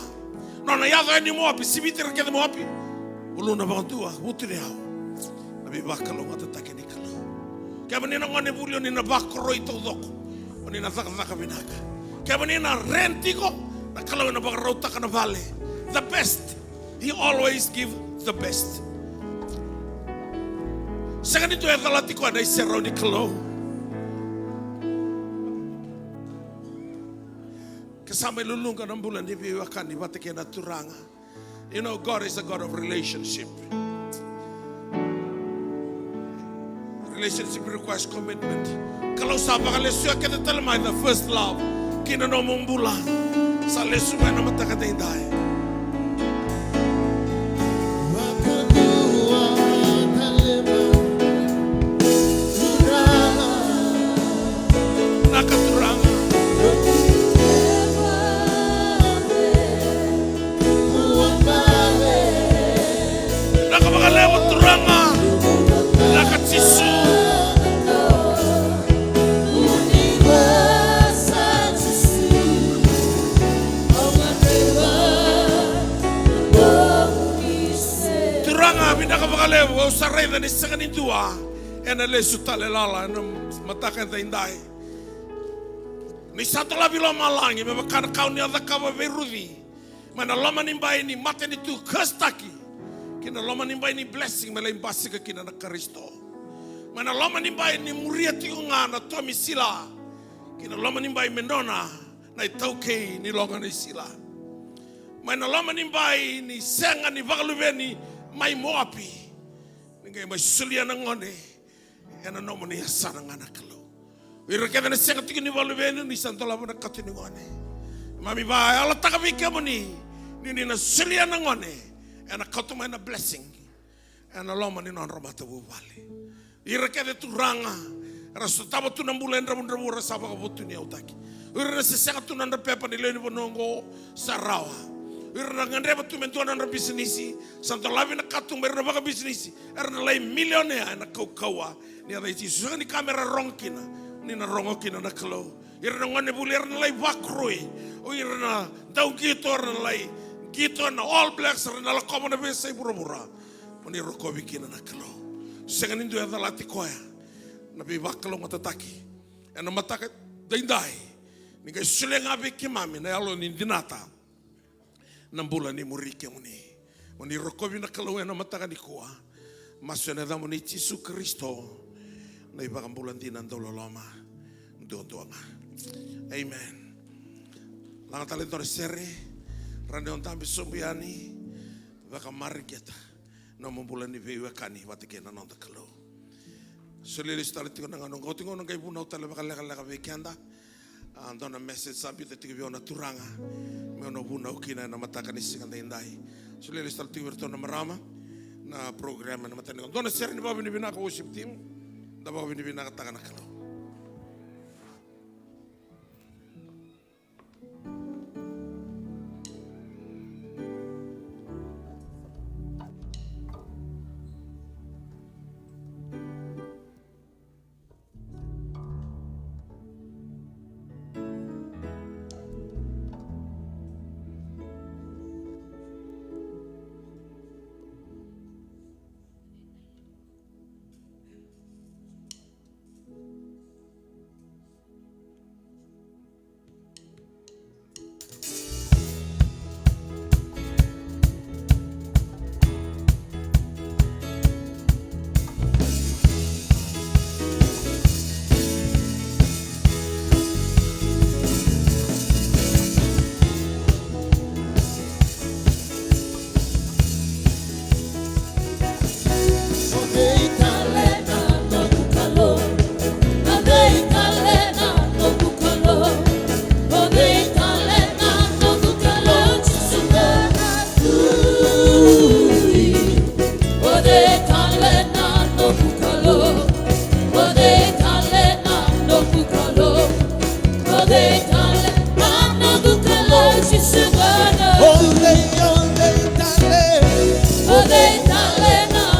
No na yado ni mo api, sibiti rakede mo api. Ulo na bang tua, buti niyaw. Nabi bakalaw nga tatake ni kalaw. Kaya ba nina ngone bulyo ni nabakro ito doko. O ni natakataka binaka. Kaya ba nina renti ko, na kalaw na baka rauta ka na vale. The best. He always give the best. Sa ganito yung talati ko na isaraw ni kalaw. Kasama ilulungan ng bulan ni Biwakan, ni Batake na turanga. You know, God is a God of relationship. Relationship requires commitment. Kalau saba ka lesu ka talamay the first love, kinanomong bulan. Sa lesu na matakatay dahil. What can you Mina ka makalewa o sa rei ni sa kanin tua. Ena le sutale lala na matakan ta indai. Ni satu labi lo malangi me makana kau ni ada kawa beruvi. Mana lama nimbai ni mate ni tu kastaki. Kina lama nimbai ni blessing me lain basi ka kina na Kristo. Mana lama nimbai ni muria tiunga na tomi sila. Kina lama nimbai mendona na itauke ni longa ni sila. Mana lama nimbai ni senga ni vakaluveni mai moapi. Ningai mai sulia na ngone. Ena nomo ni asana ngana kalau. Wira kena na senga tiki ni vakaluveni ni santola mana katini ngone. Mami ba ala takabika mo ni na sulia na ngone. Ena katuma ena blessing. Ena loma ni non romata bubali. Wira kena turanga. Rasu taba tu nambula endra mundramu rasaba kabutu ni autaki. Wira na sesenga tu nandra pepa ni leni bonongo sarawa. Irna ngandreba tu mentuana na bisnisi santo lavi na katung merna baka bisnisi erna lai milionea na kau-kaua ni ada isi susah ni kamera rongkina ni na rongokina na kalau irna ngone buli erna lai bakroi o irna dau gitu erna lai gitu na all blacks erna la koma na besa ibura-bura moni rokobi kina na kalau sengan indu ya lati koya na bi bakalo matataki ena mataka daindai ni ga sulenga be kimami na yalo ni dinata nambula ni murike muni rokobi na kalau na mataka ni kuwa masya na damo ni Yesu Kristo na ibang bulan din ang dololoma doon-doonga. Amen. Langat talento seri rande on tambi sombiani baka mariketa no mambulan ni vewa kani watike na nonda kalau solilis talento na ngano ngotingo nang kay bunaw tala baka leka vekenda andona message sabi tiki na turanga meono bunaw kina na mataka ni singa indai solilis talento verto na marama na programa na matani dona seri ni babi ni binaka worship team da babi ni binaka tagana kalau.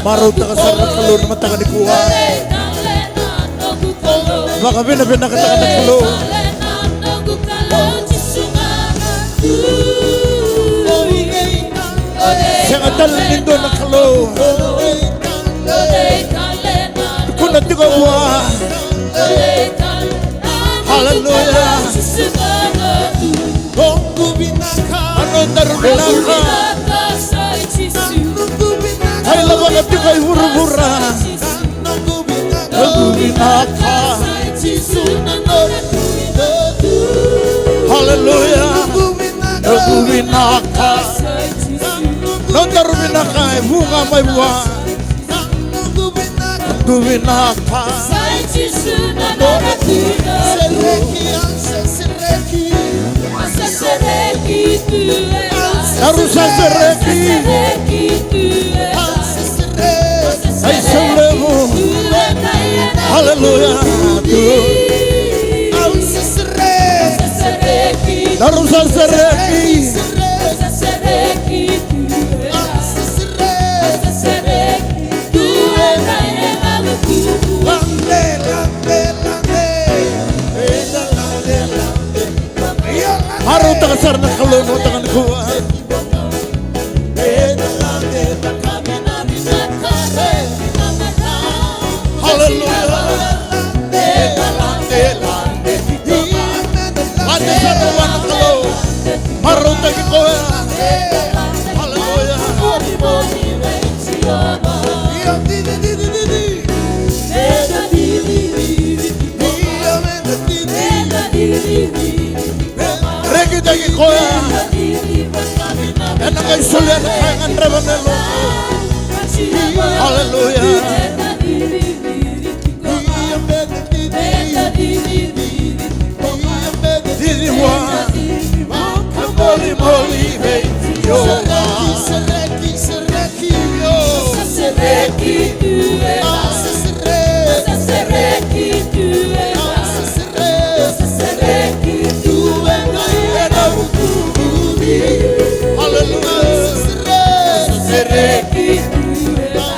Maru taka sarna kalur na mataka ni kuha. Baka bina-bina ka taka na kalur. Siya talan nindo na kalur. Kuna tiga buha. Hallelujah. Ano darunaka. Hai lama kati kai hura-hura Nagubinaka Hallelujah Nagubinaka Nagubinaka bunga may buwan Nagubinaka Narusa sereki Ay selebu Hallelujah Narusa sereki Maru takasar na kalun mo takan kuha koya. Ena kai sulia na kai andreba nelo. Hallelujah. Didi wa. Moli moli hey yo. Sereki sereki yo. Sereki tu ela. Sereki tu ela. Sereki tu ela. Hallelujah. Sereki tu ela.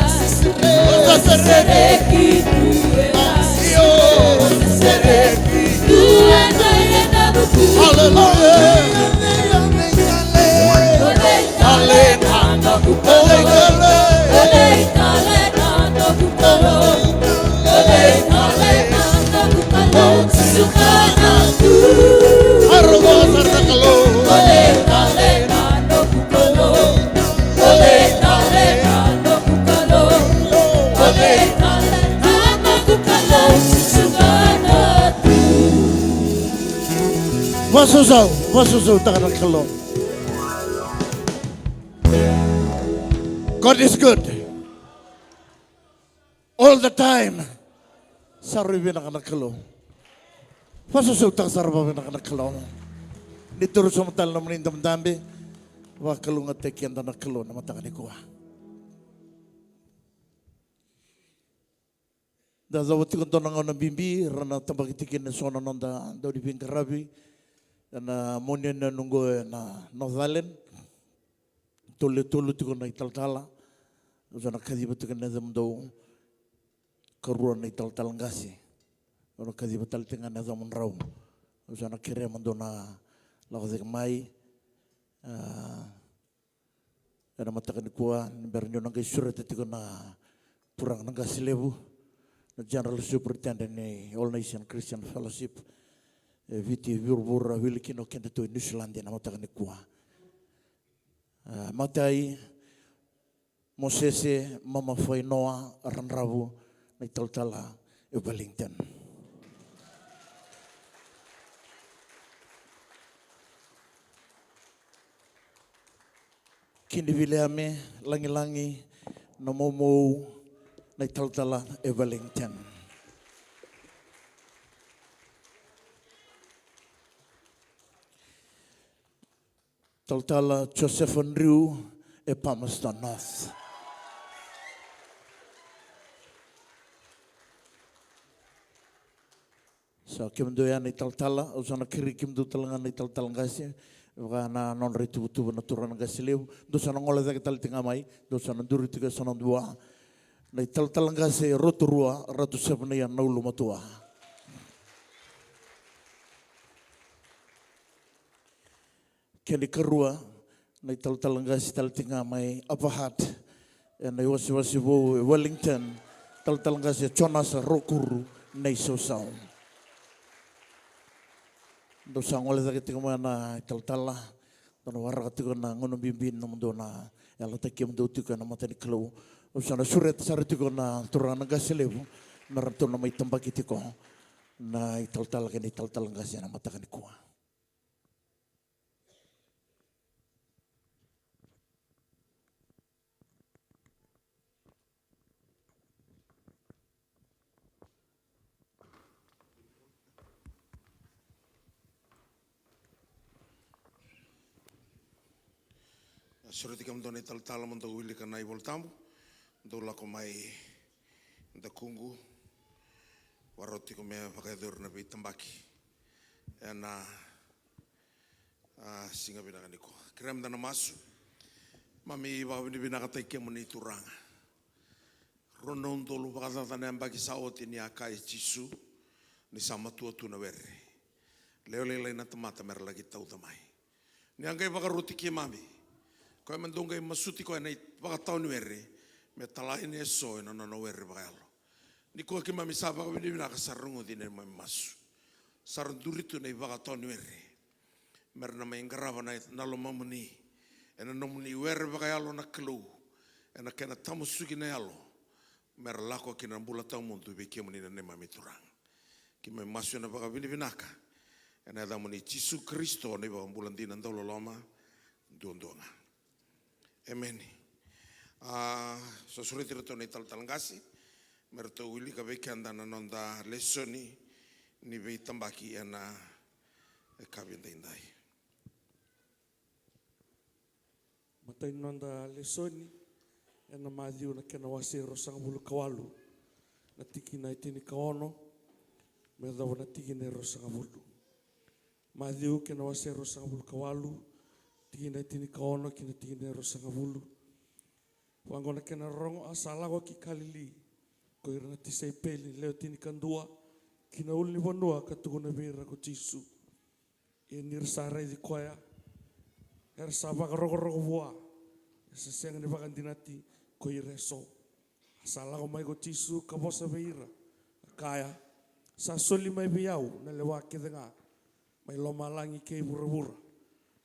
Sereki tu ela. Yo. Sereki tu ela. Hallelujah. Wasusaw takana kalo. God is good all the time. Saribin nakana kalo. Wasusaw tak sarabin nakana kalo. Dituro sumatal na manindam dambi. Wakalunga tekian na kalo na matakani kuwa. Dazawati ko tonang na bimbi rana tabagitikin na sona nonda daw di bingkarabi. Na monia na nunggo na North Island tulu tiko na italtala usa na kadiba tiko na zamdo karua na italtala ngasi ona kadiba tal tinga na zaman raw usa na kire mando na lagzik mai ana matakan kuwa bernyo na surat tiko na purang na gasilebu na General Superintendent All Nation Christian Fellowship viti virbura wilikino kenda to New Zealand na matakan kuwa matai Mosese mama foi Noa ranrabu na italtala Wellington kini vileame langi-langi na momo na italtala Wellington Taltala Joseph Andrew e Palmerston North. So kim do ya ni taltala usana kiri kim do talanga ni taltala ngasi na non ritu tu na turana ngasi lew do sana ngola da tal tinga mai do sana duri tiga sana dua na taltala ngasi roturua ratu sebna ya naulu matua. Kini kerua na italtalanga si taltinga may apahat na iwasi-wasi wo Wellington taltalanga si Jonas Rokuru na isosaw. Do sang wala sa kiting mo na italtala na warra katiko na ngono bimbin na mundo na yalatakim do tiko na mataniklo o sana suret saritiko na turana gasilevo na rato na may tambakitiko na italtala kini italtalanga si na matakanikuha. Surati kam doni tal mando wili kana ibol tambu do la ko mai da kungu waroti ko me pakaidur na bitambaki na singa bina kaniko krem dana masu mami ba bina kata ke moni turanga ronon dolu pakata tana mbaki saoti ni akai chisu ni sama tua tu na were leo na tamata mer lagi tau tamai ni angai pakaruti ki mami kau mendongga masuti kau nai pakatau ni were me talai ni eso no were pakalo ni kau kima misapa kau ni bina kasarungu di nai masu sarun duritu nai pakatau ni were mer na mai ngarava nai nalo mamuni ena nomuni were pakalo na kelu ena kena tamu suki nai alo mer lako kina mbula tau muntu be kemu ni nai mami turang kima masu na pakabini binaka E nā damo ni Jisu Kristo ni wa mbulandina ndolo loma duondonga. Amen. So suriti rato ni talangasi. Merto wili ka veke andana nonda lesoni ni vei tambaki ana kabinda indai. Matai nonda lesoni ena madhiu na kena wasero sanga bulu kawalu na tiki na itini kaono me dawa na tiki na ro sanga bulu. Madhiu kena wasero sanga bulu kawalu tiki na itini kaono kina tiki na ro sanga bulu. Wango na kena rongo asalawa ki kalili ko irana tisa Epeli leo tini kandua kina uli wanua katuguna vera ko Jisu. E nirsa rei di koya er sa waka rogo voa. Esa senga ni waka dinati ko ireso. Asalago mai ko Jisu ka bosa veira. Kaya sa soli mai biau na lewa kedenga. Mai loma langi kei bura.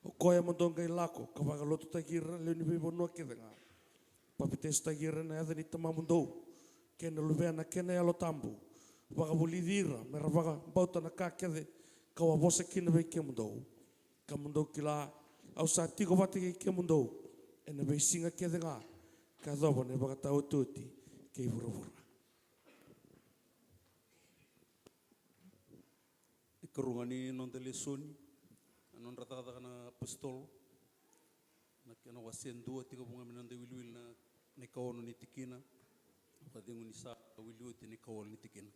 O koya mondonga ilako ka waka loto tagira leo ni bibonua kedenga. Papites tagira na yada ni tamamundou. Kena luvea na kena yalo tambu. Waka bulidira, mera waka bauta na kakede, kawa bosa kina vei kia mundou. Ka mundou ki la, au sa tiko wate ki kia mundou, e na vei singa kede ngā, ka dhoba ne waka tau tuti, kei vuravura. I karungani non te lesoni, non ratakataka na apostol, na kena wasendua tika bunga minan te wilwil na ne kaono ni tikina, Padengu ni sa wiliu tini kawal ni tikina.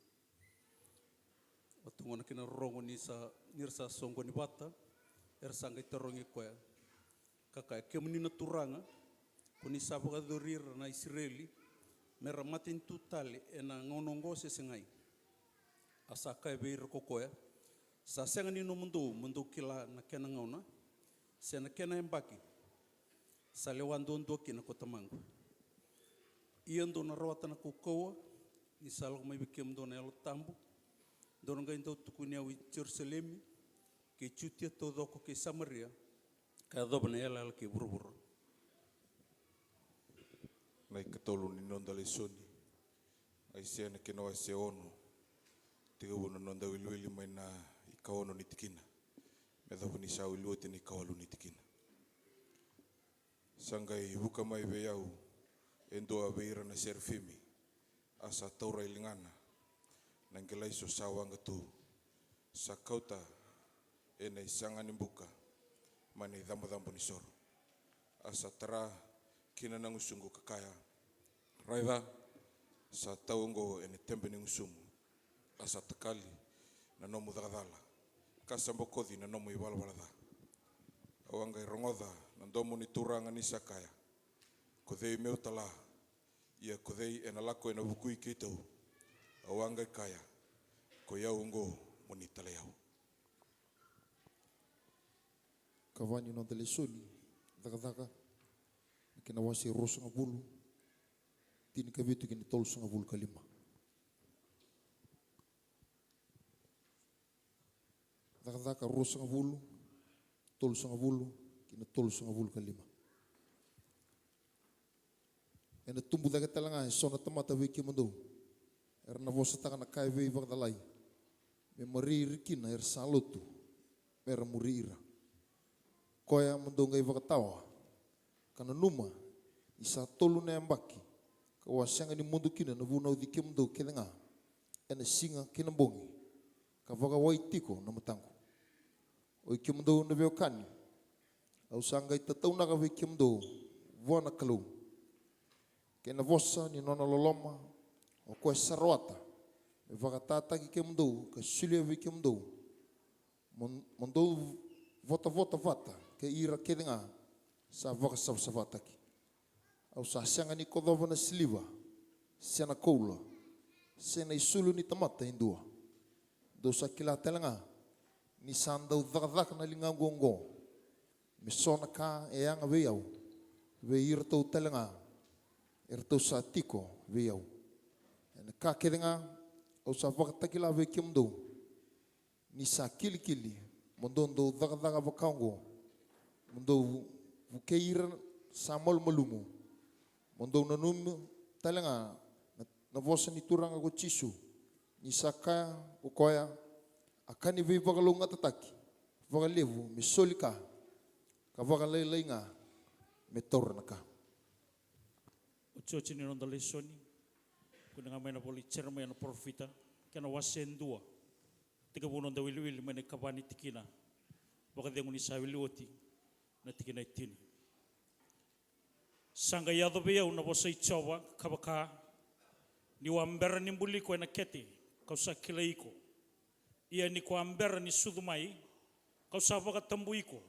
Watungo na kina rongo ni sa nirsa songo ni bata, sanga itarongi koya. Kaka kemuni na turanga, kuni sa bagadorir na Israeli, mera matin tutali ena ngonongo se sengai. Asa kai beir kokoya, sa senga ni no mundo kila na kena ngona, se na kena embaki, sa lewando ndo kina kotamangu. Ian dona rawata na kukaua, ni salgo mai bikem dona elo tambu, dona ngai ndau tukunia wi Jerusalemi, ke chutia to doko ke Samaria, ka dobna ela ke burbur. Nai katolu ni nonda lesoni, ai se na kena se ono, tiga wuna nonda wilwili mai na ikaono ni tikina, me dapu ni sa wilwili ni kawalu ni tikina. Sangai buka mai veiau, Endo aveira na serfimi asa taura ilingana nangelai so sawanga tu sakauta ena isanga nimbuka mani dhambo ni soro asa tara kina nangusungu kakaya raiva sa taungo ene tembe ningusumu asa takali na nomu dagadala kasambokodi na nomu iwalwalada awanga irongoda na ndomu ni turanga ni sakaya kodei meutala ia kodei ena lako ena bukui kitau awanga kaya ko yau ngo monitale yau kavani no dele soli daga kina wasi rosa ngabulu tini kavitu kini tol sanga bulu kalima daga rosa ngabulu tol sanga bulu kina tol sanga bulu kalima. Ena tumbu daga talanga sona tamata wiki mundo. Erna vosa taka na kai vei vagdalai. Me mari rikina salutu. Mera murira. Koya mundo ngai vagtawa. Kana numa isa tolu na ambaki. Kawa sanga ni mundo kina na vuna udike mundo kedenga. Ena singa kina bongi. Ka vaga waitiko na matango. O iki mundo na veokani. Au sanga itatau na wiki mundo. Vona kalu. Kena vosa ni nona loloma o koe sarwata e whakatātaki ke mundou ka sulia vi ke mundou mundou vota ke ira kedenga sa whakasawataki au sa sianga ni kodova na siliva siana koula sena isulu ni tamata indua do sa kila telanga ni sandau dhakadhaka na lingangongo me sona ka e anga veiau ve ira tau telanga tau sa tiko veiau. Ena ka kedenga au sa whakataki la vei ke mundou ni sa kili mondondo dhakadhaka wakaungo mondou vukeira sa malumu mondou na numu telanga na vosa ni turanga ko Jisu ni saka o koya Akani vei vakalunga tataki. Vakalevu me solika. Ka vakalelai nga me tornaka. O chochi ni ronda lesoni. Kuna nga mena poli cerma yana profita. Kena wasendua. Tika bunon da wili mene kabani tikina. Wakadengu ni sa wili oti. Na tikina itini. Sanga yado bea una bosa ichowa kabaka. Ni wambera ni mbuli ko na keti. Kausa kila iko. Ia ni ko ambera ni sudumai. Kausa waka tambu iko.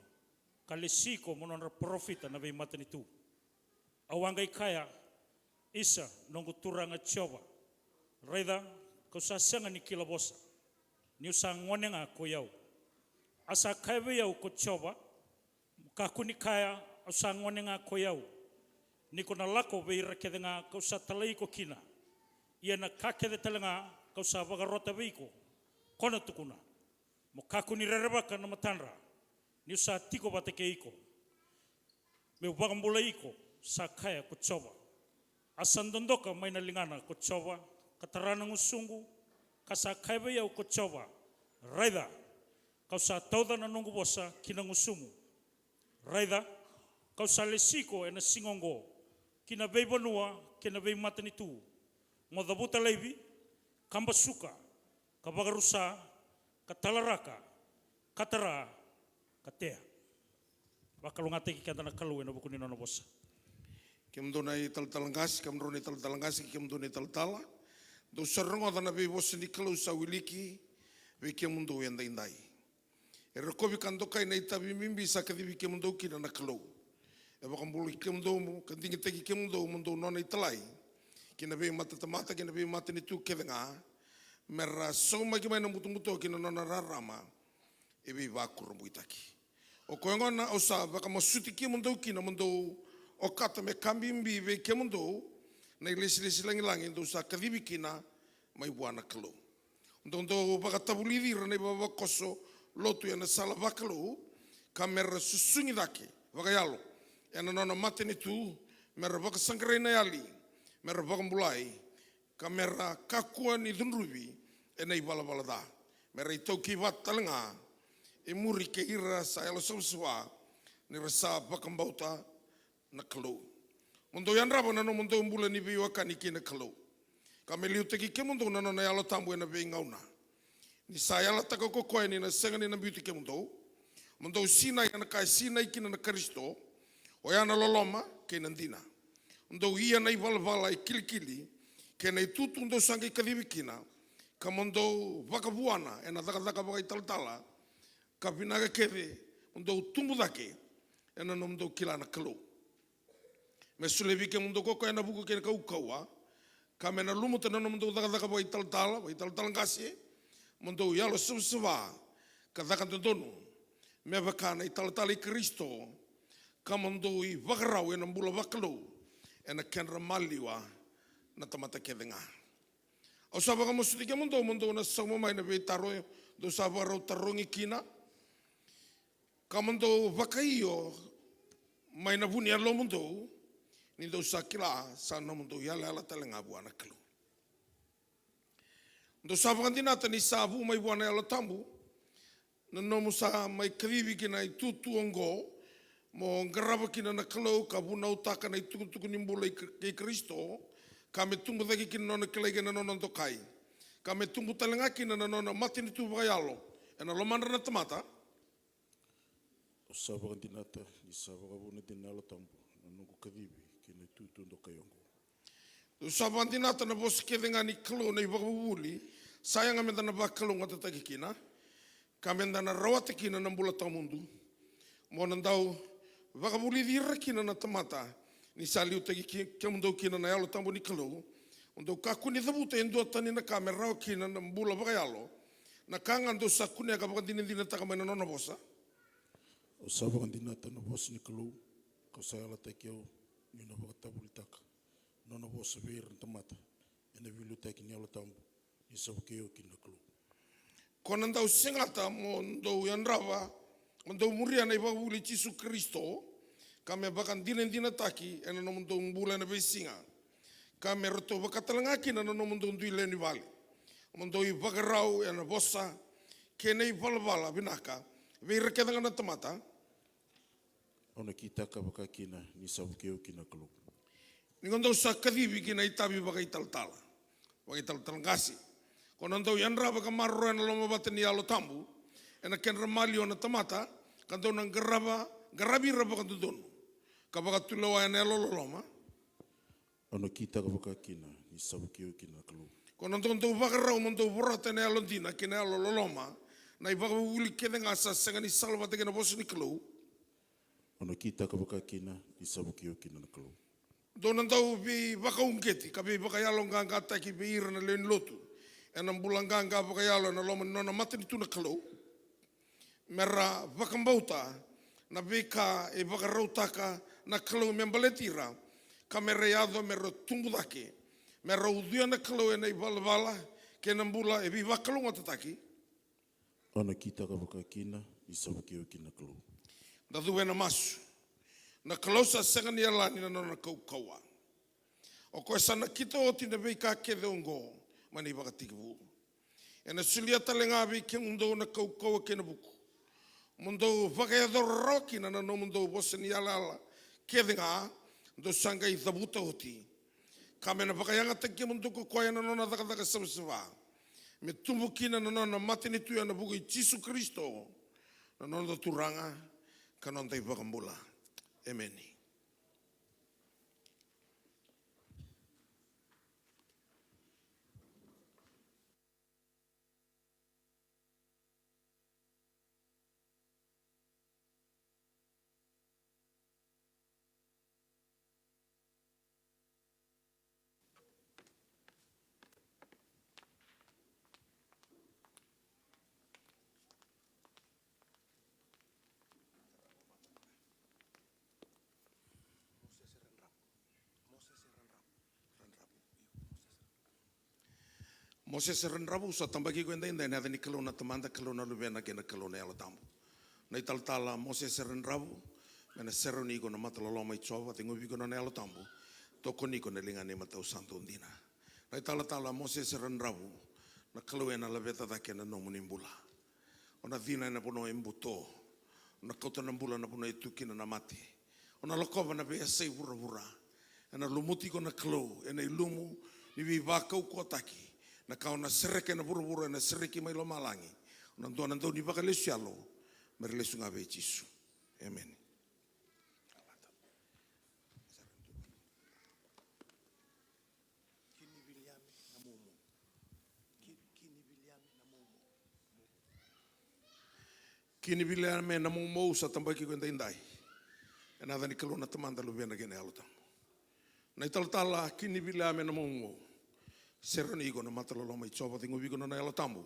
Kalesiko mononra profita na vei matani tu. Awanga ikaya isa nongo turanga chowa. Raida kausa senga ni kila bosa. Ni usa ngonenga ko yau. Asa kaiwe yau ko chowa. Kakuni kaya usa ngonenga ko yau. Ni ko na lako vei rakedenga kausa talai ko kina. Ia na kakede talenga kausa waga rota veiko. Kona tukuna. Mo kakuni rerebaka na matanra. Ni usa tiko bateke iko. Me wagambula iko. Sa kaya ko chowa. Asandondoka maina lingana ko chowa. Katarana ngusungu. Kasa kaiwe yau ko chowa. Raida. Kausa tauda na nungu bosa kina ngusumu. Raida. Kausa lesiko ena singongo. Kina vei banua. Kina vei matani tu. Modabuta leivi. Kambasuka. Kabagarusa. Katalaraka. Katara. Katea. Wakalungate ki kantana kalu ena bukuni nono bosa. Kemdona i taltalangasi, kemdona i taltalangasi, kemdona i taltala. Do sarongo dana be bosa ni kalu sa wiliki, be kemundo yanda indai. E rekobi kandoka ina itabi mimbi sa kadibi kemundo kina na kalu. E wakambulu kemundo mu, kantingi teki kemundo mundo nona italai. Kina be mata kina be mata ni tu kedenga. Mera soma ki mai na mutu kina nona rarama. E be vakurumbu itaki. O koengona o sa wakamasuti kemundo kina mundo o kata me kambimbi ve kemundo na ilesi langi do sa kadibi kina mai buana kalu. Ndo wakatabulidi rane wakoso lotu yana sala wakalu kamera susungi dake wakayalo. Yana nona mateni tu mera wakasangre na yali mera wakambulai kamera kakua ni dunrubi ena ibala da. Mera itoki wat talanga e muri ke ira sa yalo samsua ni rasa wakambauta na kalu. Mundo yan rabo na no mundo mbula ni biwa kaniki na kalu. Kameliu teki ke mundo na no na yalo tambu na be ngauna. Ni sa yala taka ko koe ni na senga ni na beauty ke mundo. Mundo sina yana kai sina ikina na Kristo. O yana loloma ke nandina. Mundo ia na ivalvala i kilikili ke na itutu ndo sangi kadibikina. Ka mundo wakabuana ena daka waka italtala. Ka pinaga keve mundo tumbu dake ena no mundo kila na kalu. Me sulevi ke mundo koko ena buku ke ka ukawa. Ka mena lumu tena no mundo daka waka italtala ngasi. Mundo yalo sumseva ka daka tondonu. Me wakana italtala i Kristo. Ka mundo i wakarau ena mbula wakalu. Ena kenra maliwa na tamata kedenga. O sa waka masuti ke mundo na sama mai na vei taro do sa warau tarongi kina. Ka mundo wakaio mai na vuni alo mundo. Ni do sa kila sa no mundo yala talenga buana kalu. Do sa wakandinata ni sa vu mai buana yala tambu. Na nomu sa mai karibi kina i tutu ongo. Mo ngaraba kina na kalu ka vuna utaka na i tukutuku nimbula i Kristo. Ka me tumbu daki kina nona kilai kina nona ndokai. Ka me tumbu talenga kina na nona mati ni tu wakayalo. Ena lomandra na tamata. O sa wakandinata ni sa wakavuna dinala tambu. Na nungu karibi. Kina tutu ndokai ongo. Do sa wakandinata na bosi kedenga ni kalu na i wakavuli. Sayang amenda na bakalu ngata taki kina. Kamenda na rawate kina na mbula tamundu. Mo nandau wakavuli dira kina na tamata. Ni saliu taki kemundo kina na yalo tambu ni kalu. Ondo kakuni thabuta endua tani na kamera kina na mbula wakayalo. Na kangando sa kune ka wakandinindina taka mai na nona bosa. O sa wakandinata na bosi ni kalu. Kau sa yala takiau. Ni na wakatabuli taka. Nona bosa veira na tamata. Ena vilu taki ni yalo tambu. Ni sa wakeo kina kalu. Kona ndau singata mo ndau yandrava. Ndau muria na iwawuli Jisu Kristo. Kame bakan dina taki ena no mundo mbula na besinga. Kame roto wakatalanga kina no mundo nduile ni vale. Mundo i wakarau ena bosa Kenei palavala binaka. Veira kedanga na tamata. Ona ki taka waka kina ni saukeo kina kalu. Ningondo sa kadibi kina itabi baka italtala. Baka italtalangasi. Konando yanra baka marro na loma batani alo tambu. Ena kenra mali ona tamata. Kanto nang garabi raba kanto dono. Kabaka tulawa ena loloma. Ona ki taka waka kina ni saukeo kina kalu. Konando ndo baka rau mondo borata ena alondina kina alo loloma. Na ibaka wuli kedenga sa sanga ni salva te kena bosu ni kalu. Ona ki taka waka kina ni saukeo kina kalu. Donan tau bi baka ungketi, kabi baka yalo nganga taki bi ira na len lotu. Enam bulan nganga baka yalo na loma nona matini tuna kalau. Mera baka mbauta na beka e baka rautaka na kalau membaletira. Kamera yado mera tungu dake. Mera uduya na kalau e na ibalabala ke nambula e bi baka lunga tataki. Ona ki taka waka kina ni saukeo kina kalu. Dadu na masu. Na kalausa senga ni alani na nona kaukawa. O koe sana kita o tina vei ka ke deongo mani baka tikivu. E na sulia talenga vei ke mundo na kaukawa ke na buku. Mundo vakayador roki na no mundo bosa ni alala ke denga do sanga i thabuta oti. Kamena vakayanga teke mundo ko koe na nona dakadaka sabasava. Me tumbukina na nona matini tuya na buku i Jisu Kristo. Na nona turanga kanonda i vakambula. Amen. Mose se renrabu sa tambaki ko inda na ni kalau na tamanda kalau na lubena ke na kalau na ala tambu. Na italtala Mose se renrabu na seroni ko na matalolo mai chova tengo vi ko na ala tambu. Toko ni ko na linga ne matau santo ndina. Na italtala Mose se renrabu na kalau na labeta da ke na no munimbula. Ona dina na pono embuto. Na kota na mbula na pono etukina na mati. Ona lokova na be sei vura. Na lumuti ko na kalau ena ilumu ni vi vakau ko taki. Na kau na sereke na buru na sereke mai lo malangi. Nanto nanto ni baka lesu alo. Merlesu ngabe Jisu. Amen. Kini biliame na mumo sa tambaki ko indai. Na dani kaluna tamanda lo bena gene alo tam. Na italtala kini biliame na mumo. Seroni ko na matalolo mai chopa tingo vigo na elo tambu.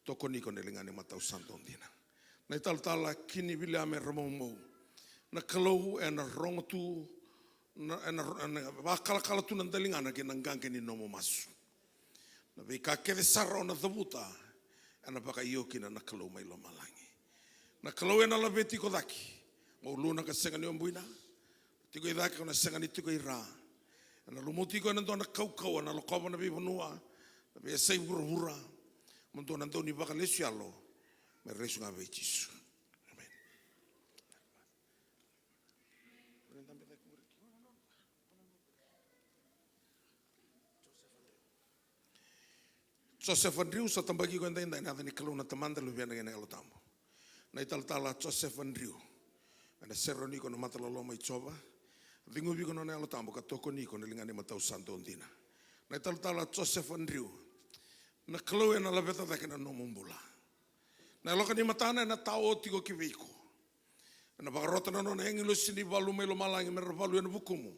Toko ni ko na lingani matau santo ndina. Na italtala kini biliame ramomo. Na kalau e na rongotu na wakala tu nan dalingana ke nang gangke ni nomo masu. Na vika kede sarro na dhabuta. Ana baka ioki na kalau mai lo malangi. Na kalau e na labeti ko daki. Mau luna ka senga ni ombuina. Tiko i daki ko na senga ni tiko i ra. Na lumuti ko nanto na kaukau na lokova na bibunua na be sei hura monto nanto ni baka lesialo me resu ngabe Jisu. Amen. Joseph Andrew sa tambaki ko ndai na ni kaluna tamanda lu biana ngene alo tambo. Na italtala Joseph Andrew. Na seroni ko na matalolo mai choba. Dingo vi kono na alo tambo ka toko ni ko lingani matau santo ndina. Na italtala Joseph Andrew. Na kloe na labeta da ke na no mumbula. Na loka ni matana na tao tiko kiviko. Na bagarota na no na engilo sini valu melo malangi mer valu na bukumu.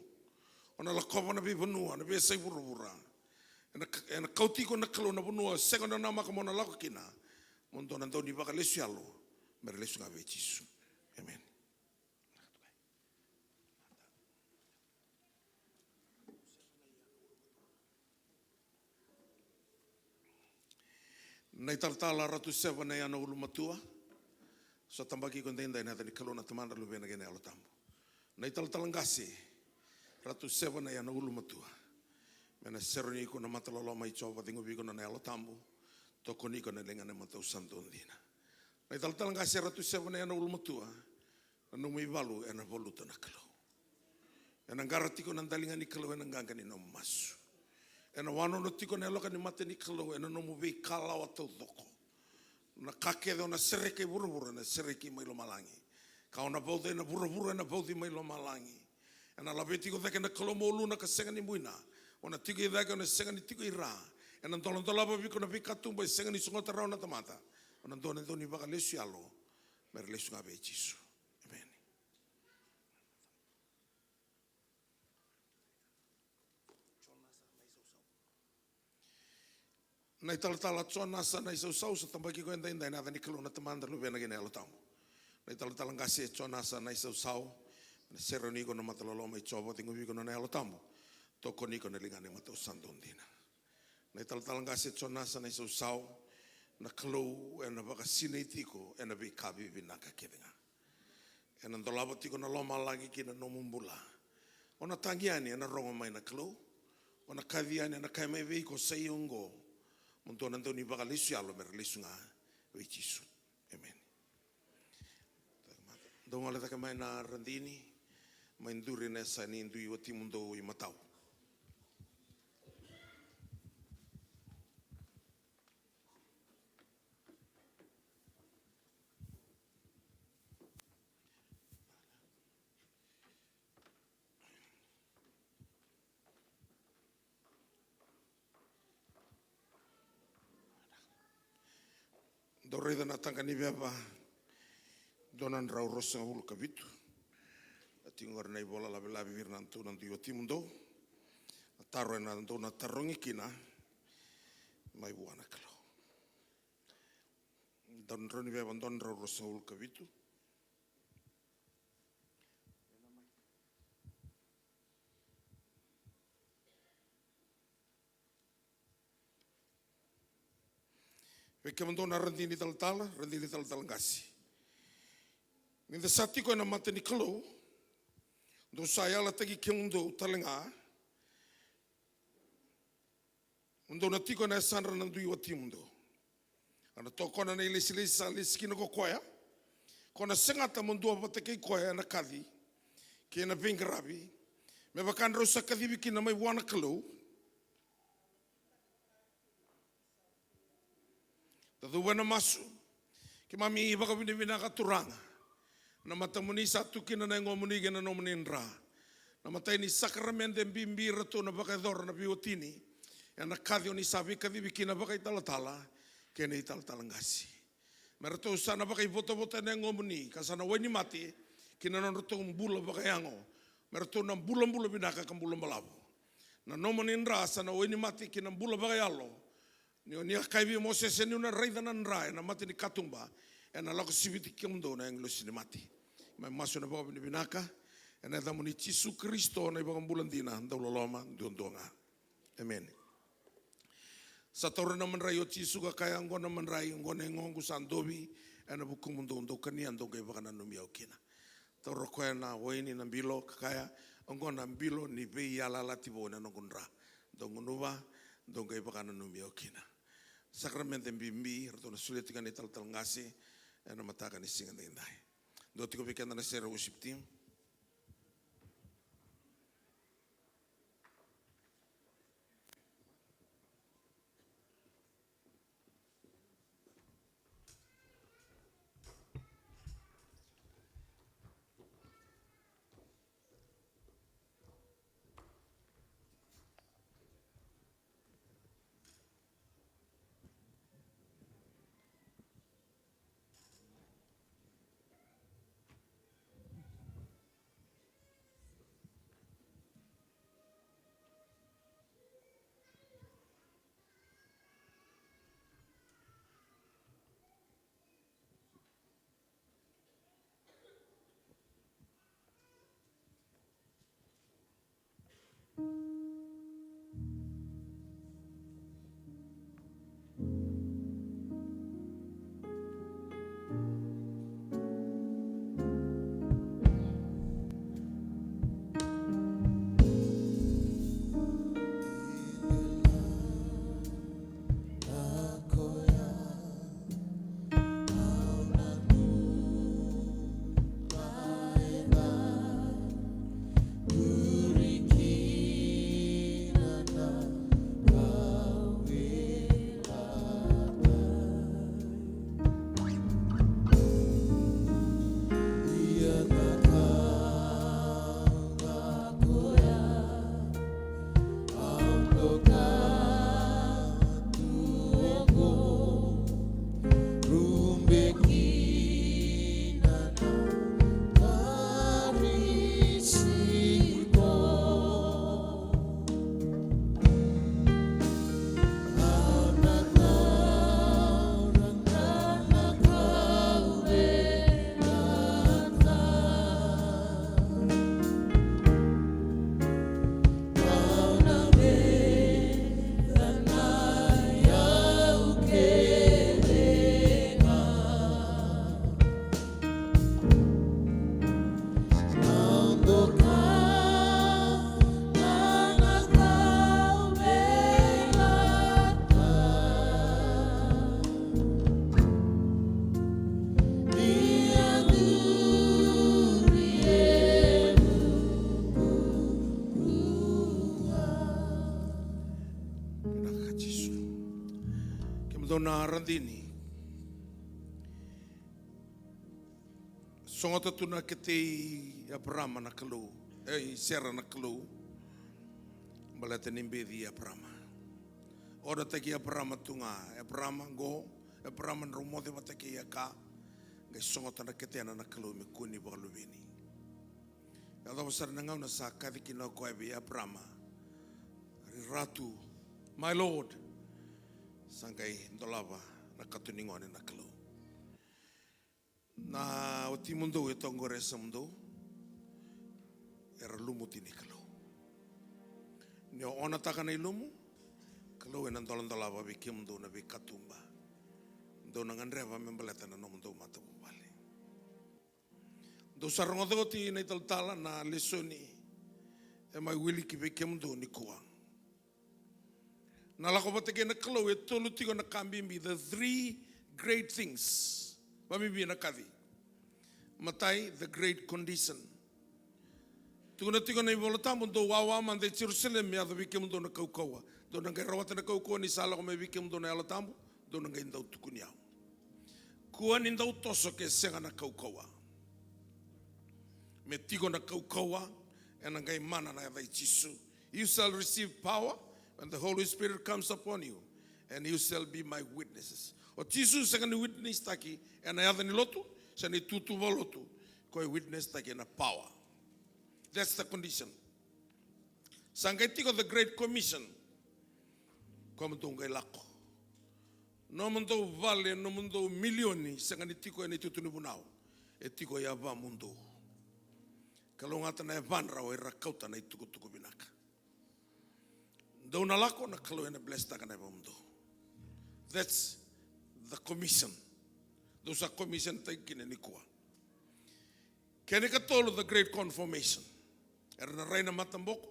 Ona la kova na bibunua na be sei burubura. Na kauti ko na klo na bunua sekonda na maka mona lako kina. Mondo na ndoni baka lesialo mer lesu ngabe Jisu. Amen. Na italtala ratu seva na yana ulu matua. So tambaki ko ndenda na tani kalona tamanda lu bena gene alo tambo. Na italtala ngasi ratu seva na yana ulu matua. Mena seroni ko na matalolo mai chova tingo biko na alo tambo. Toko ni ko na lenga na matau santo ndina. Nei taltala ngasi ratu seven ena ulmatua. Anu mai valu ena voluta na kalau. Ena ngara tiko na dalinga ni kalau ena nganga ni no masu. Ena wano no tiko na loka ni mate ni kalau ena no muvei kalau atau doko. Na kake do na sereke buru na sereke mai lo malangi. Kau na baude na buru na baude mai lo malangi. Ena labe tiko thake na kalau molu na kasenga ni muina. Ona tiko i thake ona senga ni tiko i ra. Ena tolontola babi kona pikatumba i senga ni sungota rao na tamata. Ona done doni baka lesu alo. Mere lesu ngabe i Jisu. Amen. Nai talatala tsona sa nai sau sa tambaki ko endai ndai na ni kalona tamanda lu bena gene alo tamu. Nai talatala ngase tsona sa nai sau na seroni ko na matalolo mai chobo tingu vi ko na alo tamu. Toko ni ko na lingane mato sandondina. Nai talatala ngase tsona sa nai sau na kalau ena baka sine tiko ena bi kabi binaka kedenga. Ena ndolabo tiko na loma lagi kina no mumbula. Ona tangiani ena rongo mai na kalau. Ona kaviani ena kai mai vei ko sei ungo. Untuk nanti ni bakal lesu alo mer lesu nga wei Jisu. Amen. Dong ala taka mai na randini main duri na sa ni ndui wati mundo I matau. Dorida na tanga ni beba donan rau rosa ulu kabitu. Tingor na ibola la bela bivir nantu nantu yoti mundo. Taro na nantu na tarongi kina mai buana kalau. Don roni beba don rau rosa ulu kabitu. Peke mandona randini taltala ngasi. Minda sati ko na mate ni kalau, do saya la tagi kemundo talenga, mundo na tiko na sanra na dui wati mundo. Ana toko na ilesi sa leskino ko koya, kona sengata mundo apate kei koya na kadi, ke na bengrabi, me bakan rosa kadi biki na mai wana kalau. Tadu wana masu, ke mami iba ka binibina ka turanga. Na matamuni satu kina na ngomuni gena no munindra. Na matai ni sakramente bimbi rato na baka dor na biotini. Ya na kadyo ni sabi kadi bikina baka italatala, kena italatala ngasi. Merato sana baka ibota-bota na ngomuni, kasana weni mati, kina na rato mbula baka yango. Merato na mbula-mbula binaka kambula malabo. Na no munindra sana weni mati kina mbula baka yalo. Ni kaibi Moses ni una rei danan rai na mati ni katumba ena lako sibiti kimundo na englo sinemati mai maso na baba ni binaka ena damu ni Yesu Kristo na ibang bulandina ndaulo loma ndondonga. Amen. Sa tawra na man rai o Yesu ka kaya ngona man rai ngona ngongu sandobi ena bukumundo ndo kania ndo kay baka nanumia ukina. Tawra ko na waini na bilo kaya ngona bilo ni be yala latibo na ngunra ndongunuba ndo kay baka nanumia ukina. Sakramente bimbi rato na sulit ka ni tal ngasi na mataka ni singa ndai. Do tiko pikenda na sera worship team. Dona Randini. Songota tuna kete Abraham na kalu. Sera na kalu. Balata nimbedi Abraham. Ora taki Abraham tunga. Abraham go. Abraham rumode mataki yaka. Ngai songota na kete na kalu me kuni baluvini. Kada wasar na ngau na sa kadiki na ko abi Abraham. Ratu, my Lord. Sangkai ndolava na katuningone na kalu. Na o timundo e tongore sa mundo era lumu tini kalu. Ni o ona taka na ilumu kalu e nandolava bi kimundo na bi katumba. Do na ngandreva membaleta na no mundo mata bubale. Do sarongo ti na italtala na lesoni e mai wili ki bi kimundo ni kuang. Na lako pateke na kalu e tolu tiko na kambimbi, the three great things. Mamimbi na kadi. Matai, the great condition. Tuna tiko na ivolatamu do wawa man de Jerusalem ya the wiki mundo na kaukawa. Do na ngai rawata na kaukawa ni sala ko me wiki mundo na alatamu, do na ngai ndau tukuniau. Kua ni ndau toso ke senga na kaukawa. Me tiko na kaukawa, e na ngai mana na yadai Jisu. You shall receive power when the Holy Spirit comes upon you, and you shall be my witnesses. O Jisu sanga ni witness taki, e na yada ni lotu, sa ni tutu volotu, ko e witness taki na power. That's the condition. Sangay tiko the Great Commission, ko mundong kay lako. No mundo vale, no mundo milioni, sanga ni tiko e ni tutu ni bunao, e tiko e ava mundo. Kalongata na e vanra o e rakauta na itukutuku binaka. Do na lako na kalu ena blessed taka na mundo. That's the commission. Those are commission taking ni kua. Kene katolo the great confirmation. Era na reina matamboko,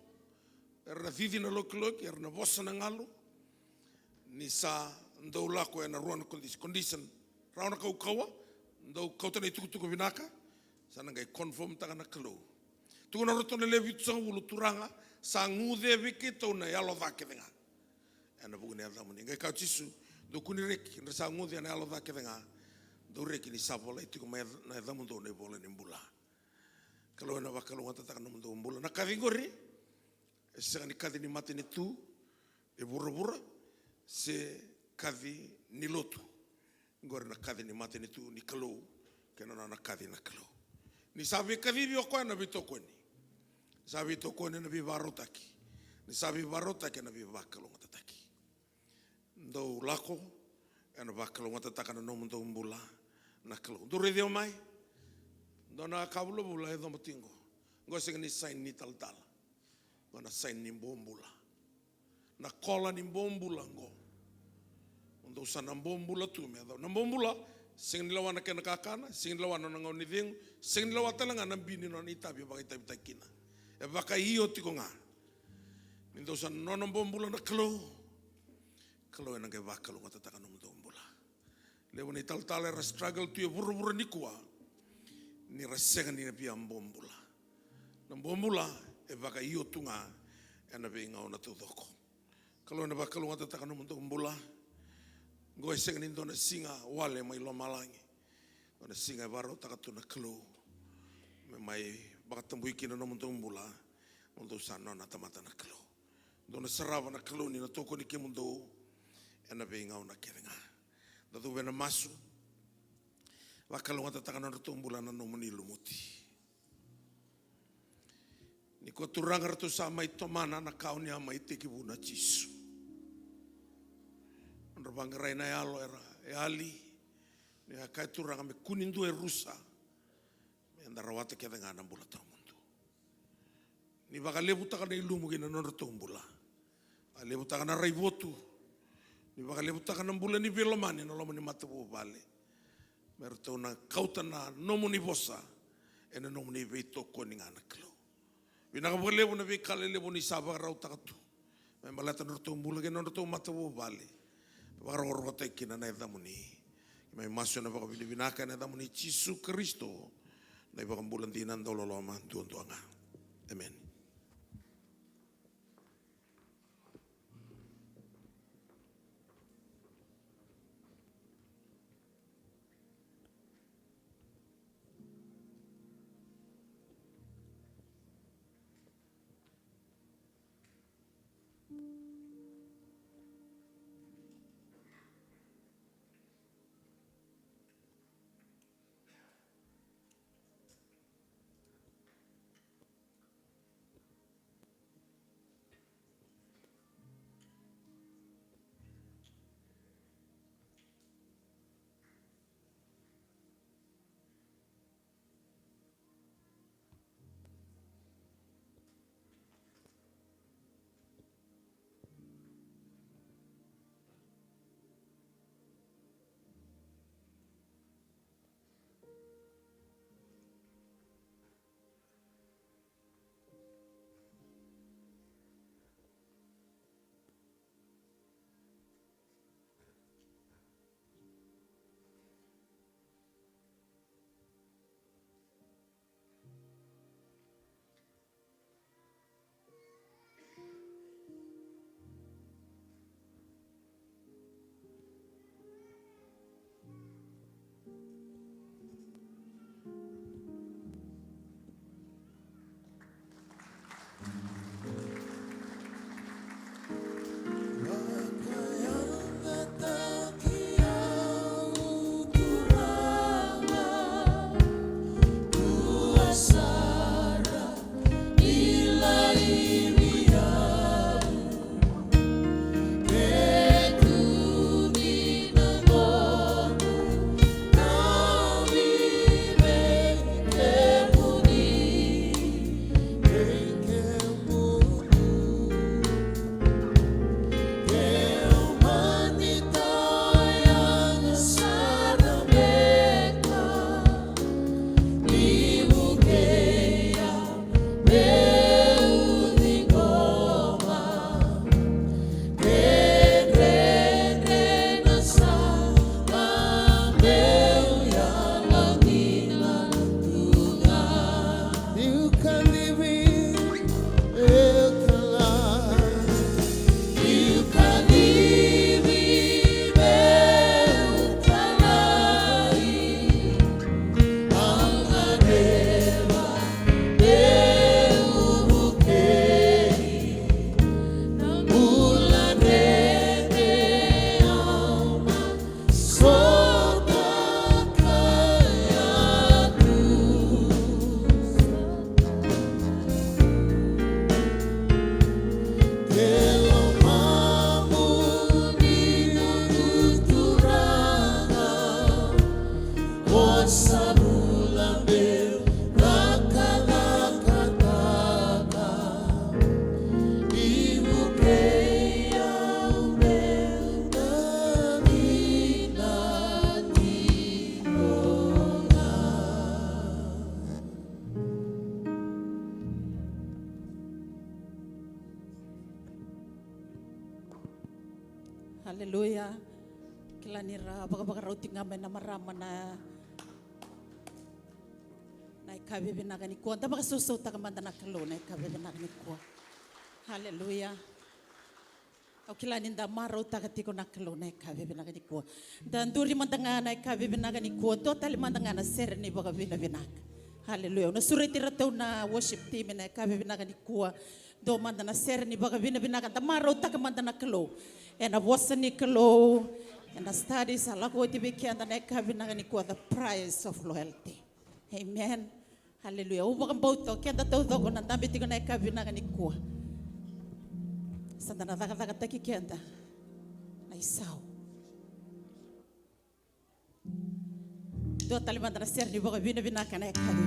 era na vivi na loki, era na vosa na ngalu, ni sa ndo lako ena ruana condition. Rauna kau kaua, ndo kauta na itukutuku vinaka, sa nangai confirm taka na kalu. Tuku na roto na levi tusanga ulu turanga, sa ngude vike tau na yalo dhake denga. Ana buku ni adamuni. Ngai kau Jisu, do kuni reki, na sa ngude na yalo dhake denga, do reki ni sabola, itiku mai na adamundo na ibola ni mbula. Kalau na wakalu ngata taka na mundo mbula. Na kadingori, se ni kadi ni mate ni tu, e bura, se kadi ni lotu. Ngori na kadi ni mate ni tu, ni kalu, kena na kadi na kalu. Ni sabi kadi bi okoe na bitoko ni. Sabi toko na bi varotaki. Ni sabi varotaki na bi vakalo ngatataki. Ndo lako na vakalo ngatataka na nomu ndo mbula na kalo. Ndo redio mai. Ndo na kabulo bula edo motingo. Ngo sing ni sign ni tal. Ngo na sign ni mbula. Na kola ni mbula ngo. Ndo sana mbula tu me do. Na mbula sing nilawa na kena kakana, sing nilawa na ngau ni ding, sing nilawa talanga na bini no ni tabi bagai tabi takina. E waka hiyo tiko ngā. Nindo sa nono mbula na kalo. Kalo e nange waka lo ngata taka no mbula. Lewa ni taltale ra struggle tu e vuru ni kua. Ni ra senga ni na pia mbula. Na mbula e waka hiyo tu ngā. E na vei ngau na tudoko. Kalo e na waka lo ngata taka no mbula. Ngo e senga ni na singa wale mai lo malangi. Na singa e varo taka tu na kalo. Me mai bakatambui kina no mundo mbula, mundo sana na tamata na kalo. Dona sarava na kalo ni na toko ni ke mundo, ena vei ngau na kerenga. Dadu vena masu, wakalo ngata taka na rato mbula na nomu ni lumuti. Ni kua turanga rato sa mai tomana na kau ni ama ite kibu na Jisu. Nrabangarai na yalo era e ali, ni hakai turanga me kunindu e rusa, na rawata kia denga na mbula tau mundu. Ni waka lebu taka na ilumu kina nona tau mbula. A lebu taka na raivotu. Ni waka lebu taka na mbula ni velomani na loma ni matabu vale. Mera tau na kauta na nomu ni vosa. E na nomu ni vei toko ni ngana kilo. Vinaka waka lebu na vei kale lebu ni sabaka rau taka tu. Me malata nona tau mbula kina nona tau matabu vale. Waka roro wata kina na edhamu ni. Mai maso na waka vinaka na edhamu ni Jisu Kristo. Na iba kambulan dinan daw loloma tuan-tuanga. Amen. Hallelujah. Kila nira baka rauti ngamay na marama na ikabi binagani ko. Anta baka susuta ka manda na kalo na ikabi binagani ko. Hallelujah. O kila ninda maro takatiko na kalo na ikabi binagani ko. Dan duri mandanga na ikabi binagani ko. Totally mandanga na serni baka binag. Hallelujah. Na suriti ratau na worship team na ikabi binagani ko. Do manda na serni baka binag. Da maro takamanda na kalo. And I wasn't Nicolo, and the studies, I like what you became, and I have the price of loyalty. Amen. Hallelujah. Ubang boto, kaya daw daw ko nandami tigo na ikabi na ganikuha. Sanda na taki kenda na isaw. Do taliman na ser ni baka binaka na ikabi.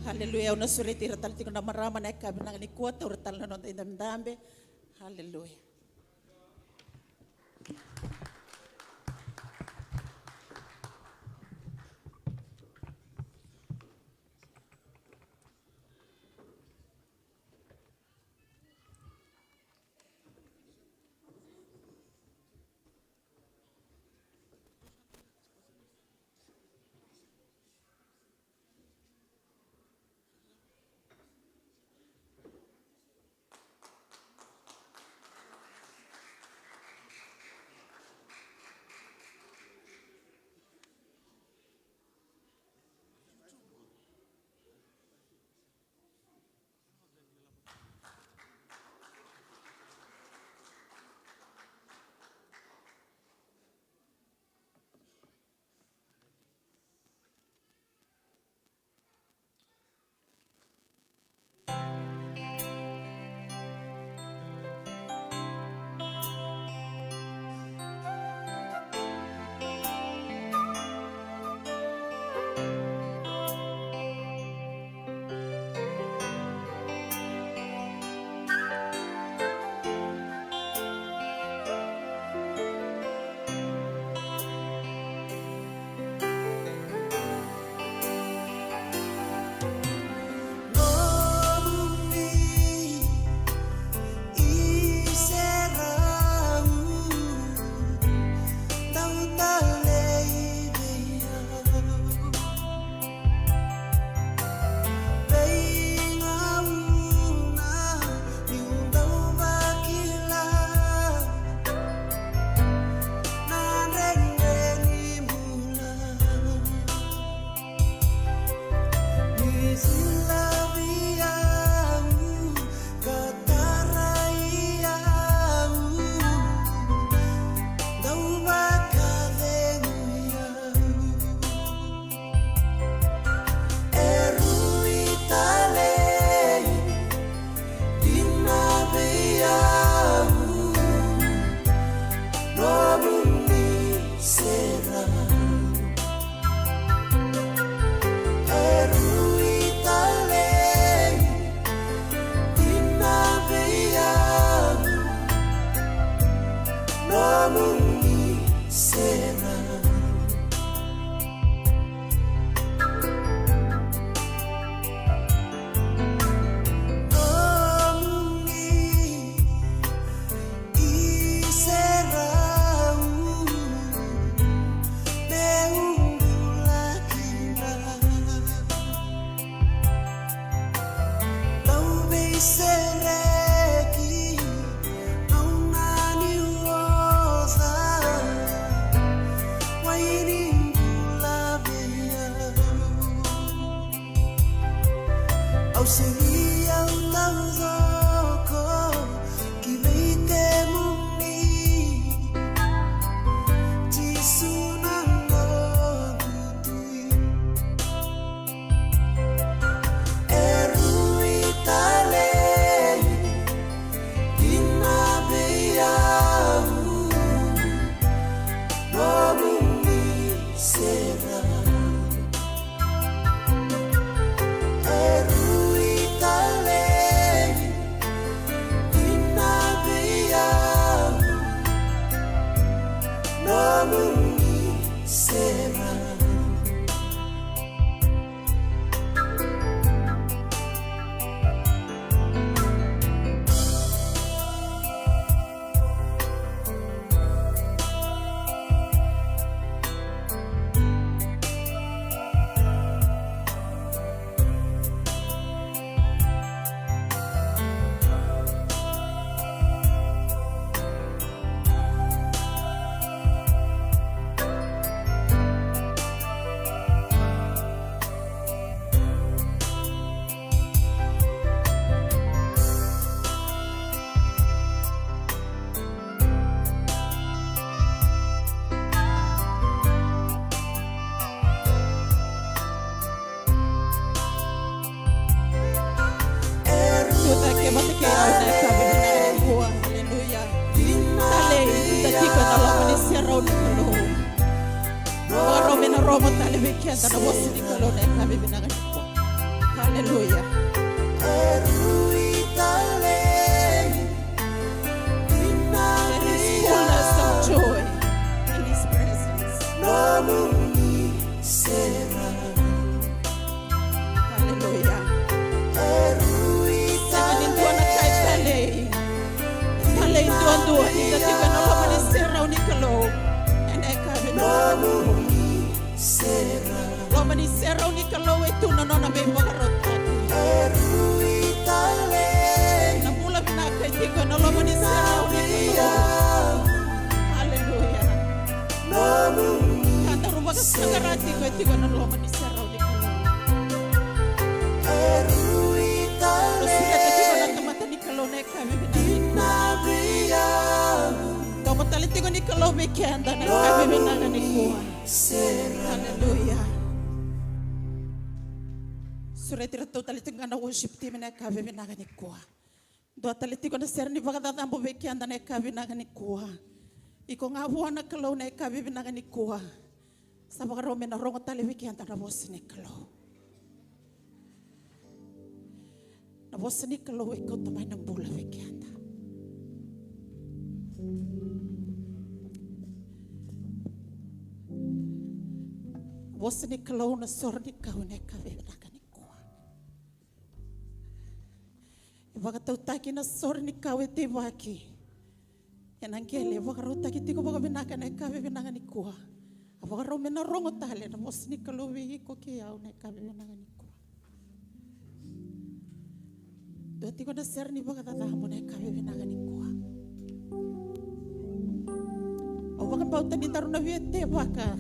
Hallelujah. Una suriti ratal tiko na marama na ikabi na ni kuota uratal na non indamdambe. Hallelujah. sereki aunani woza waini lavia au seria utazoko kiveite muni tisuna nogutui eruitale inabeyahu nomuni sera eruitale inabeyahu nomuni sera Hallelujah. eruitale There is fullness of joy in His presence. nomuni sera Hallelujah. eruitale Tuana kay talay. Talay tuan Ita tika na lo manisira unikalo. Ene kabe na. nomuni sera Lo manisira unikalo etu na nona may makarotani. eruitale Na mula binaka tika na lo manisira unikalo. Hallelujah. nomuni Kata rumah kesegarati ko tika na lo manisira unikalo. eruitale Sudah tika na tamata nikalo na kabe binaka. inabeyahu Tomo talitigo nikalo may kenda na kabe binaka ni kuha. sera Hallelujah. Suretira to talitigo na worship team na kabe binaka ni kuha. Do talitigo na ser ni baga tatambo be kenda na kabe binaka ni kuha. Iko nga buwan na kalo na kabe binaka ni kuha. Sa baga rome na rongo talibi kenda na boss ni kalo. Na boss ni kalo iko tumay ng bula be kenda. Boss ni kalo na sor ni kau na kabe binaka ni kuha. Baga tau taki na sor ni kau te baki. Yan ang kele, baga ro taki tiko baga binaka na kabe binaka ni kuha. Baga ro mena rongo tale na boss ni kalo we ko kiyaw na kabe binaka ni kuha. Do tiko na ser ni baga tatamo na kabe binaka ni kuha. O baga pauta ni taru na viete baka.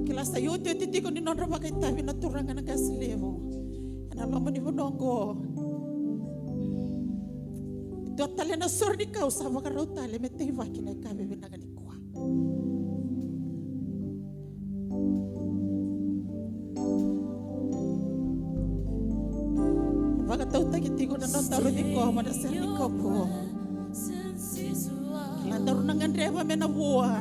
Kila sa yote titiko ni nonra baka itabi na turanga na kaslevo. Ana lama ni bonongo. Do tale na sor ni kau sa baka ro tale mete baki na kabe binaka ni kuha. Baga tau takitigo na nontaru ni ko mana ser ni koko. Kila taru na ngandreva mena buah.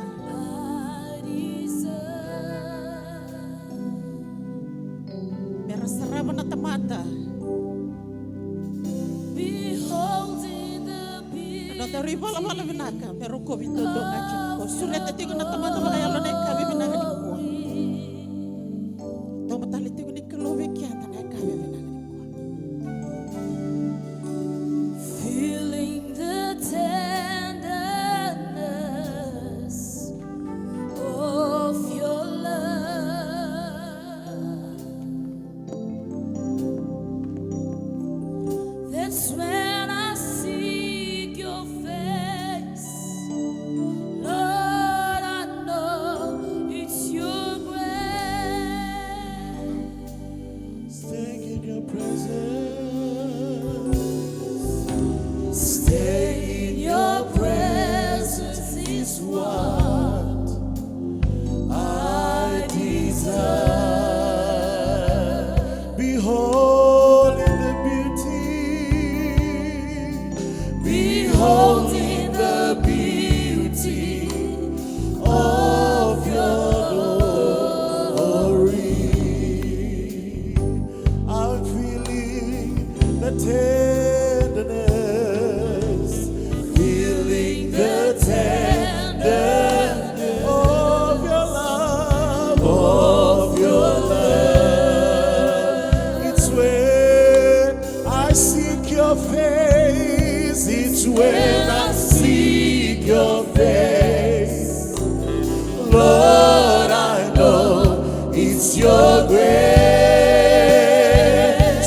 Merasarama na tamata. No te riba la bala binaka, pero ko bito do ngaji ko. Sulit te tigo na tamata bala yalo na kabe binaka ni ko. To matali tigo ni kalobe kianta na kabe binaka ni ko. Feeling the tenderness of your love. your presence. Stay in your presence is what I desire. Beholding the beauty, beholding the beauty of your glory. I'm feeling the tenderness, feeling the tenderness of your love, of your love. It's when I seek your face, it's when I seek your face. Lord, I know it's your grace.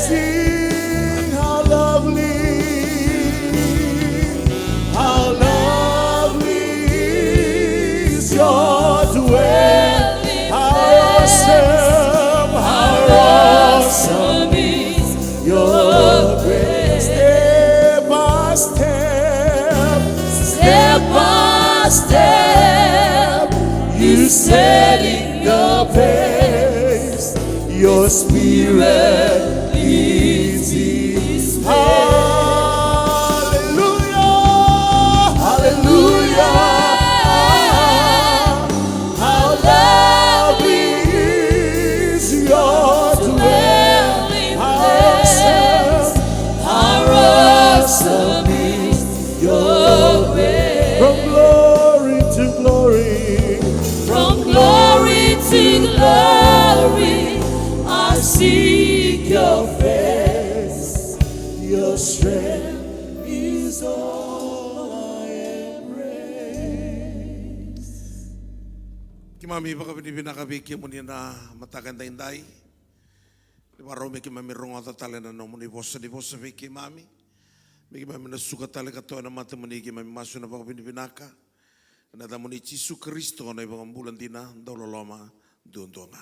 Sing how lovely is your dwelling. How awesome is your grace. Step by step, step by step, you setting the pace. Your spirit leads his way. Hallelujah, hallelujah. How lovely is your dwelling place. How awesome is your grace. From glory to glory, from glory to glory, I seek your face. Your strength is all I embrace. Kimami baka binibinakabiki mo niya na mataganda inday. Di ba rome kimami rongo tatale na no muni bosa di bosa viki mami. Miki mami na suka tale kato na mata muni kimami masu na baka binibinaka. Na da muni Yesu Kristo na ibang bulan dina dololoma duondonga.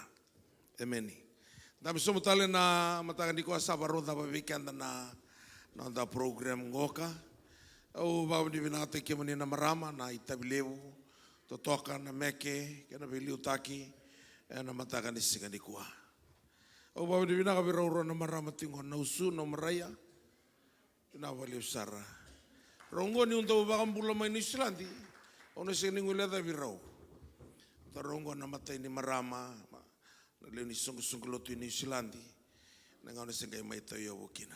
Amen. Dami somo tale na matagandi ko sa baro da viki anda na da program ngoka. O baka binibinaka kimani na marama na itabilevu. Totoka na meke, kena bili utaki, na matakan di singa di kuah. O bawa di bina kabira uro na marama tingo na usu na maraya, na wali usara. Rongo ni untuk bakam bula main Islandi, ono singa ngulada birau. Tarongo na mata ini marama, na leo ni sungguh lotu ini Islandi, na ngau singa mai tayo bukina.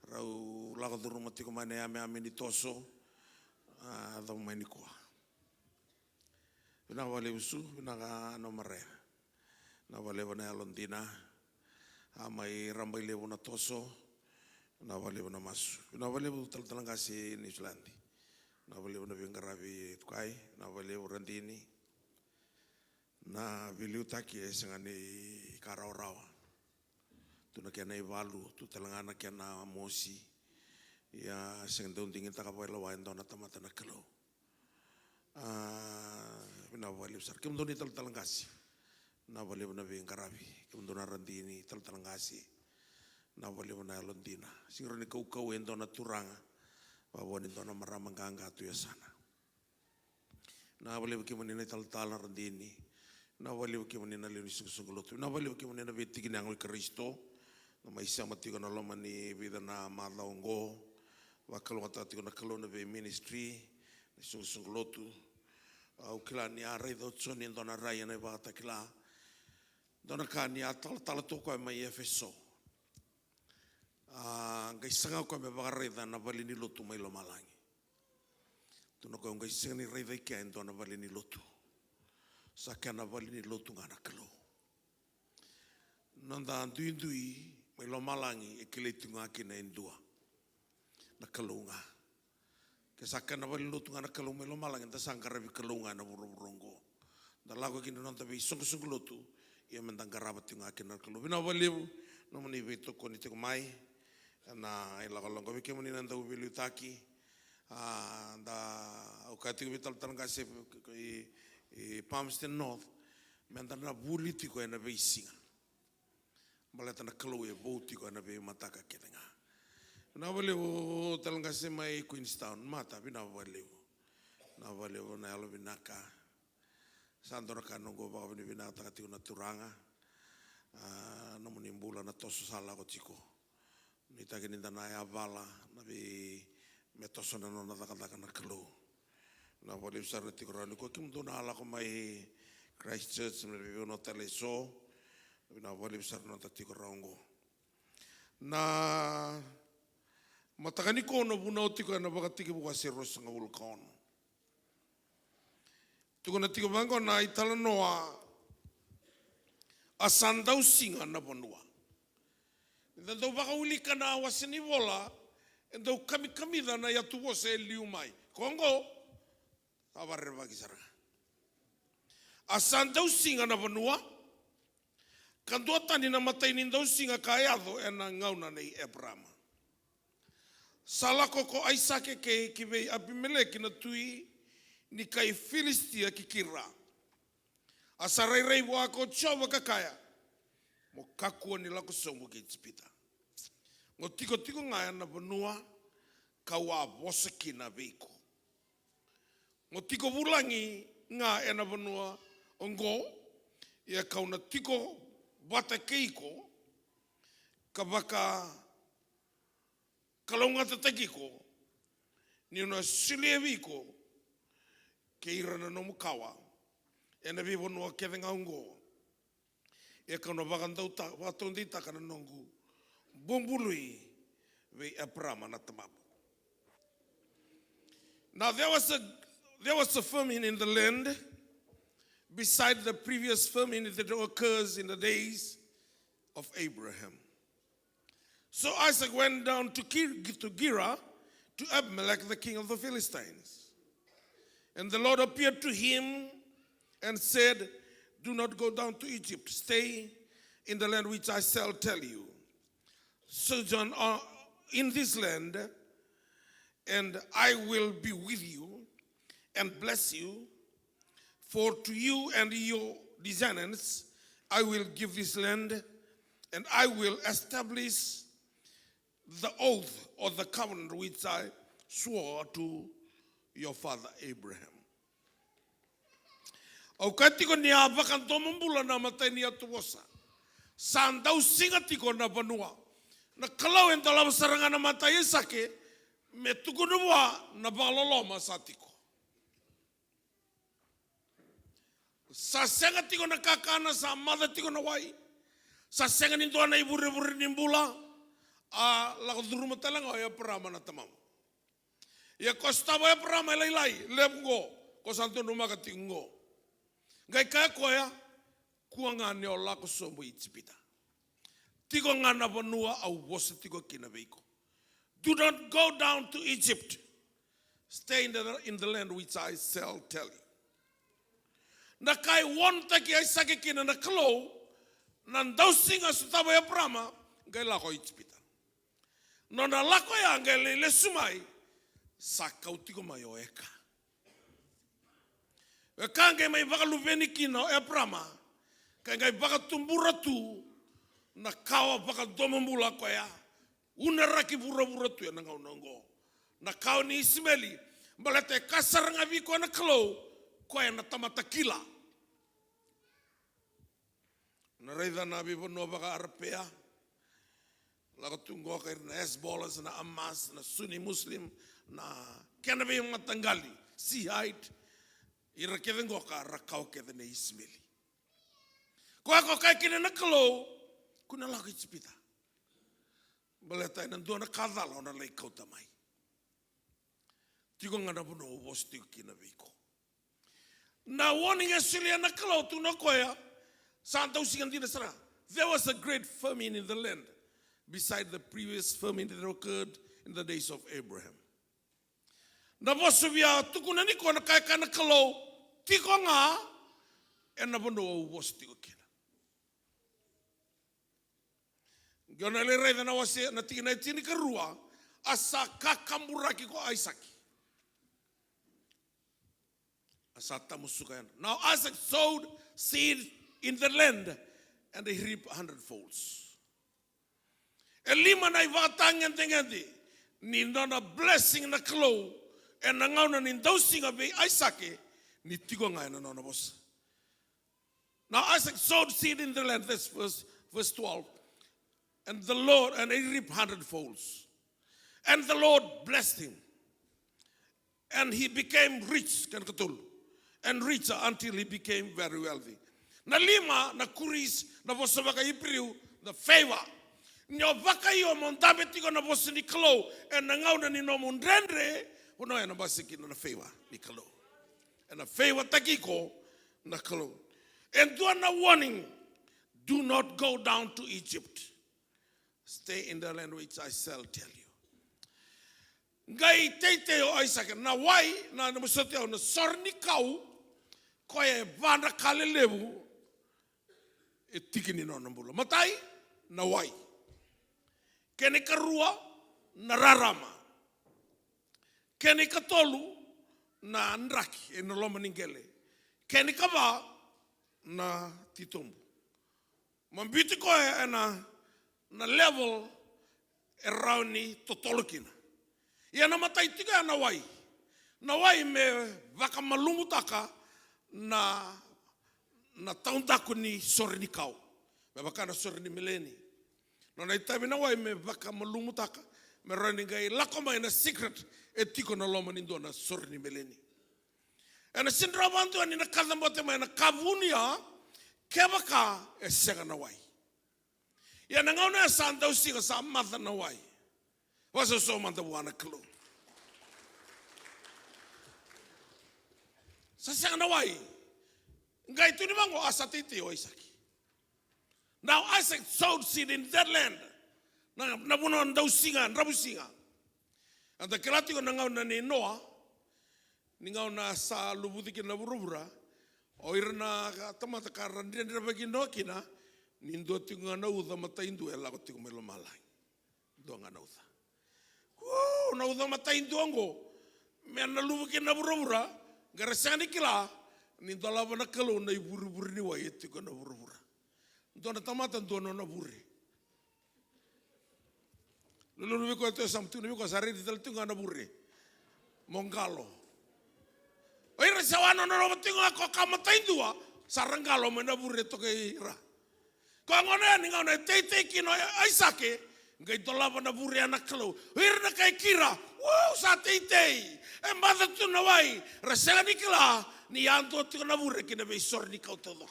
Rau laga duru mati ko mane ame ni toso, atau main di kuah. Bina wale usu, bina ka nomare. Na wale wana alondina, amai rambai levo na toso, na wale wana masu. Bina wale tal-talang kasi New Zealand. Na wale wana bingarabi tukai, na wale urandini. Na wile utaki sangani karaw-rawa. Tu na kena iwalu, tu talangana kena mosi. Ya sangandun tingin takapaila wain daw na tamata na kalo. Na wale besar, kemudian di tal-talang kasih, na wale bena bingkarabi, kemudian randini tal-talang kasih, na wale bena londina, singroni kau endo na turanga, bawa endo na maramang gangga tu ya sana, na wale bagaimana tal-talang randini, na wale bagaimana leuni sungguh-sungguh, na wale bagaimana betikin yang Kristo, na maisa mati ko na lomani bida na malaongo, wakal watati ko na kalona be ministry, sungguh-sungguh au kila ni arai do tsoni ndona rai na bata kila dona kani atal to ko mai Efeso ngai sanga ko me bagai na balini lotu mai lo malangi tuno ko ngai sanga ni rai dai ka ndona balini lotu sakana balini lotu ngana kalo nanda ndui mai lo malangi e kile tunga kina indua na kalunga Kesakan apa lu tu ngana kalau melo malang enta sangkar bi kelungan na burung-burunggo. Da lagu kini nonton bi sung-sung lu tu ia mentang karabat tu ngakin na kalau bina baliu no meni beto koni tu mai na ila kalau kau bikin meni nanda ubilu taki da ukati bital tan kasih Palmerston North mentang na buli tu kau na beising. Maleta na kalau e bouti ko na be mataka ketenga. Na vale o talanga se mai Queenstown mata bina vale o. Na vale o na alo binaka. Sandora kanongo ba bini bina takati na turanga. Na munimbula na toso sala ko tiko. Ni takini na ya vala na be metoso na no na takataka na kalau. Na vale usar na tiko rani ko kim dona ala ko mai Christchurch na be no teleso. Na vale usar na tiko rango. Na matakani ko no buna o tiko na bakatiki buka sero sanga vulkan. Tuko na tiko bango na itala noa asandau singa na bonua. Ndau baka ulika na wasini vola ndau kami na ya tuwo se liumai. Kongo abarre bakisara. Asandau singa na bonua. Kantua tani na matai ni ndau singa kayado ena ngauna nei Abraham. Salako ko Isaac ke kive Abimeleki na tui ni kai Filistia kikira. Asarai wako chowa kakaya. Mo kakua ni lako sombo ke tspita. Ngo tiko ngaya na banua kawa boseki na beiko. Ngo tiko bulangi nga ena banua ongo ia kauna tiko bata keiko kabaka kalonga tatakiko ni una sileviko ke irana no mukawa ena vivo no kevenga ungo e kana bagandau ta watondi ta kana nongu bombului ve Abraham na tamapo. Now there was a famine in the land beside the previous famine that occurs in the days of Abraham. So Isaac went down to Gerar to Abimelech, the king of the Philistines. And the Lord appeared to him and said, do not go down to Egypt. Stay in the land which I shall tell you. Sojourn in this land, and I will be with you and bless you. For to you and your descendants I will give this land, and I will establish the oath or the covenant which I swore to your father Abraham. Au katiko ni abakan tomumbula na matai ni atuosa. Sandau singa tiko na banua. Na kalau en dalam serangan na matai sake me tukunua na baloloma satiko. Sa senga tiko na kakana sa mada tiko na wai. Sa senga ninto na iburi nimbula. Lago duruma talanga ya Abraham na tamam. Ya kostaba Abraham lai lebgo ko santo numa katingo. Gai ka koya kuanga ne ola ko sombo itspita. Tiko ngana bonua au wose tiko kina veiko. Do not go down to Egypt. Stay in the land which I shall tell you. Na kai won taki ai sake kina na klo nan dau singa sutaba Abraham gai la ko itspita. No na lako ya ngele le sumai sakautiko mayo eka. Kange mai baka luveni kino Abraham kange baka tumbura tu na kawa baka domambula ko ya unaraki bura tu ya nanga unango na kawa ni Ismaili balate kasaranga viko na klo ko ya na tamata kila na reida na bibo no baka arpea lago tungo ka na Hezbollah na Hamas na Sunni Muslim na kenabe matangali Shiite ira kevengo ka rakau kedene Ismaili ko kai kine na kalo kuna lago itspita baleta na dona kadala na lei kauta mai tiko ngana bono wosti kina viko na warning Australia na kalo tu no koya santa usinga sara. There was a great famine in the land beside the previous famine that occurred in the days of Abraham. Na bosubia tukuna ni ko na kai kana kalo tiko nga en na bono wosti kina. Gona le rei na wase na tina tini karua asa kakamburaki ko Isaac. Asa tamusukan. Now Isaac sowed seed in the land and he reaped 100 folds. E lima na iwakatanga tengandi. Ni nona blessing na klo. E na ngauna ni dausinga be Isaac. Ni tigo ngai na nona bosa. Now Isaac sowed seed in the land. That's verse 12. And the Lord, and he reaped 100-folds. And the Lord blessed him. And he became rich, and richer until he became very wealthy. Na lima, na kuris, na vosa waka ipriu, the favor. Nyo waka iyo mondabe tiko na vosa ni kalo, and na ngauna ni no mundrendre, uno ya na basiki na favor ni kalo. And a favor takiko na kalo. And do a warning, do not go down to Egypt. Stay in the land which I shall tell you. Ngai teite o Isaac na wai na musote o na sorni kau ko e vana kalelevu e tikini no nambula matai na wai kene karua na rarama kene katolu na ndraki e no loma ningele kene kava na titombu mambiti ko e na level e rauni totolokina. Ia na matai tika na wai. Na wai me waka malumutaka na taundaku ni sorni kau. Me waka na sorni mileni. No na itai na wai me waka malumutaka. Me rani gai lakoma na secret e tiko na loma nindo na sorni mileni. E na sindra bantu ani na kadambote mai na kavunia ke waka e sega na wai. Ia na ngauna e sandau singa sa matha na wai. Wasa so manta wana klo. Sa sanga na wai. Ngai tuni mango asatiti o Isaac. Now Isaac sowed seed in that land. Na buno ndau singa, rabu singa. And the kelati ko ngauna ni Noah. Ni ngauna sa lubuti ki na burubura. O irna tamata karandira bagi no kina. Ni ndo tinga na uda mata indu ela ko tinga melo malai. Do nga na uda. Na uda mata indongo me na lubuki na burubura garasani kila ni dolaba na kalo na iburu ni wai tiko na burubura ndona tamata ndono na buri lulu ko to samtu ni ko sari di tel tinga na buri mongalo oi rasawana no tinga ko kamata indua sarangalo me na buri to ke ira ko ngone ni ngone tete kino Isaac ngai dolaba na buri ana kalo irna kai kira wow sa teitei e mada tu na wai rasela nikla ni anto tu na buri kina be sorni kau todo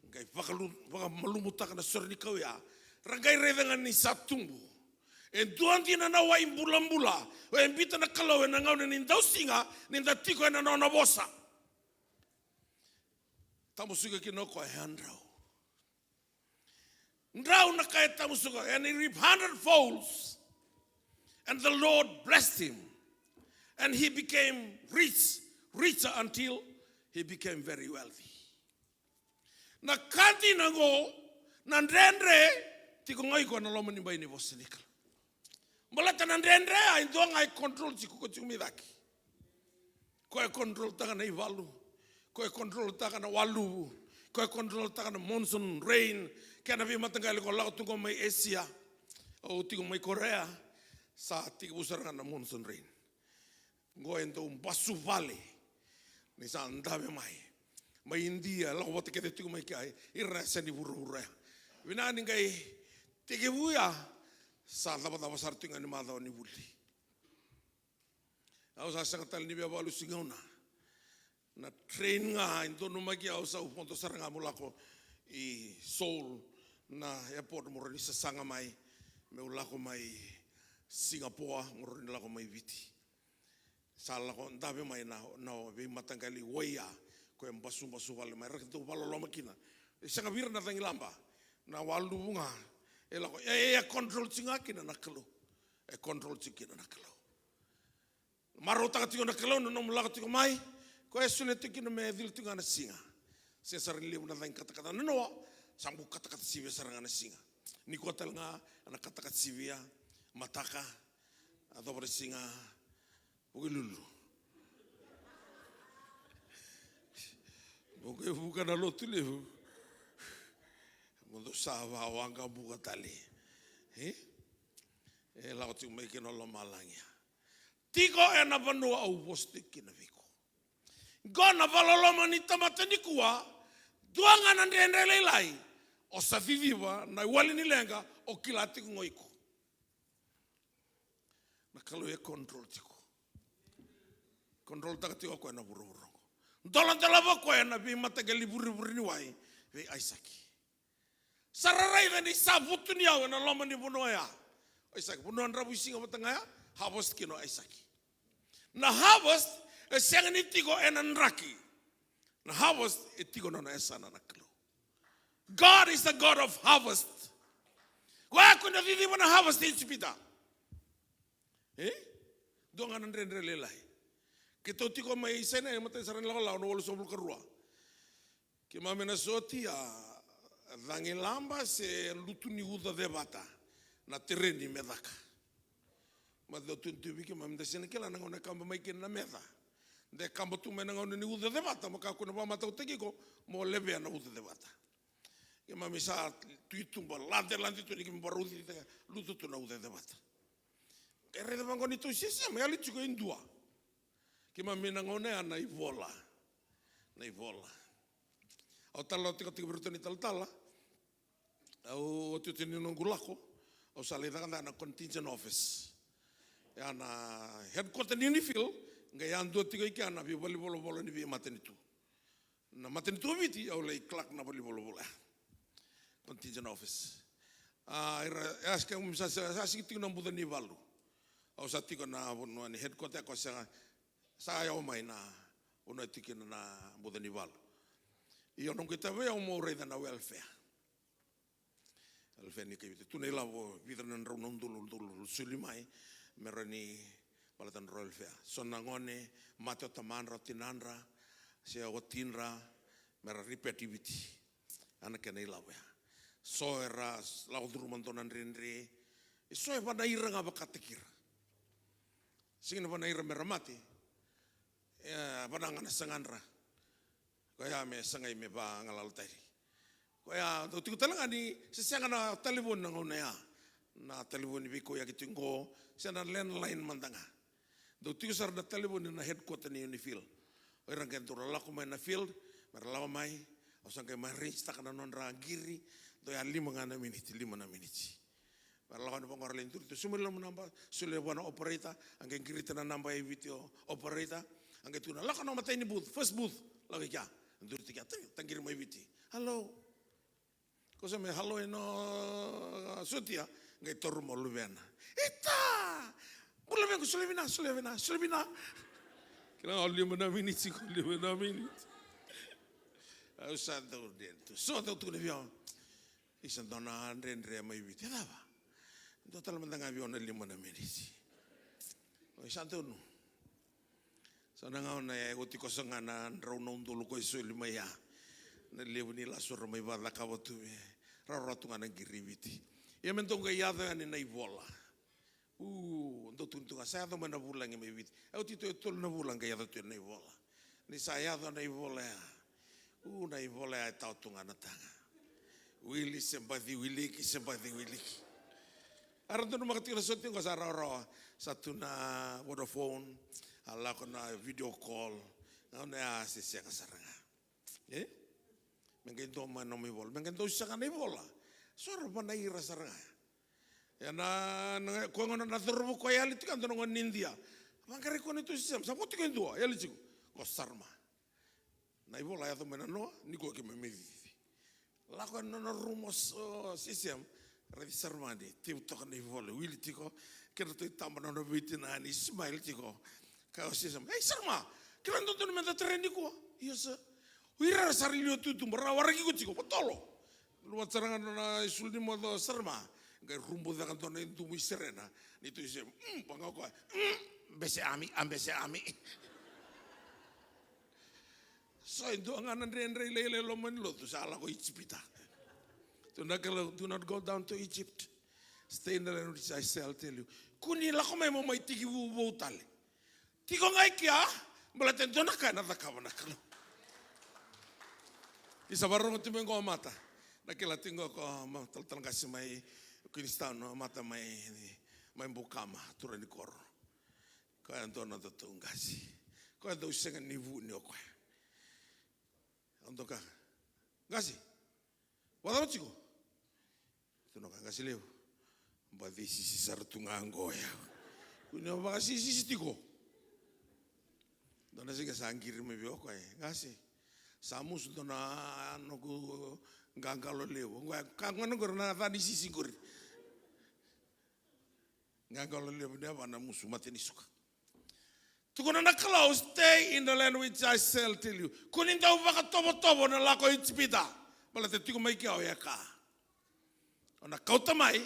ngai pakalu malumuta kana sorni kau ya rangai revengan ni satumbu en tuanti na wai mbula o embita na kalo na ngau ni ndausinga ni ndatiko na nona bosa tamusuga kinoko e handrau and he reaped 100-folds. And the Lord blessed him. And he became richer until he became very wealthy. Na kanti nango, nandrendre, tiko ngai ko na loma ni bai ni bosinikla. Malata nandrendre, ai ndonga ai control tiko tumidaki. Ko ai control taka na ivalu, ko ai control taka na walu, ko ai control taka na monsoon rain. Kena vi matangali ko lau tungo mai Asia o tingo mai Korea sa tiga busaranga na monsoon rain. Ngo ento basu vale ni sa andabe mai India lau wate kete tingo mai kai irra seni buru. Vina ningai tike buya sa laba basar tinga ni madao ni buli. Au sa sangatal ni bia balu singauna. Na train nga ento no magi au sa uponto saranga mulako I Seoul na airport moroni sa sanga mai me ulako mai Singapore moroni lako mai viti sa lako ndabe mai na be matangali waya ko embasu vale mai rakto balolo makina sanga vira na tangilamba na walu bunga elako control singa kina na kalo control sikina na kalo marota katiko na kalo no mulako tiko mai ko esune tikino me dil tinga na singa se sarili una tang kata-kata no sambu kata-kata sivia sarangana singa ni kotel nga ana kata-kata sivia mataka atau bersinga lulu bukan alo tu lehu Mundo sawa wanga buka tali. Lau tu mai kino lo malangia. Tiko ena vanua au posti kina viko. Gona valoloma ni tamata ni kua. Duanga na ndendele lai. O sa viviva na wali ni lenga o kilati ngoiko. Na kalau e control tiko. Control taka tiko ko ena buru-buru. Dolan talava ko ena bi matageli buru-buru ni wai. Ve Isaki. Sararai ni sabutu ni au na loma ni bunoya. Isaki bunuan rabu singa matanga harvest kino Isaki. Na harvest e senga ni tiko ena nraki. Na harvest e tiko no na esana na klo. God is the God of harvest. Kwa kuna vivi wana harvest in chipita. Donga na ndre lelai. Kito tiko mai sena e mata saran la no wolo sobul karua. Ke mamena soti a dangi lamba se lutu ni uda de bata na terreni medaka. Ma do tuntu wiki mamda sena kela na ngona kamba mai ken na meda. De kamba tu mena ngona ni uda de bata mo ka kuna ba mata utekiko mo leve na uda de bata. Ke mami sa tuitumba lande tu ni kimbaruti lutu tu na uda de bata. Kere de mangoni tu sisi me ali chuko indua. Ke mami na ngona na ivola. Na ivola. Au tala tika bertani tala. Au tutini nongulako. Au sale da na contingent office. Ya na headquarter ni fil ngai ando tika iki ana bi bolo ni bi matenitu. Na matenitu viti au lei clerk na bolo. Contingent office. Aska umsa tika na buda ni valu. Au sa tika na bono ni headquarter ko sa ya o mai na ono tika na buda ni valu. Io non kita ve o mo rei na welfare. Welfare ni kibite tu nei lavo vidran ronon dulu sulimai merani balatan welfare. Sonangone mato tamanra tinanra se otinra mera repetitivity ana ke nei lavo. So era lau duru mantonan renre. So e vana ira nga bakatekir. Singina vana ira meramati. Vana ngana sanganra. Kaya me sangai me ba ngalal tari. Kaya tu tiku talang ani sesianga na telefon na ngona ya. Na telefon ni biko ya kitungo sana landline mandanga. Do tiku sar na telefon na headquarter ni unifil. Orang kan tur la ko mai na field, merlawa mai, o sangkai mai reach ta kana non ragiri, do ya 5 na minute. Merlawa no pangor lentur tu sumela menamba sule wana operator, angkai kiri tana namba video operator, angkai tuna la kana mata ini booth, first booth lagi kya. Dur tiga tangkir mai viti. Halo. Kosa me halo eno sutia ngai toru mo luvena. Ita. Bula me sulevina. Kira olio mena miniti ko olio mena miniti. Au santo dentro. So tu ne vio. Isa dona andre mai viti. Dava. Total mandanga vio na 5 miniti. O santo no. So nangau na e uti ko sangana ronon dulu ko isu lima ya. Na lewu ni la sura mai bala kawatu me. Raratu ngana giribiti. Ya mentong ga yada ni na ivola. Ndo tuntunga saya do mana bulang e mai viti. Au tito tol na bulang ga yada tu na ivola. Ni saya do na ivola ya. Na ivola ya tau tunga na tanga. Wili sempati wiliki. Aranto no makatira soting ko sa raro satu na Vodafone. Allah kena video call, ngana asisya kasaranga. Mungkin tu mana nomi bola, mungkin tu siapa ni bola. Suara mana ira saranga. Ya na kau ngana nathurbu kau yali tu kan tu nongon India. Mangkari kau ni tu siapa? Siapa tu kan tu? Yali ciku, kau sarma. Na bola ya tu mana no, ni kau kememi. Lakukan nona rumos sistem, redi sarma ni. Tiap tu kan ni bola, wili tiko, kena tu tambah nona bitin ani smile tiko. Kau sih sama, sarma, kira nonton menda trendi ko, iya sa, wira sarilio tu merawar lagi ko ciko, potolo, luar serangan na isulni modo sarma, gay rumbo dah kan tona itu miserena, itu sih, bangau ko, bese ami, so itu angan andre lele lomen lo tu salah ko Egypta, tu nak kalau do not go down to Egypt, stay in the land which I shall tell you, kuni lako mai mo mai tiki bu tali. Tiko ngai kia, belaten dona kana da kawana kalo. Isa barong tu mengo mata. Naquela tingo ko tal kasi may Kristano mata may bukama turun di kor. Ko ando na tutong kasi. Ko ando senga nivu ni ko. Ando ka. Gasi. Wala chiko. Tuno ka gasi leo. Ba disi sartunga ngoya. Kuno ba sisi tiko. Dona siga sangir me bio ko gasi. Samus dona no go gangalo leo. Kangono go na tadi sisi gori. Gangalo leo dia bana musu mateni suka. Tukuna na kalau stay in the land which I shall tell you. Kuninta ubaka tobo na lako itspita. Bala te tiku mai kia o ya ka. Ona kauta mai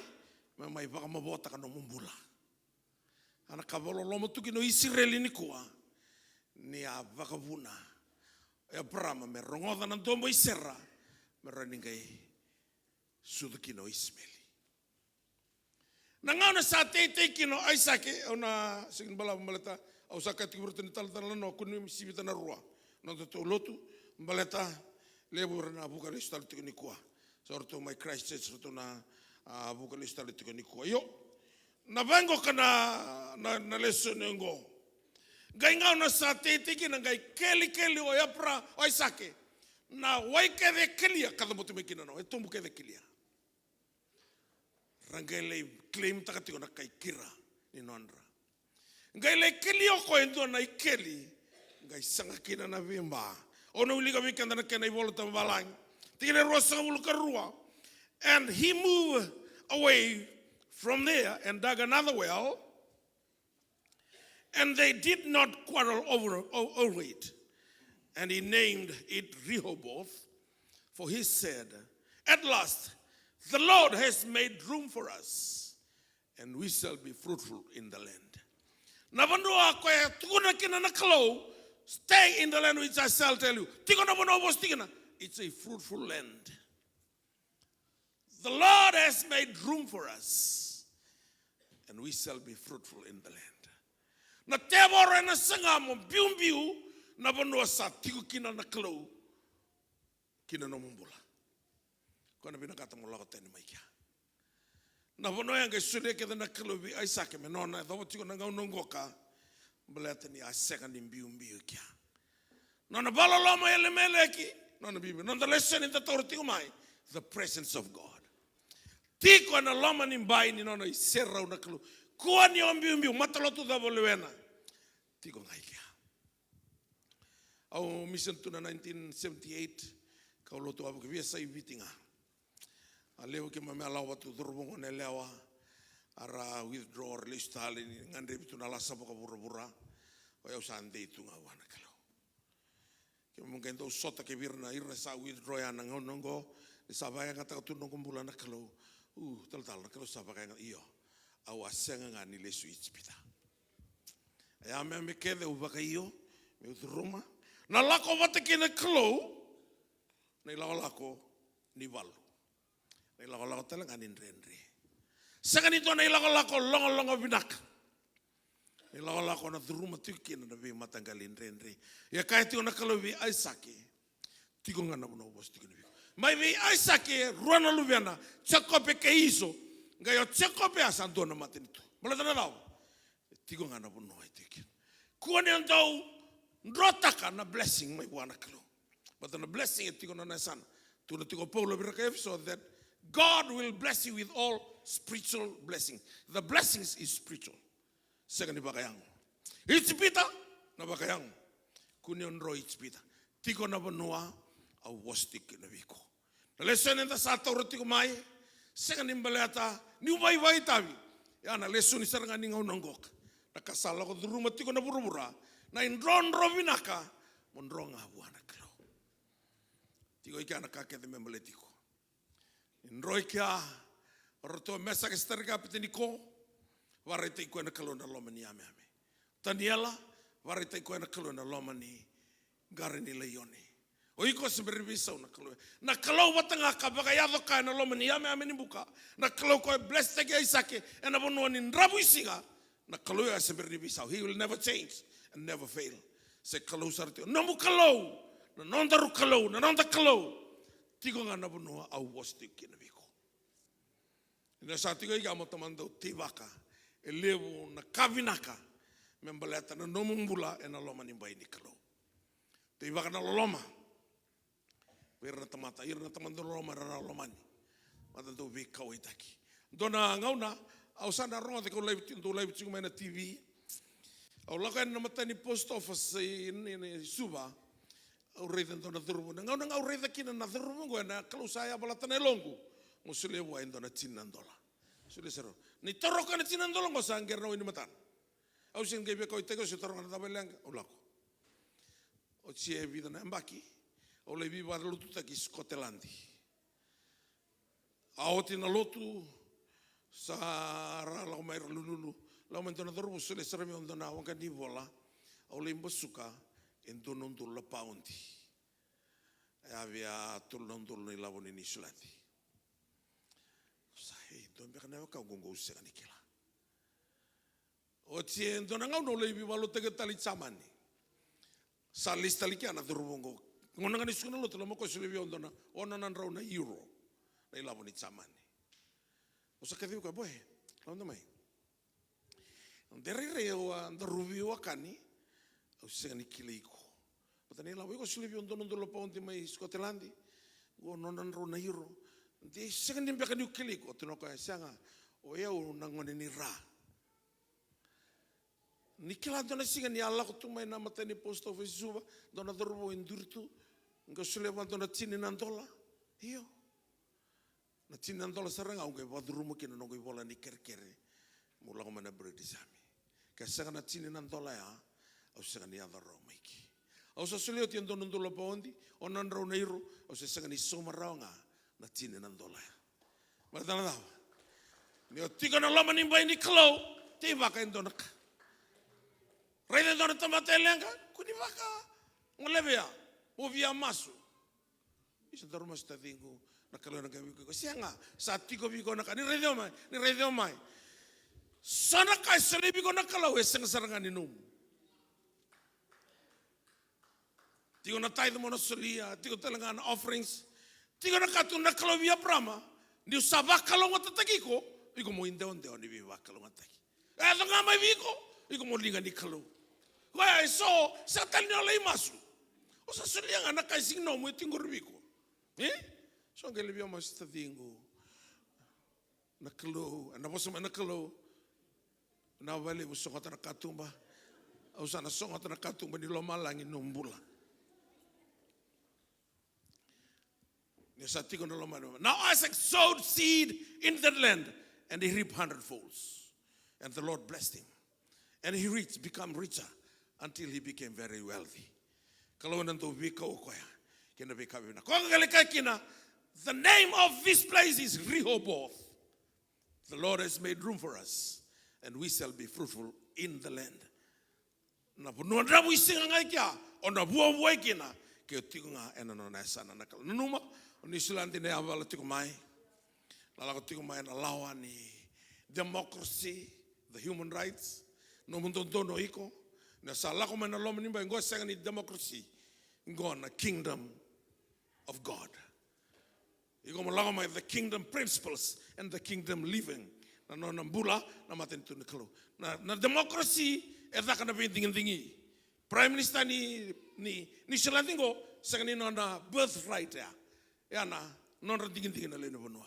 baka mabota ka no mumbula. Ana kabolo lomo tuki no Israeli ni kua. Ni a baka vuna. E Brahma me rongoda na dombo isera. Me raningai suduki no Ismaili. Nangana sa te kino Isake ona singin bala maleta. Au saka tiburta ni tal no kunu sibita na rua. No to lotu baleta lebur na buka ni stal tikuni kwa. Sorto my Christ Church sorto na buka ni stal tikuni kwa. Yo na bango kana na lesson ngo. Gainga na sa te kina ngai keli o yapra o Isake. Na waike de kelia kada motu me kina no e tombu ke de kelia. Rangele claim takatiko na kai kira ni nondra. Ngai le keli o ko endo na ikeli. Ngai sanga kina na vimba. Ono uliga vikanda na kena ivolo tambalang. Tigene rosa uluka rua. And he moved away from there and dug another well. And they did not quarrel over it. And he named it Rehoboth. For he said, at last, the Lord has made room for us. And we shall be fruitful in the land. Navandua kwe tukuna kina na kalau, stay in the land which I shall tell you. Tikona bono bos tikina. It's a fruitful land. The Lord has made room for us, and we shall be fruitful in the land. Na tebora na sanga mo biu na bono sa tiku kina na kalau kina no mumbula. Kona bina kata mo lako tani mai kia. Na bono yang ke sude ke na kalau bi Isaac me no na do tiko na ngau nongoka belata ni aseka ni biu kia. No na balo lomo ele meleki no na bibi no the lesson in the Torah tiko mai the presence of God. Tiko na loma ni mbai ni no na serra na kalau kuwa ni biu matalotu da bolewena. Tiko ngai kia. Au mission to 1978 kauloto abu ke sai vitinga. Aleo ke mame alawa tu durubongo ne lewa ara withdraw release tali ngande bitu na lasa boka bura o eu sande tu ngawana kalo ke mungkin to sota ke virna irna sa withdraw ya ngongo sa baya ngata tu nongo bulana kalo tal kalo sa baya iyo au asenga ngani le switch pita ya me kede u baka iyo me roma na lako vate ke na kalo nei lako ni valu. Ilago talaga ni renre. Saka nito na ilago longo binak. Ilago na duruma tukin na bi matanggalin renre. Ya kaya tiyo na kalobi Isake. Tigo nga na mo bos tigo na. Mai bi Isake ruana lubiana chakope ke iso. Ngayo chakope asanto na matinito. Malata na daw. Tigo nga na mo tikin. Kuani andau rotaka na blessing mai wana kalo. But the blessing tigo na nasan. Tuna tigo Paulo biraka so that God will bless you with all spiritual blessings. The blessings is spiritual. Second ni bakayang. Itspita na bakayang. Kunyon ro itspita. Tiko na banua au wastik na biko. Na lesson enta sa Torah tiko mai. Second ni balata ni vai tabi. Ya na lesson isar ngani ngau nonggok. Na kasala ko duruma tiko na burubura. Na indron rovinaka mondronga buana kro. Tiko ikana kake de membeletiko. Roi kia roto mesa ke sterga peteniko varete ko na kalona lomani ame. Taniela varete ko na kalona lomani gareni leone. O iko sebervisa na kalo. Na kalo watanga ka bagayado ka na lomani ame ni buka. Na kalo ko bless te ke Isake na bono ni rabu isinga. Na kalo ya sebervisa. He will never change and never fail. Se kalo sarte. No mu kalo. Na nonda ru kalo, na nonda kalo. tiko nga na bunua au was tiko kina viko. Ina sa tiko i kamo tamando tivaka, e levo na kavinaka, membaleta na nomumbula e na loma ni bai ni kalau. Tivaka na loma, pera na tamata, ira na tamando loma na lomani, mata do vika o itaki. Dona ngauna, au sana ronga te ko live tingu mai na TV, au laka na mata ni post office ni suba, au reida dona thurumu, na ngauna ngau reida kina na thurumu na kalau saya balata na longu, mo sule wa indona $10. Sule sero. Ni toroka na $10 ngo sa ngera ni matan. Au sin ke be ko itego se toroka na tabelang au lako. O tie vida na mbaki, o le viva lutu ta ki Scotland. Au tina lotu sa ra la mai lulu, la mai dona thurumu sule sero mi ondona wanga ni vola, au le mbosuka en donondu la paundi. Avia tulondu ni lavoni ni sulati. Sai, don beka na ka gongo usega ni kila. O tie dona ngau no le valo te tali chamani. Sa lista likia na durungo. Ngona ngani sukuna lo tolo mo ko sule vi ondona ona nan rauna euro. Na lavoni chamani. O sa kadiu ka boy. Onda mai. Ndere reo anda ruvi wakani. Usega ni kila iko. Patani la wego sule vi ondona ndo lo paundi mai Scotland. Go nonan rauna euro. Di second nimbe ka niu kili ko tino ka sanga o ia o nangone ni ra. Ni kila dona singa ni ala ko tumai na mata ni post office suba dona dorbo indurtu nga sule wa dona tini $9. Io. Na tini $9 saranga o ke wadrumo kina no ko bola ni kerkere. Mula ko mana bread sami. Ka sanga na tini $9 ya o sanga ni ada ro maiki. O sa sule o tien dona ndolo paundi o nan ro na euro o se sanga ni soma raunga. Na $10. Martana dawa. Ni o tika na lama ni bai ni kalau, te waka indona ka. Raida dona tamata elenga, kuni waka. Ngolebea, o via masu. Isa daruma sta dingu, na kalau na gabi ko. Sianga, sa tiko biko na ka, ni raida mai. Sana ka sele biko na kalau, eseng saranga ni num. Tiko na tithe mo na solia, tiko talanga na offerings. Tiga na katu na kalau via prama, ni usava kalau ngata takiko, iko mo inde onde oni viva kalau ngata taki. Ado ngama viko, iko mo linga ni kalau. Why so satan ni olai masu. O sa sulia ngana kai sing no mo tingur viko. So ngele via mas tatingo. Na kalau, na bosu na kalau. Na vale bosu kata na katumba. Au sana songa na katumba ni lo malangi nombula. Now Isaac sowed seed in that land, and he reaped 100-folds. And the Lord blessed him. And he became richer until he became very wealthy. The name of this place is Rehoboth. The Lord has made room for us, and we shall be fruitful in the land. Ni Sulandi ne avala tiko mai. La ko tiko mai na lawa ni democracy, the human rights. No mundo dono iko. Na sala ko mana lo mani ba ngo sanga ni democracy. Ngo na kingdom of God. Iko mo lawa mai the kingdom principles and the kingdom living. Na no na bula na maten tu niklo. Na democracy e da kana binding ndingi. Prime Minister ni Sulandi ngo sanga ni na birthright ya. Yana non radingin na leno bonua.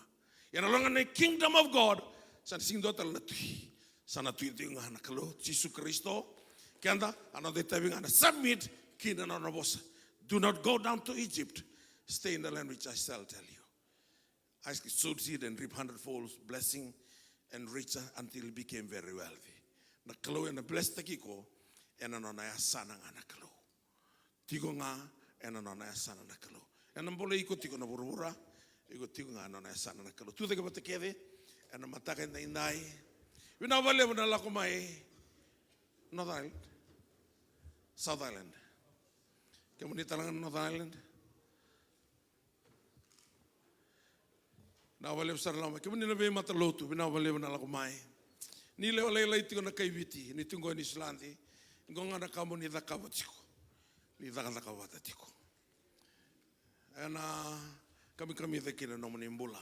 Yana longa na kingdom of God san sing dotal na tui. Sana tui tinga na kalo Jesus Kristo. Kanda ana de tabinga na submit kina na bosa. Do not go down to Egypt. Stay in the land which I shall tell you. I sowed seed and reap 100-folds, blessing and richer until he became very wealthy. Na kalo na blessed takiko ena no na sana na kalo. Tigo nga ena no na sana na kalo. Ena mbole iko tiko na burubura, iko tiko nga no na sana na kalo. Tu de ke kede, ena mataka na indai. Wina vale na la komai. North Island, South Island. Kamu ni talangan North Island. Na vale besar lama. Kamu ni nabe mata lotu, wina vale na la komai. Ni leo lei tiko na kaiviti, ni tungo ni Islandi. Ngonga na kamu ni dakawatiko. Ni dakawatiko. Ena Kami the kina no manimbula.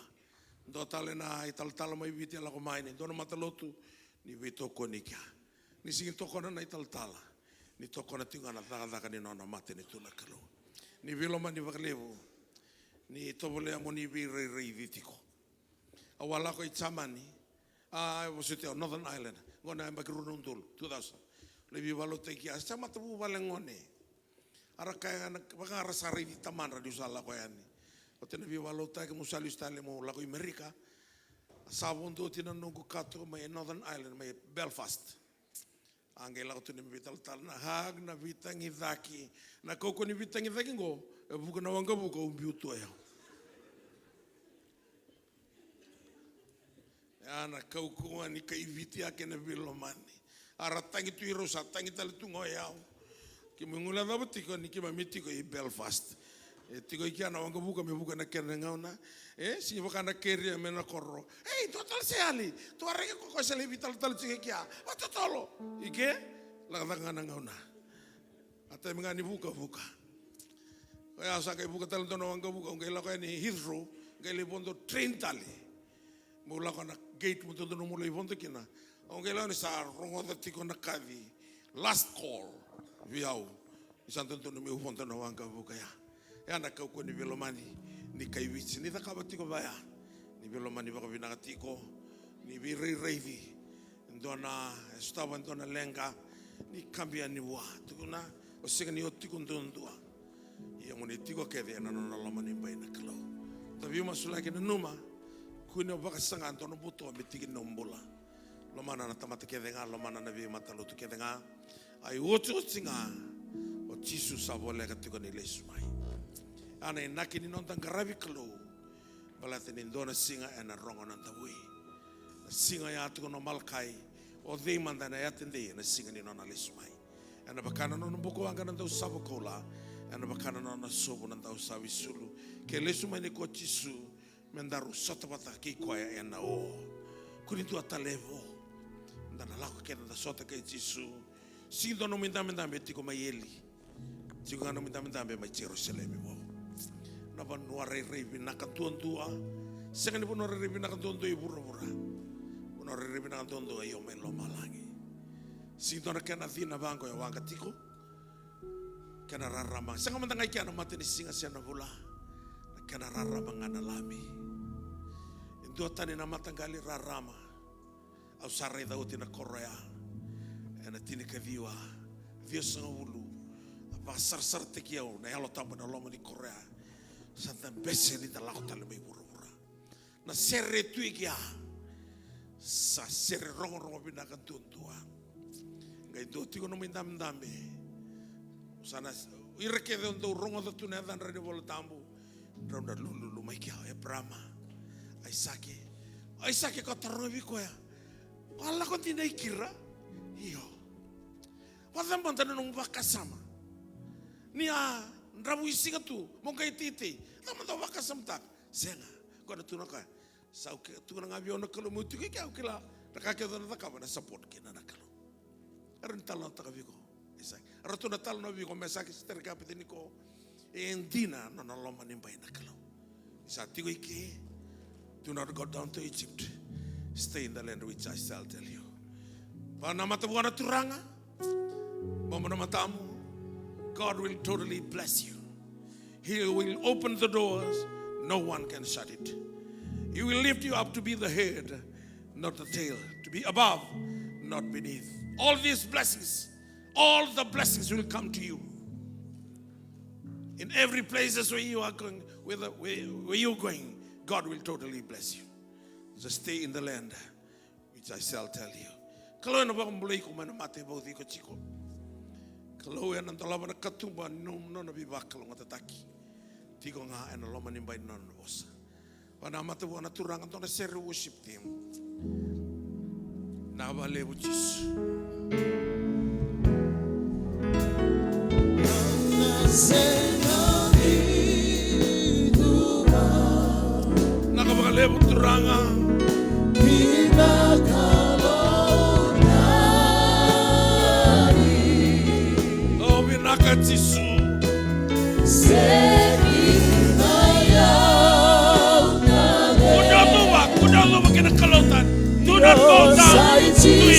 Do tale na ital mai viti ala ko mai ni dono matalotu ni vito konika. Ni singin to kona na ital tala. Ni to kona tinga na daga ni nona mate ni tuna kalo. Ni vilo mani vaklevo. Ni to vole amoni vi rei vitiko. Awala ko itsamani. I was at Northern Ireland. Ngona amba kirunundul 2000. Lebi valo teki asa matabu valengone. Ara kaya baka rasari di taman radio sala ko yani. O tena vi valo teki musali stale mo la ko Amerika. Sabon do tina nungu kato mai Northern Ireland mai Belfast. Angela ko tuni vital tal na hag na vitangi daki. Na koko ni vitangi daki ngo. E buka na wanga buka umbiutu ya. Ana kau ni kai viti ake na vilomani. Ara tangi tu irosa tangi tali tu ngoyau. Ki mungula da butiko ni ki mamiti ko I Belfast. E tiko iki ana wanga buka me buka na kerne ngauna. Si buka na keri me na korro. Hey, total seali. Tu areke ko sele vital tal tike kia. O totolo. Ike la ngana ngauna. Ata me ngani buka. Ya sa kai buka tal tono wanga buka ngela ko ni Heathrow, ngeli bondo train tali. Mula kana gate mo todo no mula ivonte kina. Ongela ni sa rongo da tiko na kavi. Last call. Viau. Isanto no me uvonte no wanga buka ya. Ya na ka ko ni velomani ni kai witsi ni da ka batiko baya. Ni velomani ba ko vinaka tiko. Ni vi reivi. Ndona estava ndona lenga ni cambia ni wa. Tukuna o sega ni otiko ndondua. Ia mo ni tiko kede na no lama ni bai na klo. Tavi masula ke numa. Kuno baka sanga antono buto mitiki nombula. Lomana na tamata kedenga, lomana na vi matalotu kedenga. Ai otu singa o Jisu sabole katiko ni lesmai. Ana inaki ni nontan karabi kalo. Balate ni ndona singa ena rongo nanta wi. Singa ya tuko no malkai o dei mandana ya tende na singa ni nona lesmai. Ana bakana no buko anga nanta usabo kola. Ana bakana no na sobo nanta usawi sulu. Ke lesmai ni ko Jisu mendaru sota bata ki koya ena o kurintu atalevo ndana lako kena da sota ke Jisu sindo no minda betiko mayeli sigo no minda mai Jerusalem wo na ba no re binaka tua sengani bo no re binaka tua I burra no re binaka tua yo me lo malangi sindo na kena vina bango ya wanga tiko kena rarama sanga mandanga kiana mateni singa siana bula kena rarama ngana lami Indo tani na matangali rarama au sarai da utina Korea ena tini ka viwa sanga ulu apa sar te kiau na yalo tambo na loma ni Korea santa bese ni da lako tale mai bura na serre tu ikia sa serre rongo bina kan tuntua ngai do tiko no mindambe usana ireke de ndo rongo da tuna dan rede vol tambo ronda lulu mai kia e brama Aisake ko tarno vikoya. Wala ko tinda ikira. Iyo. Wala mbanta nung vakasama. Nia ndramu isinga tu mongka ititi. Tama to vakasam tak. Senga. Ko na tuna ka. Sa ke tuna ngabio na kalo mutu ke ka kila. Nakake do na ka na support ke na kalo. Aron talo ta viko. Isai. Rato na talo no viko mesaki sterka petiniko. Endina no na loma nimbai na kalo. Isa tigo iki. Do not go down to Egypt. Stay in the land which I shall tell you. Panamatabuana turanga. Mamanamatamu. God will totally bless you. He will open the doors. No one can shut it. He will lift you up to be the head, not the tail. To be above, not beneath. All these blessings, all the blessings will come to you. In every places where you are going, where you're going, God will totally bless you. Just stay in the land, which I shall tell you. Kalau na bang mulai ko mana mate bau di ko chiko. Kalau yang nanti lawan ketumba num non nabi bakal ngatataki. Tigo nga en loma nimbai non bosa. Wana mate wana turang antona seru worship team. Na vale buchis. Levo turanga oh binaka Jisu Sekinaya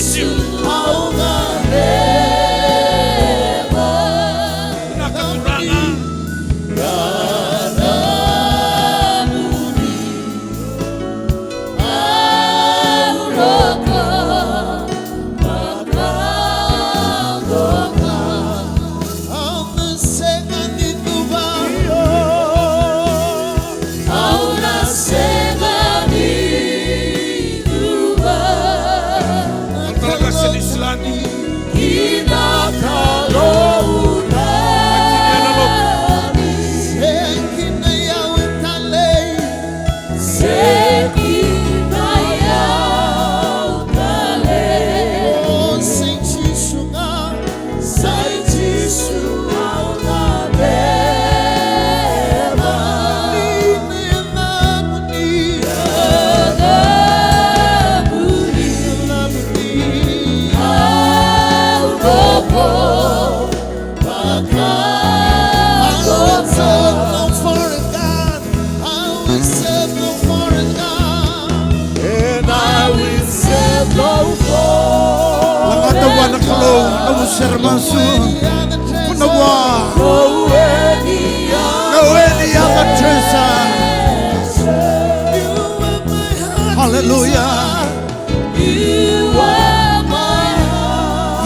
Yesu aunganeva Nakaturanga. Ranamuni Auroka Makagoka Aunasega nituba Aunasega nituba Talaga sinislani. Langatawa na kalo na musermansu. Kunawa. No any other treasure. Hallelujah.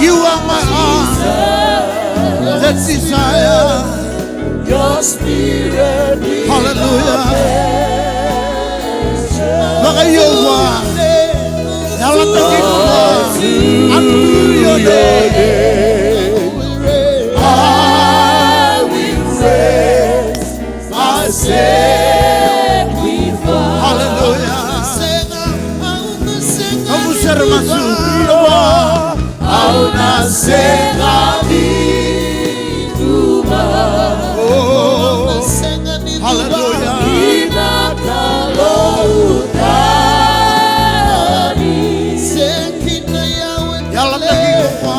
You are my heart. The desire. Your spirit. Hallelujah. Bagayowa. Unto your name, I will raise my sacrifice. hallelujah. Vamos ser Auna sega nituba. oh, hallelujah. Yalla tagiwa.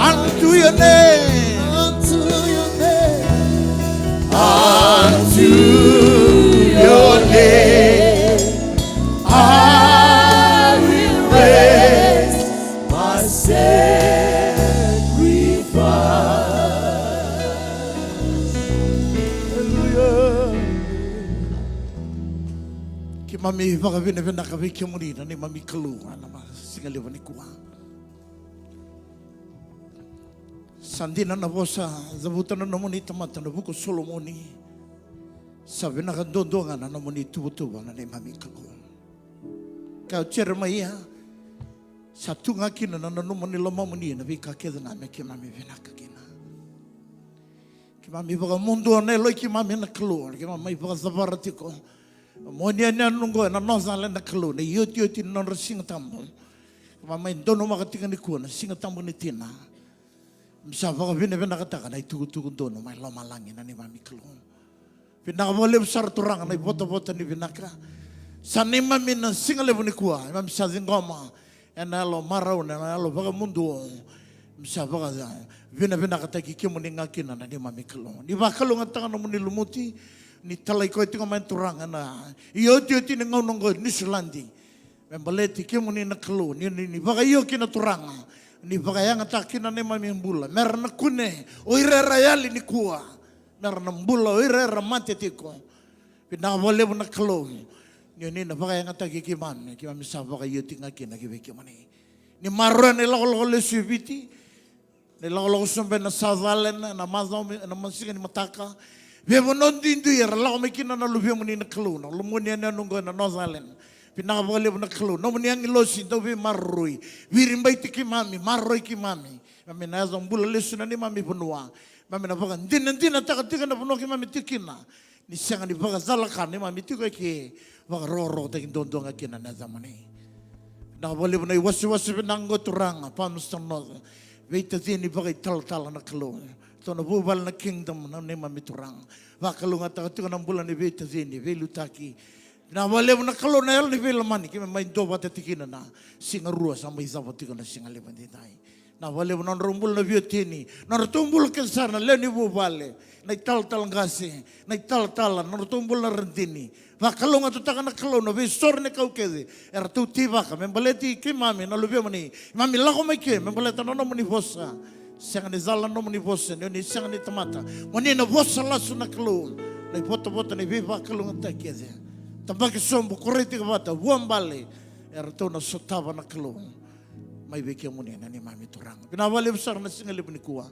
Unto your name, unto your name, Unto your name, I will raise my sacrifice. Mami vakavina vina kaviki murina ni mami kalu ana singaleva ni kuwa. Sandina na vosa zavutana na moni tamata na buku Solomoni. Savina kandondonga na moni tubutuba na ni mami kalu. Kau ceremaya satu ngakina na moni lama moni na vika keda na me ki mami vina kakina. Ki mami vaka mundu ane loi ki mami na kalu ki mami vaka zavaratiko. Monia na nungo na noza le na kalu na yoti na singa tambo. Mama dono makatika ni kuana singa tambo ni tina. Msava vina vina kataka na itu dono mai lama langi na ni mami kalu. Vina vole besar turang na bota ni vinaka. Sanima mina singa le ni kua. Mami sazingoma ena lo marau na lo vaga mundu. Msava vina kataki kimu ni ngakina na ni mami kalu. Ni vakalu ngatanga na muni lumuti. Ni talai ko tinga main turanga na ioti ni ngau nongo ni Sulandi membaleti kimu ni naklu ni baga iyo kina turanga ni baga yang atakina ne mami mbula merna kune oire rayali ni kuwa merna mbula oire ramate tiko pina vole bu naklu ni na baga yang ataki kimami sa baga iyo tinga kina kibe kimani ni marro ni lo le subiti ni lo sombe na Sutherland na mazo na masika ni mataka Vemo non dindu yer la me kina na luvio muni na kaluna lumuni na nungo na Northern Pinakabali mo na kalo. No mo niyang ilosin daw vi marroy. Virimbay ti ki mami, marroy ki mami. Mami na yazang bula leso na ni mami punua. Mami na baga, hindi na takatika na punua ki mami tikina. Ni siya nga ni baga zalakan ni mami tiko ki baga roro takin dondong nga kina na zamani. Nakabali mo na iwasi-wasi pinanggo turanga, Palmerston North. Weita zini bagay tal-tal na kalo. So nabubal na kingdom na ni mami turanga. Wakalo nga takatiko ng bulan ni weita zini, velutaki. Nakabali mo na kalo na yal ni velamani. Kima may doba tatikina na singarua sa may zapatiko na singalipan di tayo. Nakabali mo na rumbul na viotini. Narutumbul kansar na leni bubale. Nagtal-tal ngasi. Nagtal-tal. Narutumbul na rentini. Wakalo nga tutaka na kalo na visor ni kau kedi. Era tu tiba ka. Membaleti ki mami na lubia mani. Mami lako may ki. Membaleta na mani bosa. Siya ni zala na mani bosa. Ni siya ni tamata. Mani na bosa laso na kalo. Na ipota-pota ni viva kalo nga ta kedi. Tabaki sombo koreti ka bata. Buambale. Era tu na sotava na kalo. May beki muni na ni mami turang. Pinawali besar na singalip ni kuwa.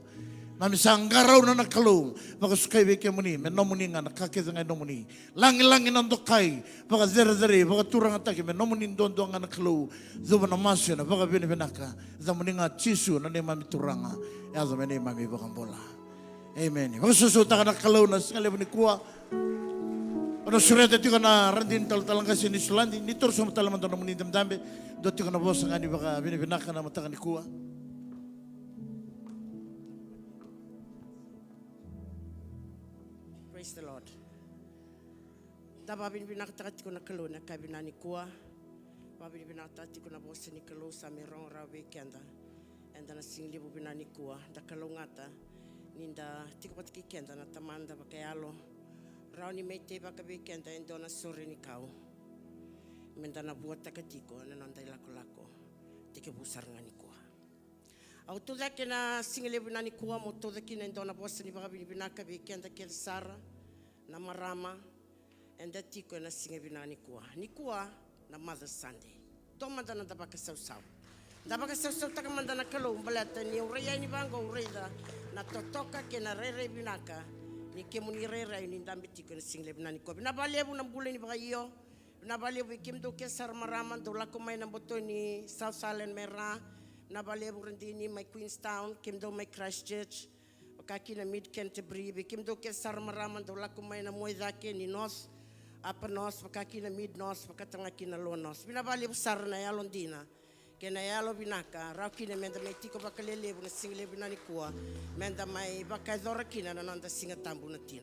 Mami sanggaraw na nakalo. Baka sukay beki muni. Menomuni nga nakakita nga nomuni. Langi-langi nandokay. Baka zere-zere. Baka turang atake. Menomuni doon nga nakalo. Zuba na masyo na. Baka binibinaka. Zamuni nga chisu na ni mami turanga. Yaza ni mami bakang bola. Amen. Baka susuta ka nakalo na singalip ni kuwa. Ano surete tiko na randin tal-talang kasi ni Sulandi. Nitor sumatalang man doon na muni damdambe. Doon tiko na bosa nga ni baka binibinaka na matakan ni kuwa. Praise the Lord. Dababin binaktakati ko na kalo na kabinani kuwa. Babin binaktakati ko na bosa ni kalo sa merong rawe kenda. Enda na singli bu binani kuwa. Da kalo ngata. Ninda tiko patiki kenda na tamanda bakayalo. Rau ni mete baka kenda endo na sore ni kau. Menda na buat takatiko na nandai lako-lako. Tike busar ngani kuwa. Au tu dake na singli binani kuwa mo tu dake na endo na bosa ni baka binaka kenda kel sara. Na marama, and that tiko na singa binani kuwa. Ni kuwa na Mother's Sunday. Tomanda na dabaka saw-saw. Dabaka saw-saw taka manda na kalo balata ni uraya ni bango ureda na totoka ke na rere binaka ni kemuni rere ni dambi tiko na singa binani kuwa. Binabalebu na bule ni baka iyo. Binabalebu ikimdo ke sar marama do lako may na boto ni South Island Mera. Binabalebu rendini may Queenstown, kimdo may Christchurch. Kaki na mid Canterbury, bikim do ke sar maraman do lako may na moy dake ni North, apa North, kaki na mid North, pakatanga kina low North. Binabali sar na yalon dina, kena yalo binaka, rau kina menda may tiko bakalele na single binani kuwa, menda may bakay dora kina na nanda singa tambu na tina.